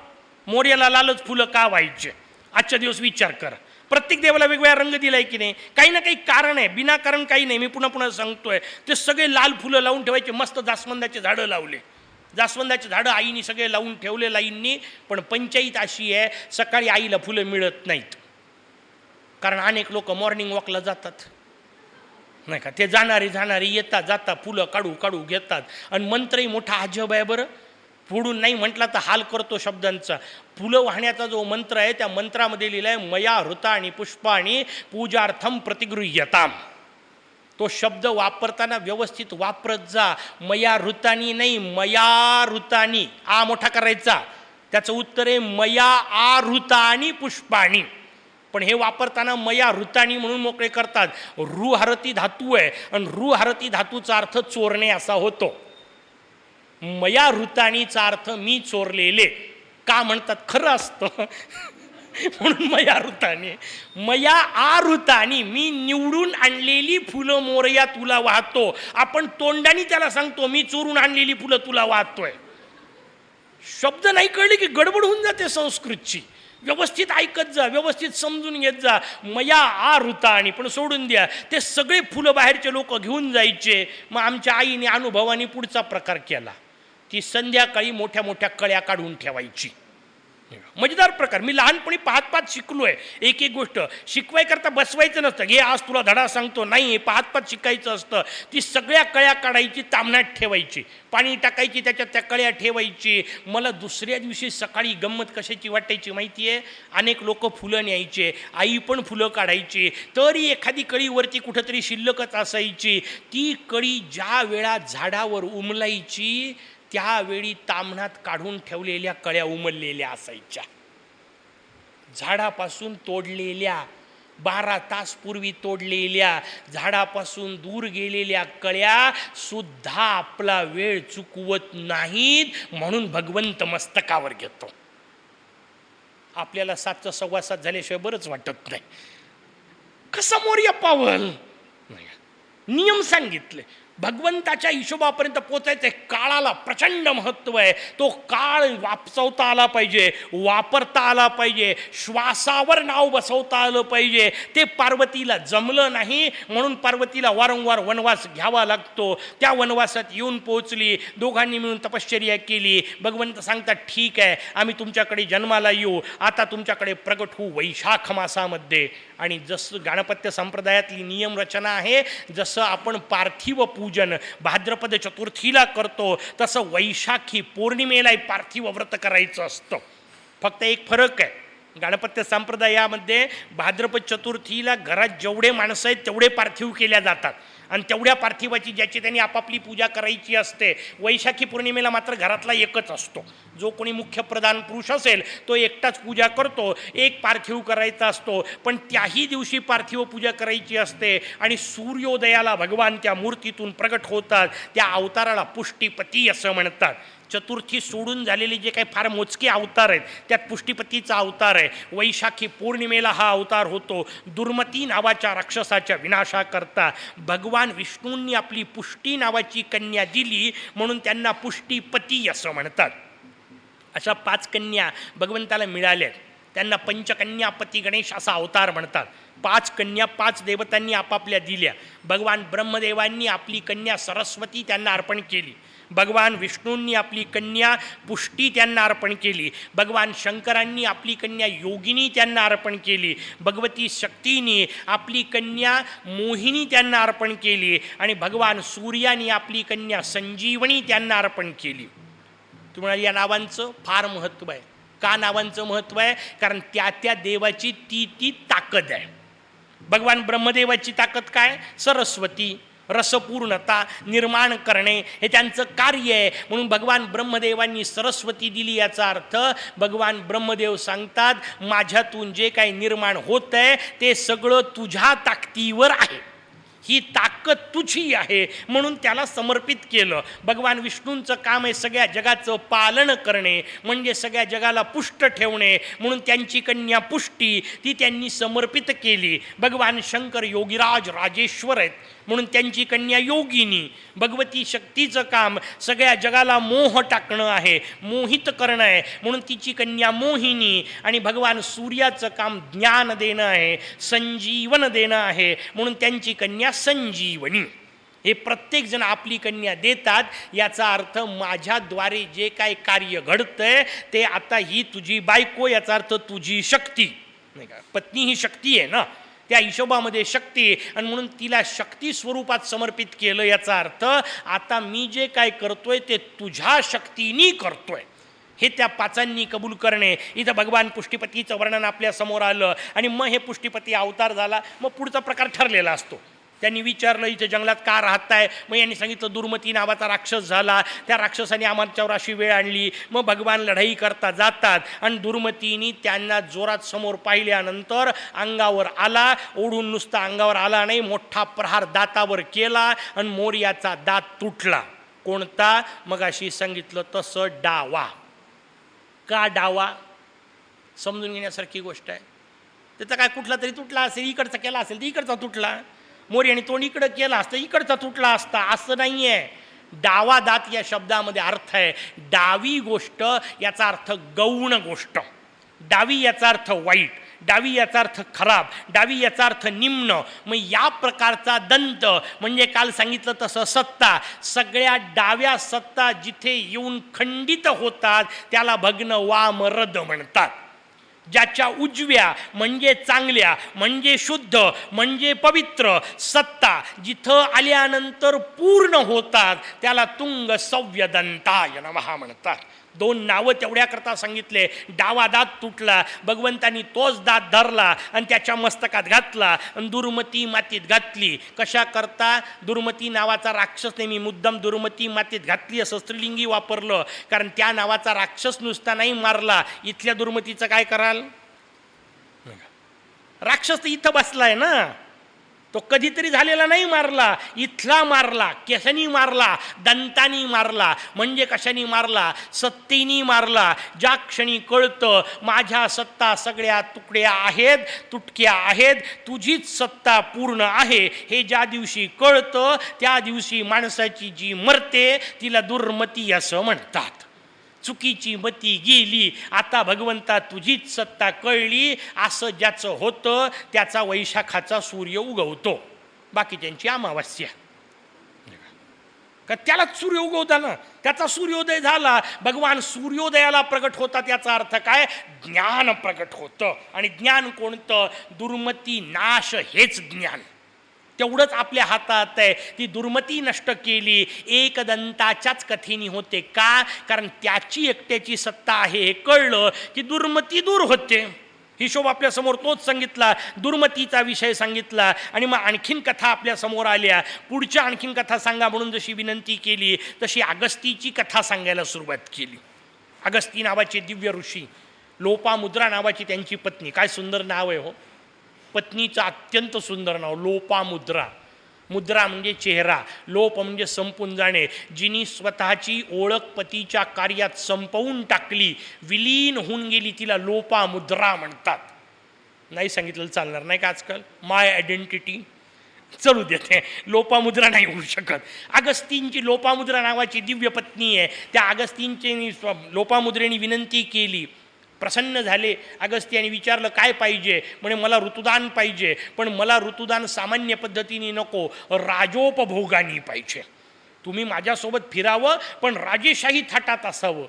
A: मोर्याला लालच फुलं का व्हायचे? आजच्या दिवस विचार करा. प्रत्येक देवाला वेगवेगळा रंग दिलाय की नाही? काही ना काही कारण आहे, विनाकारण काही नाही. मी पुन्हा पुन्हा सांगतोय, ते सगळे लाल फुलं लावून ठेवायचे. मस्त जास्वंदाचे झाडं लावले, जास्वंदाचे झाडं आईनी सगळे लावून ठेवले लाईंनी. पण पंचायत अशी आहे, सकाळी आईला फुलं मिळत नाहीत. कारण अनेक लोक मॉर्निंग वॉकला जातात, नाही का? ते जाणारे येतात जातात, फुलं काढू काढू घेतात. आणि मंत्रही मोठा अजब आहे बरं. पुढून नाही म्हटला तर हाल करतो शब्दांचा. फुलं वाहण्याचा जो मंत्र आहे त्या मंत्रामध्ये लिहिलं आहे, मया हृतानी पुष्पाणी पूजार्थम प्रतिगृह्यताम. तो शब्द वापरताना व्यवस्थित वापरत जा. मया ऋतानी नाही, मया ऋतानी. आ मोठा करायचा. त्याचं उत्तर आहे मया आऋतानी पुष्पाणी. पण हे वापरताना मया ऋतानी म्हणून मोकळे करतात. रुहरती धातू आहे आणि रुहरती धातूचा अर्थ चोरणे असा होतो. मया ऋतानीचा अर्थ मी चोरलेले. का म्हणतात? खरं असतं म्हणून मया ऋतानी. मया आऋतानी, मी निवडून आणलेली फुलं मोरया तुला वाहतो. आपण तोंडानी त्याला सांगतो मी चोरून आणलेली फुलं तुला वाहतोय. शब्द नाही कळले की गडबड होऊन जाते संस्कृतची. व्यवस्थित ऐकत जा, व्यवस्थित समजून घेत जा. मया आऋतानी. पण सोडून द्या, ते सगळे फुलं बाहेरचे लोक घेऊन जायचे. मग आमच्या आईने अनुभवाने पुढचा प्रकार केला. ती संध्याकाळी मोठ्या मोठ्या कळ्या काढून ठेवायची. मजेदार प्रकार. मी लहानपणी पाहत पाहत शिकलोय. एक एक गोष्ट शिकवाय करता बसवायचं नसतं, घे आज तुला धडा सांगतो, नाही, पाहत पाहत शिकायचं असतं. ती सगळ्या कळ्या काढायची, तामणात ठेवायची, पाणी टाकायची, त्याच्यात त्या कळ्या ठेवायची. मला दुसऱ्या दिवशी सकाळी गंमत कशाची वाटायची माहिती आहे? अनेक लोक फुलं न्यायचे, आई पण फुलं काढायची, तरी एखादी कळी वरती कुठंतरी शिल्लकच असायची. ती कळी ज्या वेळा झाडावर उमलायची त्यावेळी तामणात काढून ठेवलेल्या कळ्या उमललेल्या असायच्या. झाडापासून तोडलेल्या, 12 तास पूर्वी तोडलेल्या, झाडापासून दूर गेलेल्या कळ्या सुद्धा आपला वेळ चुकवत नाहीत. म्हणून भगवंत मस्तकावर घेतो. आपल्याला 7चा 7:15 झाल्याशिवाय बरंच वाटत नाही. कसा मोर्या पावल? नियम सांगितले. भगवंताच्या हिशोबापर्यंत पोचायचं. काळाला प्रचंड महत्त्व आहे. तो काळ वापरता आला पाहिजे, वापरता आला पाहिजे, श्वासावर नाव बसवता आलं पाहिजे. ते पार्वतीला जमलं नाही, म्हणून पार्वतीला वारंवार वनवास घ्यावा लागतो. त्या वनवासात येऊन पोहोचली, दोघांनी मिळून तपश्चर्या केली. भगवंत सांगतात, ठीक आहे, आम्ही तुमच्याकडे जन्माला येऊ, आता तुमच्याकडे प्रगट होऊ वैशाख मासामध्ये. आणि जसं गणपत्य संप्रदायातली नियम रचना आहे, जसं आपण पार्थिव पूजन भाद्रपद चतुर्थीला करतो, तसं वैशाखी पौर्णिमेला पार्थिव व्रत करायचं असतं. फक्त एक फरक आहे. गणपत्य संप्रदायामध्ये भाद्रपद चतुर्थीला घरात जेवढे माणसं आहेत तेवढे पार्थिव केल्या जातात आणि तेवढ्या पार्थिवाची ज्याची त्यांनी आपापली पूजा करायची असते. वैशाखी पौर्णिमेला मात्र घरातला एकच असतो. जो कोणी मुख्य प्रधान पुरुष असेल तो एकटाच पूजा करतो, एक पार्थिव करायचा असतो. पण त्याही दिवशी पार्थिव पूजा करायची असते आणि सूर्योदयाला भगवान त्या मूर्तीतून प्रगट होतात. त्या अवताराला पुष्टीपती असं म्हणतात. चतुर्थी सोडून झालेले जे काही फार मोजके अवतार आहेत त्यात पुष्टीपतीचा अवतार आहे. वैशाखी पौर्णिमेला हा अवतार होतो. दुर्मती नावाच्या राक्षसाच्या विनाशाकरता भगवान विष्णूंनी आपली पुष्टी नावाची कन्या दिली, म्हणून त्यांना पुष्टीपती असं म्हणतात. अशा 5 कन्या भगवंताला मिळाल्या. त्यांना पंचकन्यापती गणेश असा अवतार म्हणतात. 5 कन्या 5 देवतांनी आपापल्या दिल्या. भगवान ब्रह्मदेवांनी आपली कन्या सरस्वती त्यांना अर्पण केली. भगवान विष्णूंनी आपली कन्या पुष्टी त्यांना अर्पण केली. भगवान शंकरांनी आपली कन्या योगिनी त्यांना अर्पण केली. भगवती शक्तीने आपली कन्या मोहिनी त्यांना अर्पण केली आणि भगवान सूर्याने आपली कन्या संजीवनी त्यांना अर्पण केली. तुम्हाला या नावांचं फार महत्त्व आहे. का नावांचं महत्त्व आहे? कारण त्या त्या देवाची ती ताकद आहे. भगवान ब्रह्मदेवाची ताकद काय? सरस्वती, रसपूर्णता, निर्माण करणे हे त्यांचं कार्य आहे. म्हणून भगवान ब्रह्मदेवांनी सरस्वती दिली. याचा अर्थ भगवान ब्रह्मदेव सांगतात, माझ्यातून जे काही निर्माण होत आहे ते सगळं तुझ्या ताकदीवर आहे. ही ताकद तुझी आहे म्हणून त्याला समर्पित केलं. भगवान विष्णूंचं काम आहे सगळ्या जगाचं पालन करणे, म्हणजे सगळ्या जगाला पुष्ट ठेवणे, म्हणून त्यांची कन्या पुष्टी ती त्यांनी समर्पित केली. भगवान शंकर योगीराज राजेश्वर आहेत म्हणून त्यांची कन्या योगिनी. भगवती शक्तीचं काम सगळ्या जगाला मोह टाकणं आहे, मोहित करणं आहे, म्हणून तिची कन्या मोहिनी. आणि भगवान सूर्याचं काम ज्ञान देणं आहे, संजीवन देणं आहे, म्हणून त्यांची कन्या संजीवनी. हे प्रत्येकजण आपली कन्या देतात. याचा अर्थ माझ्याद्वारे जे काय कार्य घडतंय ते आता ही तुझी बायको, याचा अर्थ तुझी शक्ती नाही का. पत्नी ही शक्ती आहे ना, त्या हिशोबामध्ये शक्ती, आणि म्हणून तिला शक्ती स्वरूपात समर्पित केलं. याचा अर्थ आता मी जे काय करतोय ते तुझ्या शक्तीनी करतोय, हे त्या पाचांनी कबूल करणे. इथं भगवान पुष्टीपतीचं वर्णन आपल्या समोर आलं. आणि मग हे पुष्टीपती अवतार झाला. मग पुढचा प्रकार ठरलेला असतो. त्यांनी विचारलं इथे जंगलात का राहताय, मग यांनी सांगितलं दुर्मती नावाचा राक्षस झाला, त्या राक्षसाने आमच्यावर अशी वेळ आणली. मग भगवान लढाई करता जातात आणि दुर्मतीनी त्यांना जोरात समोर पाहिल्यानंतर अंगावर आला, ओढून नुसता अंगावर आला नाही, मोठा प्रहार दातावर केला आणि मोर्याचा दात तुटला. कोणता? मग अशी सांगितलं तसं डावा. का डावा? समजून घेण्यासारखी गोष्ट आहे. त्याचा काय कुठला तरी तुटला असेल, इकडचा केला असेल तर इकडचा तुटला, मोर्याने तोंड इकडं केला असता इकडचा तुटला असता, असं नाही आहे. डावा दात या शब्दामध्ये अर्थ आहे डावी गोष्ट, याचा अर्थ गौण गोष्ट. डावी याचा अर्थ वाईट, डावी याचा अर्थ खराब, डावी याचा अर्थ निम्न. मग या प्रकारचा दंत म्हणजे काल सांगितलं तसं सत्ता, सगळ्या डाव्या सत्ता जिथे येऊन खंडित होतात त्याला भग्न वामरद म्हणतात. ज्याच्या उजव्या म्हणजे चांगल्या, म्हणजे शुद्ध, म्हणजे पवित्र सत्ता जिथं आल्यानंतर पूर्ण होतात त्याला तुंग सव्यदंताय नमः म्हणतात. दोन नावं तेवढ्याकरता सांगितले. डावा दात तुटला, भगवंतानी तोच दात धरला आणि त्याच्या मस्तकात घातला आणि दुर्मती मातीत घातली. कशा करता? दुर्मती नावाचा राक्षस नेहमी मुद्दाम दुर्मती मातीत घातली असं स्त्रीलिंगी वापरलं, कारण त्या नावाचा राक्षस नुसता नाही मारला. इथल्या दुर्मतीचं काय कराल? राक्षस तर इथं बसलाय ना, तो कधीतरी झालेला नाही मारला, इथला मारला, केसानी मारला, दंतानी मारला. म्हणजे कशानी मारला? सत्तेनी मारला. ज्या क्षणी कळतं माझ्या सत्ता सगळ्या तुकड्या आहेत, तुटक्या आहेत, तुझीच सत्ता पूर्ण आहे, हे ज्या दिवशी कळतं त्या दिवशी माणसाची जी मरते तिला दुर्मती असं म्हणतात. चुकीची मती गेली, आता भगवंता तुझीच सत्ता कळली असं ज्याचं होतं त्याचा वैशाखाचा सूर्य उगवतो, बाकी त्यांची अमावस्या. का त्याला सूर्य उगवता ना, त्याचा सूर्योदय झाला. भगवान सूर्योदयाला प्रगट होतात याचा अर्थ काय? ज्ञान प्रगट होतं. आणि ज्ञान कोणतं? दुर्मती नाश हेच ज्ञान. तेवढंच आपल्या हातात आहे. ती दुर्मती नष्ट केली एकदंताच्याच कथेनी होते. का? कारण त्याची एकट्याची सत्ता आहे हे कळलं की दुर्मती दूर होते. हिशोब आपल्या समोर तोच सांगितला, दुर्मतीचा विषय सांगितला. आणि मग आणखीन कथा आपल्या समोर आल्या. पुढच्या आणखीन कथा सांगा म्हणून जशी विनंती केली तशी अगस्तीची कथा सांगायला सुरुवात केली. अगस्ती नावाचे दिव्य ऋषी, लोपामुद्रा नावाची त्यांची पत्नी. काय सुंदर नाव आहे हो, पत्नीचं अत्यंत सुंदर नाव लोपामुद्रा. मुद्रा म्हणजे चेहरा, लोप म्हणजे संपून जाणे. जिनी स्वतःची ओळख पतीच्या कार्यात संपवून टाकली, विलीन होऊन गेली, तिला लोपामुद्रा म्हणतात. नाही सांगितलं चालणार नाही का आजकाल? माय आयडेंटिटी चलू देते, लोपामुद्रा नाही होऊ शकत. अगस्तींची लोपामुद्रा नावाची दिव्य पत्नी आहे. त्या अगस्तींची लोपामुद्रेने विनंती केली. प्रसन्न झाले अगस्त्याने. विचारलं काय पाहिजे? म्हणे मला ऋतुदान पाहिजे, पण मला ऋतुदान सामान्य पद्धतीने नको, राजोपभोगानी पाहिजे. तुम्ही माझ्यासोबत फिरावं पण राजेशाही थाटात असावं.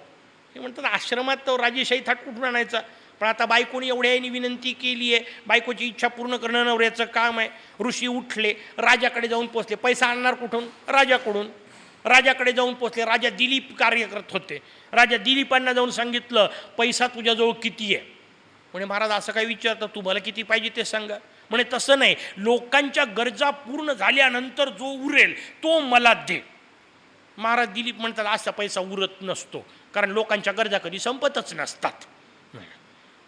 A: हे म्हणतात आश्रमात तो राजेशाही थाट कुठून आणायचा? पण आता बायकोनी एवढ्याने विनंती केली आहे, बायकोची इच्छा पूर्ण करणं नवऱ्याचं काम आहे. ऋषी उठले, राजाकडे जाऊन पोचले. पैसा आणणार कुठून? राजाकडून. राजाकडे जाऊन पोचले. राजा दिलीप कार्य करत होते. राजा दिलीपांना जाऊन सांगितलं पैसा तुझ्याजवळ किती आहे? म्हणे महाराज असं काय विचारतं, तुम्हाला किती पाहिजे ते सांगा. म्हणे तसं नाही, लोकांच्या गरजा पूर्ण झाल्यानंतर जो उरेल तो मला दे. महाराज दिलीप म्हणतात असा पैसा उरत नसतो, कारण लोकांच्या गरजा कधी संपतच नसतात.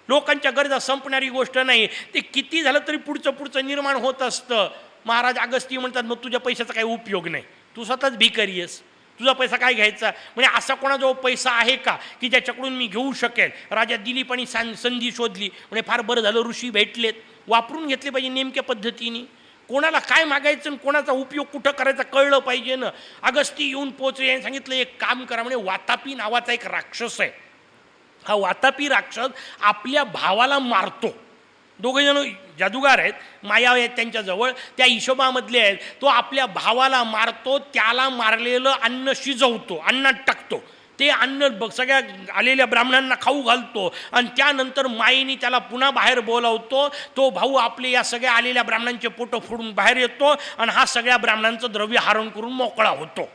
A: लोकांच्या गरजा संपणारी गोष्ट नाही, ते किती झालं तरी पुढचं निर्माण होत असतं. महाराज अगस्ती म्हणतात मग तुझ्या पैशाचा काही उपयोग नाही, तू स्वतःच भिकारी आहेस, तुझा पैसा काय घ्यायचा. म्हणजे असा कोणाजवळ पैसा आहे का की ज्याच्याकडून मी घेऊ शकेल. राजा दिलीपानी संधी शोधली, म्हणजे फार बरं झालं ऋषी भेटलेत, वापरून घेतले पाहिजे नेमक्या पद्धतीने. कोणाला काय मागायचं आणि कोणाचा उपयोग कुठं करायचा कळलं पाहिजे ना. अगस्ती येऊन पोचले आणि सांगितलं एक काम करा, म्हणजे वातापी नावाचा एक राक्षस आहे. हा वातापी राक्षस आपल्या भावाला मारतो. दोघे जण जादूगार आहेत, माया आहेत त्यांच्याजवळ, त्या हिशोबामधले आहेत. तो आपल्या भावाला मारतो, त्याला मारलेलं अन्न शिजवतो, अन्नात टाकतो, ते अन्न सगळ्या आलेल्या ब्राह्मणांना खाऊ घालतो आणि त्यानंतर मायेने त्याला पुन्हा बाहेर बोलावतो. तो भाऊ आपले या सगळ्या आलेल्या ब्राह्मणांचे पोटं फोडून बाहेर येतो आणि हा सगळ्या ब्राह्मणांचं द्रव्य हरण करून मोकळा होतो.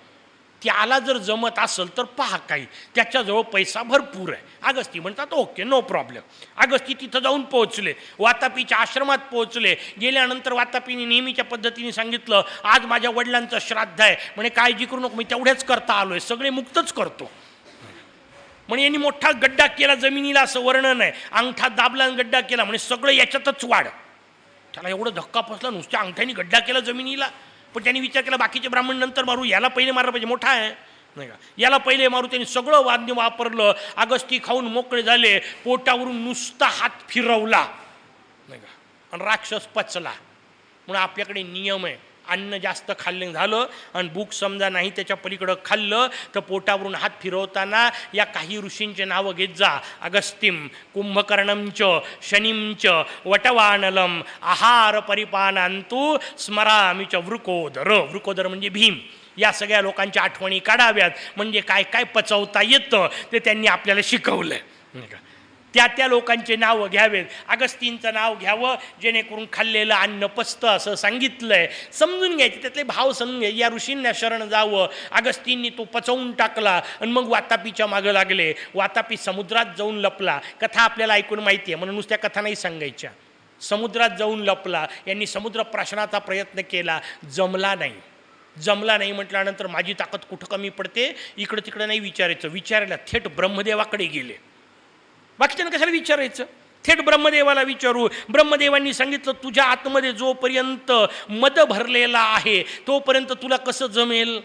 A: त्याला जर जमत असेल तर पहा, काही त्याच्याजवळ पैसा भरपूर आहे. अगस्ती म्हणतात ओके नो प्रॉब्लेम. अगस्ती तिथं जाऊन पोहोचले, वातापीच्या आश्रमात पोहोचले. गेल्यानंतर वातापीने नेहमीच्या पद्धतीने सांगितलं आज माझ्या वडिलांचं श्राद्ध आहे, म्हणे काळजी करू नको, मी तेवढ्याच करता आलोय, सगळे मुक्तच करतो. म्हणे यांनी मोठा गड्डा केला जमिनीला, असं वर्णन आहे. अंगठा दाबला आणि गड्डा केला, म्हणजे सगळं याच्यातच वाढ. त्याला एवढं धक्का बसला, नुसत्या अंगठ्याने गड्डा केला जमिनीला. पण त्यांनी विचार केला बाकीचे ब्राह्मण नंतर मारू, याला पहिले मारलं पाहिजे, मोठा आहे नाही का, याला पहिले मारू. त्यांनी सगळं वाद्य वापरलं. अगस्ती खाऊन मोकळे झाले, पोटावरून नुसता हात फिरवला नाही का, आणि राक्षस पचला. म्हणून आपल्याकडे नियम आहे, अन्न जास्त खाल्लं झालं आणि भूक समजा नाही त्याच्या पलीकडं खाल्लं तर पोटावरून हात फिरवताना या काही ऋषींचे नावं घेत जा. अगस्तिम, कुंभकर्णंच, शनिंच, वटवानलम, आहार परिपानांतु स्मरामीच वृकोदर. वृकोदर म्हणजे भीम. या सगळ्या लोकांच्या आठवणी काढाव्यात, म्हणजे काय काय पचवता येतं ते त्यांनी आपल्याला शिकवलं नाही का. त्या लोकांचे नावं घ्यावेत. अगस्तींचं नाव घ्यावं जेणेकरून खाल्लेलं अन्न पचतं असं सांगितलंय. समजून घ्यायचे, त्यातले भाव समजून घ्यायचे. या ऋषींना शरण जावं. अगस्तींनी तो पचवून टाकला आणि मग वातापीच्या मागं लागले. वातापी समुद्रात जाऊन लपला. कथा आपल्याला ऐकून माहिती आहे म्हणून नुसत्या कथा नाही सांगायच्या. समुद्रात जाऊन लपला. यांनी समुद्र प्राशनाचा प्रयत्न केला, जमला नाही. जमला नाही म्हटल्यानंतर माझी ताकद कुठं कमी पडते, इकडं तिकडं नाही विचारायचं. विचारायला थेट ब्रह्मदेवाकडे गेले. बाकीच्यानं कशाला विचारायचं, थेट ब्रह्मदेवाला विचारू. ब्रह्मदेवांनी सांगितलं तुझ्या आतमध्ये जोपर्यंत मद भरलेला आहे तोपर्यंत तुला कसं जमेल,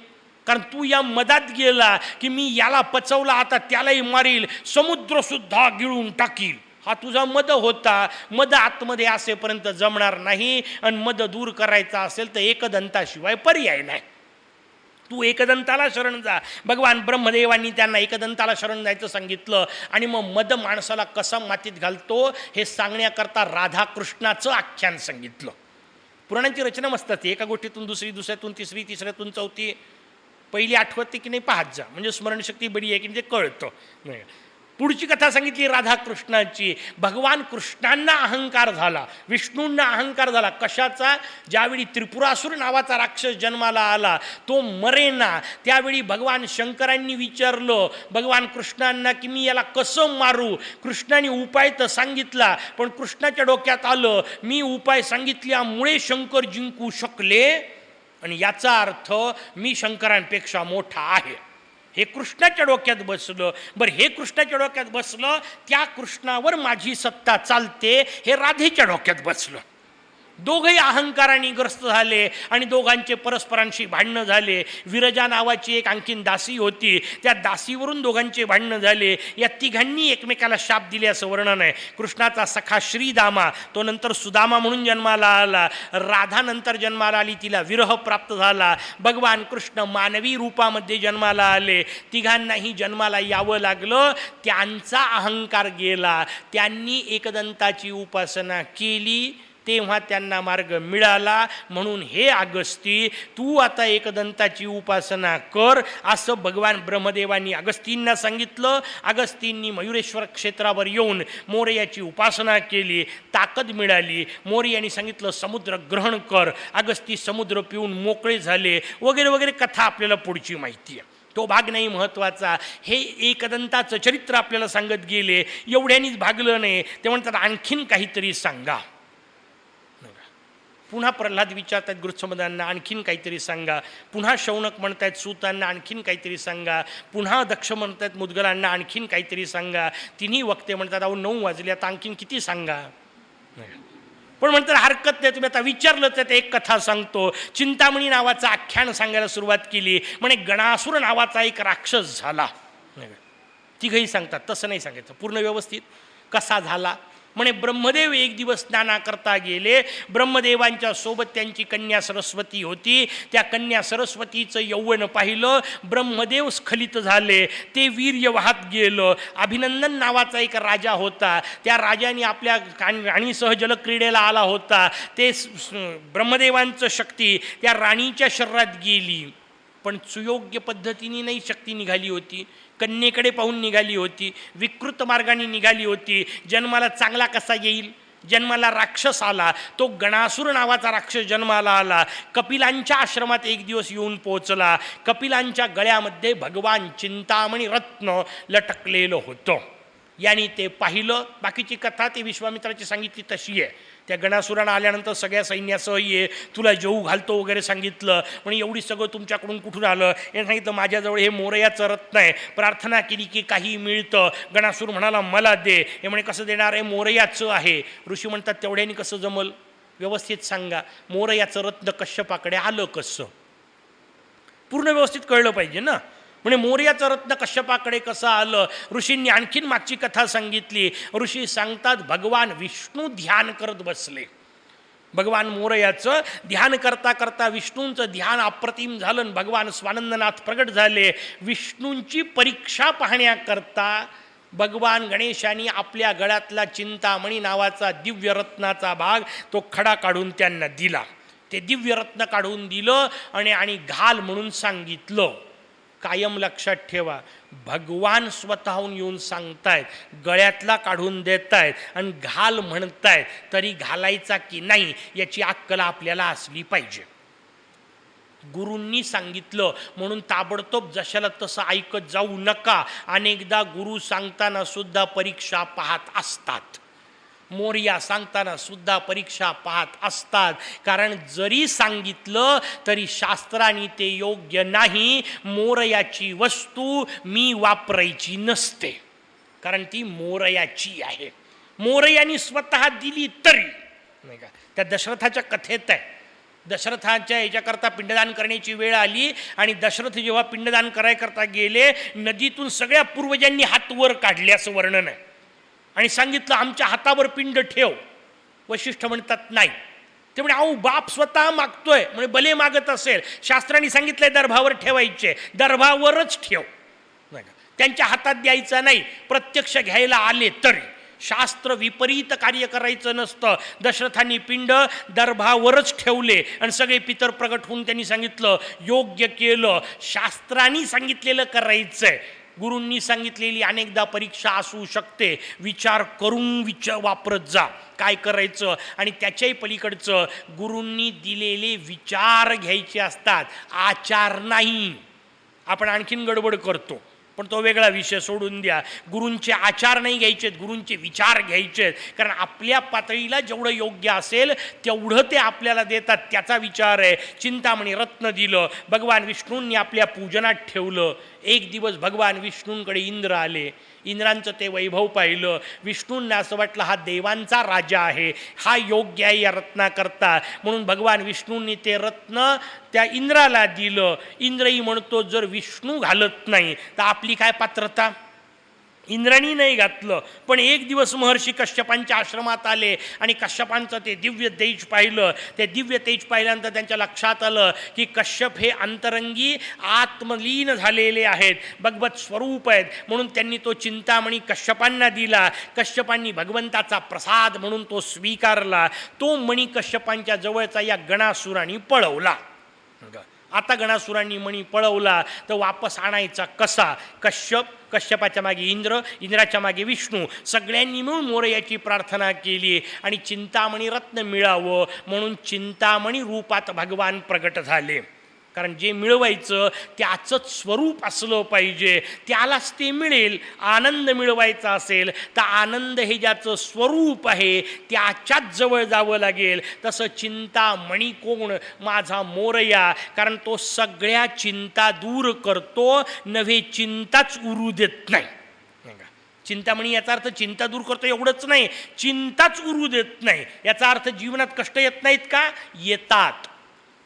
A: कारण तू या मदात गेला की मी याला पचवला आता त्यालाही मारील, समुद्रसुद्धा गिळून टाकील. हा तुझा मद होता. मद आतमध्ये असेपर्यंत जमणार नाही. आणि मद दूर करायचा असेल तर एकदंताशिवाय पर्याय नाही. तू एकदंताला शरण जा. भगवान ब्रह्मदेवांनी त्यांना एकदंताला शरण जायचं सांगितलं. आणि मग मद माणसाला कसा मातीत घालतो हे सांगण्याकरता राधाकृष्णाचं आख्यान सांगितलं. पुराणांची रचना मस्त असते, एका गोष्टीतून दुसरी, दुसऱ्यातून तिसरी, तिसऱ्यातून चौथी. पहिली आठवते की नाही पाहत जा, म्हणजे स्मरणशक्ती बरी आहे की ते कळतं नाही. पुढची कथा सांगितली राधाकृष्णाची. भगवान कृष्णांना अहंकार झाला, विष्णूंना अहंकार झाला. कशाचा? ज्यावेळी त्रिपुरासुर नावाचा राक्षस जन्माला आला, तो मरेना, त्यावेळी भगवान शंकरांनी विचारलं भगवान कृष्णांना की मी याला कसं मारू. कृष्णाने उपाय तर सांगितला, पण कृष्णाच्या डोक्यात आलं मी उपाय सांगितल्यामुळे शंकर जिंकू शकले आणि याचा अर्थ मी शंकरांपेक्षा मोठा आहे. हे कृष्णाच्या डोक्यात बसलं. बरं, हे कृष्णाच्या डोक्यात बसलं, त्या कृष्णावर माझी सत्ता चालते हे राधेच्या डोक्यात बसलं. दोघंही अहंकाराने ग्रस्त झाले आणि दोघांचे परस्परांशी भांडणं झाले. विरजा नावाची एक आणखीन दासी होती, त्या दासीवरून दोघांचे भांडणं झाले. या तिघांनी एकमेकाला शाप दिले असं वर्णन आहे. कृष्णाचा सखा श्रीदामा, तो नंतर सुदामा म्हणून जन्माला आला. राधा नंतर जन्माला आली, तिला विरह प्राप्त झाला. भगवान कृष्ण मानवी रूपामध्ये जन्माला आले. तिघांनाही जन्माला यावं लागलं. त्यांचा अहंकार गेला, त्यांनी एकदंताची उपासना केली, तेव्हा त्यांना मार्ग मिळाला. म्हणून हे अगस्ती, तू आता एकदंताची उपासना कर असं भगवान ब्रह्मदेवांनी अगस्तींना सांगितलं. अगस्तींनी मयुरेश्वर क्षेत्रावर येऊन मोरयाची उपासना केली, ताकद मिळाली. मोरयाने सांगितलं समुद्र ग्रहण कर. अगस्ती समुद्र पिऊन मोकळे झाले वगैरे वगैरे. कथा आपल्याला पुढची माहिती आहे, तो भाग नाही महत्त्वाचा. हे एकदंताचं चरित्र आपल्याला सांगत गेले, एवढ्यानीच भागलं नाही. ते म्हणतात आणखीन काहीतरी सांगा. पुन्हा प्रल्हाद विचारतात गृत्समदांना आणखीन काहीतरी सांगा. पुन्हा शौनक म्हणतायत सूतांना आणखीन काहीतरी सांगा. पुन्हा दक्ष म्हणतायत मुद्गलांना आणखीन काहीतरी सांगा. तिन्ही वक्ते म्हणतात अहो 9 वाजले, आता आणखीन किती सांगा. पण म्हणतात हरकत नाही, तुम्ही आता विचारलंच आहे, ते एक कथा सांगतो. चिंतामणी नावाचं आख्यान सांगायला सुरुवात केली. म्हणे गणासुर नावाचा एक राक्षस झाला. तिघही सांगतात, तसं नाही सांगायचं, पूर्ण व्यवस्थित कसा झाला. म्हणे ब्रह्मदेव एक दिवस स्नानाकरता गेले. ब्रह्मदेवांच्या सोबत त्यांची कन्या सरस्वती होती. त्या कन्या सरस्वतीचं यौवन पाहिलं. ब्रह्मदेव स्खलित झाले. ते वीर्य वाहत गेलं. अभिनंदन नावाचा एक राजा होता. त्या राजाने आपल्या राणीसह जलक्रीडेला आला होता. ते ब्रह्मदेवांचं शक्ती त्या राणीच्या शरीरात गेली, पण सुयोग्य पद्धतीने नाही शक्ती निघाली होती. कन्येकडे पाहून निघाली होती. विकृत मार्गाने निघाली होती. जन्माला चांगला कसा येईल? जन्माला राक्षस आला. तो गणासुर नावाचा राक्षस जन्माला आला. कपिलांच्या आश्रमात एक दिवस येऊन पोहोचला. कपिलांच्या गळ्यामध्ये भगवान चिंतामणी रत्न लटकलेलं होतं. यांनी ते पाहिलं. बाकीची कथा ते विश्वामित्राची सांगितली तशी आहे. त्या गणासुरानं आल्यानंतर सगळ्या सैन्यासह ये, तुला जेऊ घालतो वगैरे सांगितलं. म्हणजे एवढी सगळं तुमच्याकडून कुठून आलं? हे सांगितलं माझ्याजवळ हे मोरयाचं रत्न आहे. प्रार्थना केली की काही मिळतं. गणासूर म्हणाला मला दे. हे म्हणे कसं देणार आहे? मोरयाचं आहे. ऋषी म्हणतात तेवढ्यानी कसं जमल? व्यवस्थित सांगा. मोरयाचं रत्न कश्यपाकडे आलं कसं? पूर्ण व्यवस्थित कळलं पाहिजे ना. म्हणजे मोरयाचं रत्न कश्यपाकडे कसं आलं? ऋषींनी आणखीन मागची कथा सांगितली. ऋषी सांगतात भगवान विष्णू ध्यान करत बसले. भगवान मोरयाचं ध्यान करता करता विष्णूंचं ध्यान अप्रतिम झालं. भगवान स्वानंदनाथ प्रगट झाले. विष्णूंची परीक्षा पाहण्याकरता भगवान गणेशांनी आपल्या गळ्यातला चिंतामणी नावाचा दिव्य रत्नाचा भाग तो खडा काढून त्यांना दिला. ते दिव्य रत्न काढून दिलं आणि घाल म्हणून सांगितलं. कायम लक्षात ठेवा, भगवान स्वतःहून येऊन सांगतायत, गळ्यातला काढून देतायत आणि घाल म्हणतायत, तरी घालायचा की नाही याची अक्कल आपल्याला असली पाहिजे. गुरूंनी सांगितलं म्हणून ताबडतोब जशाला तसं ऐकत जाऊ नका. अनेकदा गुरु सांगताना सुद्धा परीक्षा पाहत असतात. मोरया सांगताना सुद्धा परीक्षा पाहत असतात. कारण जरी सांगितलं तरी शास्त्राने ते योग्य नाही. मोरयाची वस्तू मी वापरायची नसते, कारण ती मोरयाची आहे. मोरयानी स्वतः दिली तरी नाही का. त्या दशरथाच्या कथेत आहे. दशरथाच्या याच्याकरता पिंडदान करण्याची वेळ आली आणि दशरथ जेव्हा पिंडदान करायकरता गेले, नदीतून सगळ्या पूर्वजांनी हात वर काढले असं वर्णन आहे. आणि सांगितलं आमच्या हातावर पिंड ठेव. वशिष्ठ म्हणतात नाही. ते म्हणे अहो बाप स्वतः मागतोय. म्हणजे भले मागत असेल, शास्त्राने सांगितलंय दर्भावर ठेवायचे, दर्भावरच ठेव नाही का. त्यांच्या हातात द्यायचा नाही. प्रत्यक्ष घ्यायला आले तरी शास्त्र विपरीत कार्य करायचं नसतं. दशरथांनी पिंड दर्भावरच ठेवले आणि सगळे पितर प्रगट होऊन त्यांनी सांगितलं योग्य केलं. शास्त्राने सांगितलेलं करायचंय. गुरूंनी सांगितलेली अनेकदा परीक्षा असू शकते. विचार करून वापरत जा काय करायचं. आणि त्याच्याही पलीकडचं गुरूंनी दिलेले विचार घ्यायचे असतात, आचार नाही. आपण आणखीन गडबड करतो, पण तो वेगळा विषय सोडून द्या. गुरूंचे आचार नाही घ्यायचेत, गुरूंचे विचार घ्यायचेत. कारण आपल्या पातळीला जेवढं योग्य असेल तेवढं ते आपल्याला देतात, त्याचा विचार आहे. चिंतामणी रत्न दिलं, भगवान विष्णूंनी आपल्या पूजनात ठेवलं. एक दिवस भगवान विष्णूंकडे इंद्र आले. इंद्रांचं ते वैभव पाहिलं. विष्णूंना असं वाटलं हा देवांचा राजा आहे, हा योग्य आहे या रत्नाकरता. म्हणून भगवान विष्णूंनी ते रत्न त्या इंद्राला दिलं. इंद्रही म्हणतो जर विष्णू घालत नाही तर आपली काय पात्रता. इंद्राणी नाही घातलं. पण एक दिवस महर्षी कश्यपांच्या आश्रमात आले आणि कश्यपांचं ते दिव्य तेज पाहिलं. ते दिव्य तेज पाहिल्यानंतर त्यांच्या लक्षात आलं की कश्यप हे अंतरंगी आत्मलीन झालेले आहेत, भगवत स्वरूप आहेत. म्हणून त्यांनी तो चिंतामणी कश्यपांना दिला. कश्यपांनी भगवंताचा प्रसाद म्हणून तो स्वीकारला. तो मणी कश्यपांच्या जवळचा या गणासुरांनी पळवला. आता गणासुरांनी मणी पळवला तर वापस आणायचा कसा. कश्यपाच्या मागे इंद्र, इंद्राच्या मागे विष्णू, सगळ्यांनी मिळून मोरयाची प्रार्थना केली आणि चिंतामणी रत्न मिळावं म्हणून चिंतामणी रूपात भगवान प्रगट झाले. कारण जे मिळवायचं त्याचंच स्वरूप असलं पाहिजे, त्यालाच ते मिळेल. आनंद मिळवायचा असेल तर आनंद हे ज्याचं स्वरूप आहे त्याच्याच जवळ जावं लागेल. तसं चिंतामणी कोण? माझा मोरया. कारण तो सगळ्या चिंता दूर करतो, नव्हे चिंताच उरू देत नाही. चिंतामणी याचा अर्थ चिंता दूर करतो एवढंच नाही, चिंताच उरू देत नाही. याचा अर्थ जीवनात कष्ट येत नाहीत का? येतात.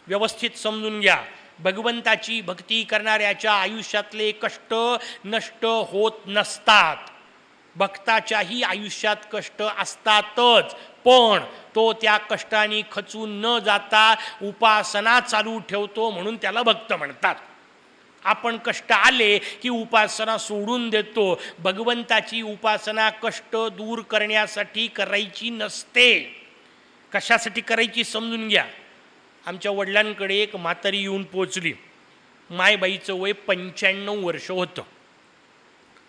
A: व्यवस्थित समजून घ्या. भगवंताची भक्ती करणाऱ्याच्या आयुष्यातले कष्ट नष्ट होत नसतात. भक्ताच्याही आयुष्यात कष्ट असतातच, पण तो त्या कष्टाने खचून न जाता उपासना चालू ठेवतो, म्हणून त्याला भक्त म्हणतात. आपण कष्ट आले की उपासना सोडून देतो. भगवंताची उपासना कष्ट दूर करण्यासाठी करायची नसते. कशासाठी करायची समजून घ्या. आमच्या वडिलांकडे एक म्हातारी येऊन पोचली. मायबाईचं वय 95 वर्ष होतं.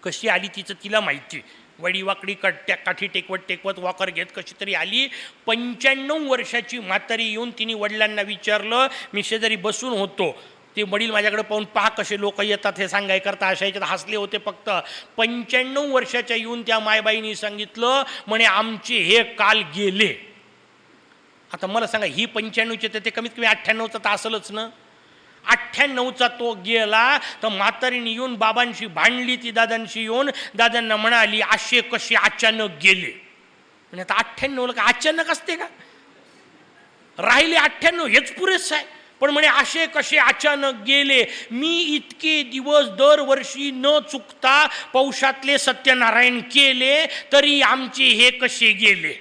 A: कशी आली तिचं तिला माहिती. वडीवाकडी काठी टेकवत वाकर घेत कशी तरी आली. 95 वर्षाची म्हातारी येऊन तिने वडिलांना विचारलं. मी शेजारी बसून होतो. ते वडील माझ्याकडे पाहून पहा कसे लोक येतात हे सांगायकरता अशा याच्यात हसले होते फक्त. 95 वर्षाच्या येऊन त्या मायबाईंनी सांगितलं म्हणे आमचे हे काल गेले. आता मला सांगा, ही 95चे तर ते कमीत कमी 98चा तर असेलच ना. 98चा तो गेला तर म्हातारीने येऊन बाबांशी भांडली. ती दादांशी येऊन दादांना म्हणाली असे कसे अचानक गेले. म्हणजे आता 98ला का अचानक असते का? राहिले 98 हेच पुरेसं आहे. पण म्हणे असे कसे अचानक गेले. मी इतके दिवस दरवर्षी न चुकता पौषातले सत्यनारायण केले तरी आमचे हे कसे गेले.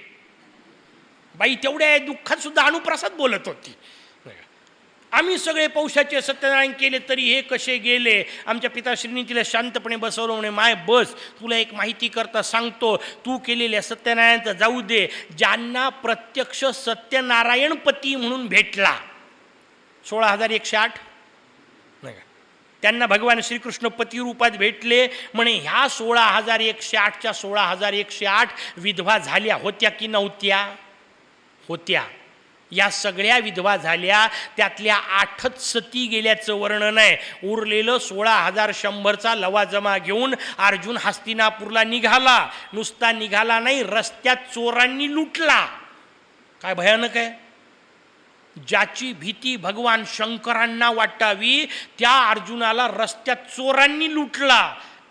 A: बाई तेवढ्या दुःखात सुद्धा अनुप्रसाद बोलत होती. आम्ही सगळे पौषाचे सत्यनारायण केले तरी हे कसे गेले. आमच्या पिताश्रींनी तिला शांतपणे बसवलं. म्हणे माय बस, तुला एक माहिती करता सांगतो. तू केलेल्या सत्यनारायणचं जाऊ दे. ज्यांना प्रत्यक्ष सत्यनारायणपती म्हणून भेटला 16,108 नाही का, त्यांना भगवान श्रीकृष्ण पती रूपात भेटले. म्हणे ह्या 16,108च्या 16,108 विधवा झाल्या होत्या की नव्हत्या? होत्या. या सगळ्या विधवा झाल्या. त्यातल्या 8च सती गेल्याचं वर्णन आहे. उरलेलं 16,100चा लवाजमा घेऊन अर्जुन हस्तिनापूरला निघाला. नुसता निघाला नाही, रस्त्यात चोरांनी लुटला. काय भयानक आहे. ज्याची भीती भगवान शंकरांना वाटावी त्या अर्जुनाला रस्त्यात चोरांनी लुटला.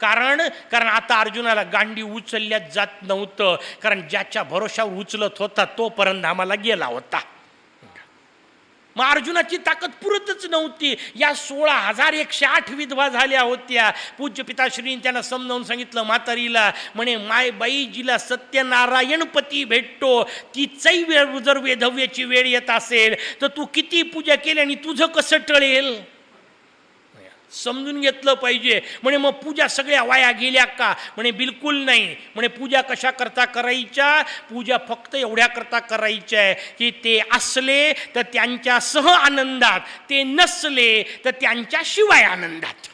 A: कारण आता अर्जुनाला गांडी उचलल्यात जात नव्हतं. कारण ज्याच्या भरोशावर उचलत होता तो परंधामाला गेला होता. मग अर्जुनाची ताकद पुरतच नव्हती. या 16,108 विधवा झाल्या होत्या. पूज्य पिताश्रींनी त्यांना समजावून सांगितलं म्हातारीला. म्हणे मायबाई जिला सत्यनारायणपती भेटतो तिचाही वेळ जर वेधव्याची वेळ येत असेल तर तू किती पूजा केल्याने तुझं कसं टळेल. समजून घेतलं पाहिजे. म्हणे मग पूजा सगळ्या वाया गेल्या का? म्हणे बिलकुल नाही. म्हणे पूजा कशा करता करायच्या? पूजा फक्त एवढ्या करता करायच्या आहे की ते असले तर त्यांच्यासह आनंदात, ते नसले तर त्यांच्याशिवाय आनंदात.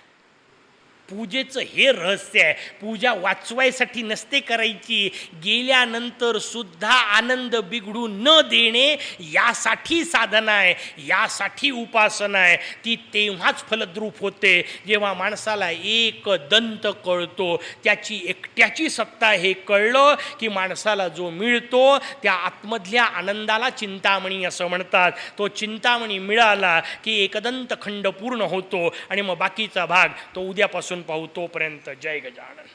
A: पूजेचं हे रहस्य आहे. पूजा वाचवायसाठी नसते करायची, गेल्यानंतर सुद्धा आनंद बिघडू न देणे यासाठी साधना आहे, यासाठी उपासना आहे. ती तेव्हाच फलद्रूप होते जेव्हा माणसाला एक दंत कळतो, त्याची एकट्याची सत्ता हे कळलं की माणसाला जो मिळतो त्या आतमधल्या आनंदाला चिंतामणी असं म्हणतात. तो चिंतामणी मिळाला की एकदंत खंड पूर्ण होतो आणि मग बाकीचा भाग तो उद्यापासून पाहू. तोपर्यंत जय गजानन.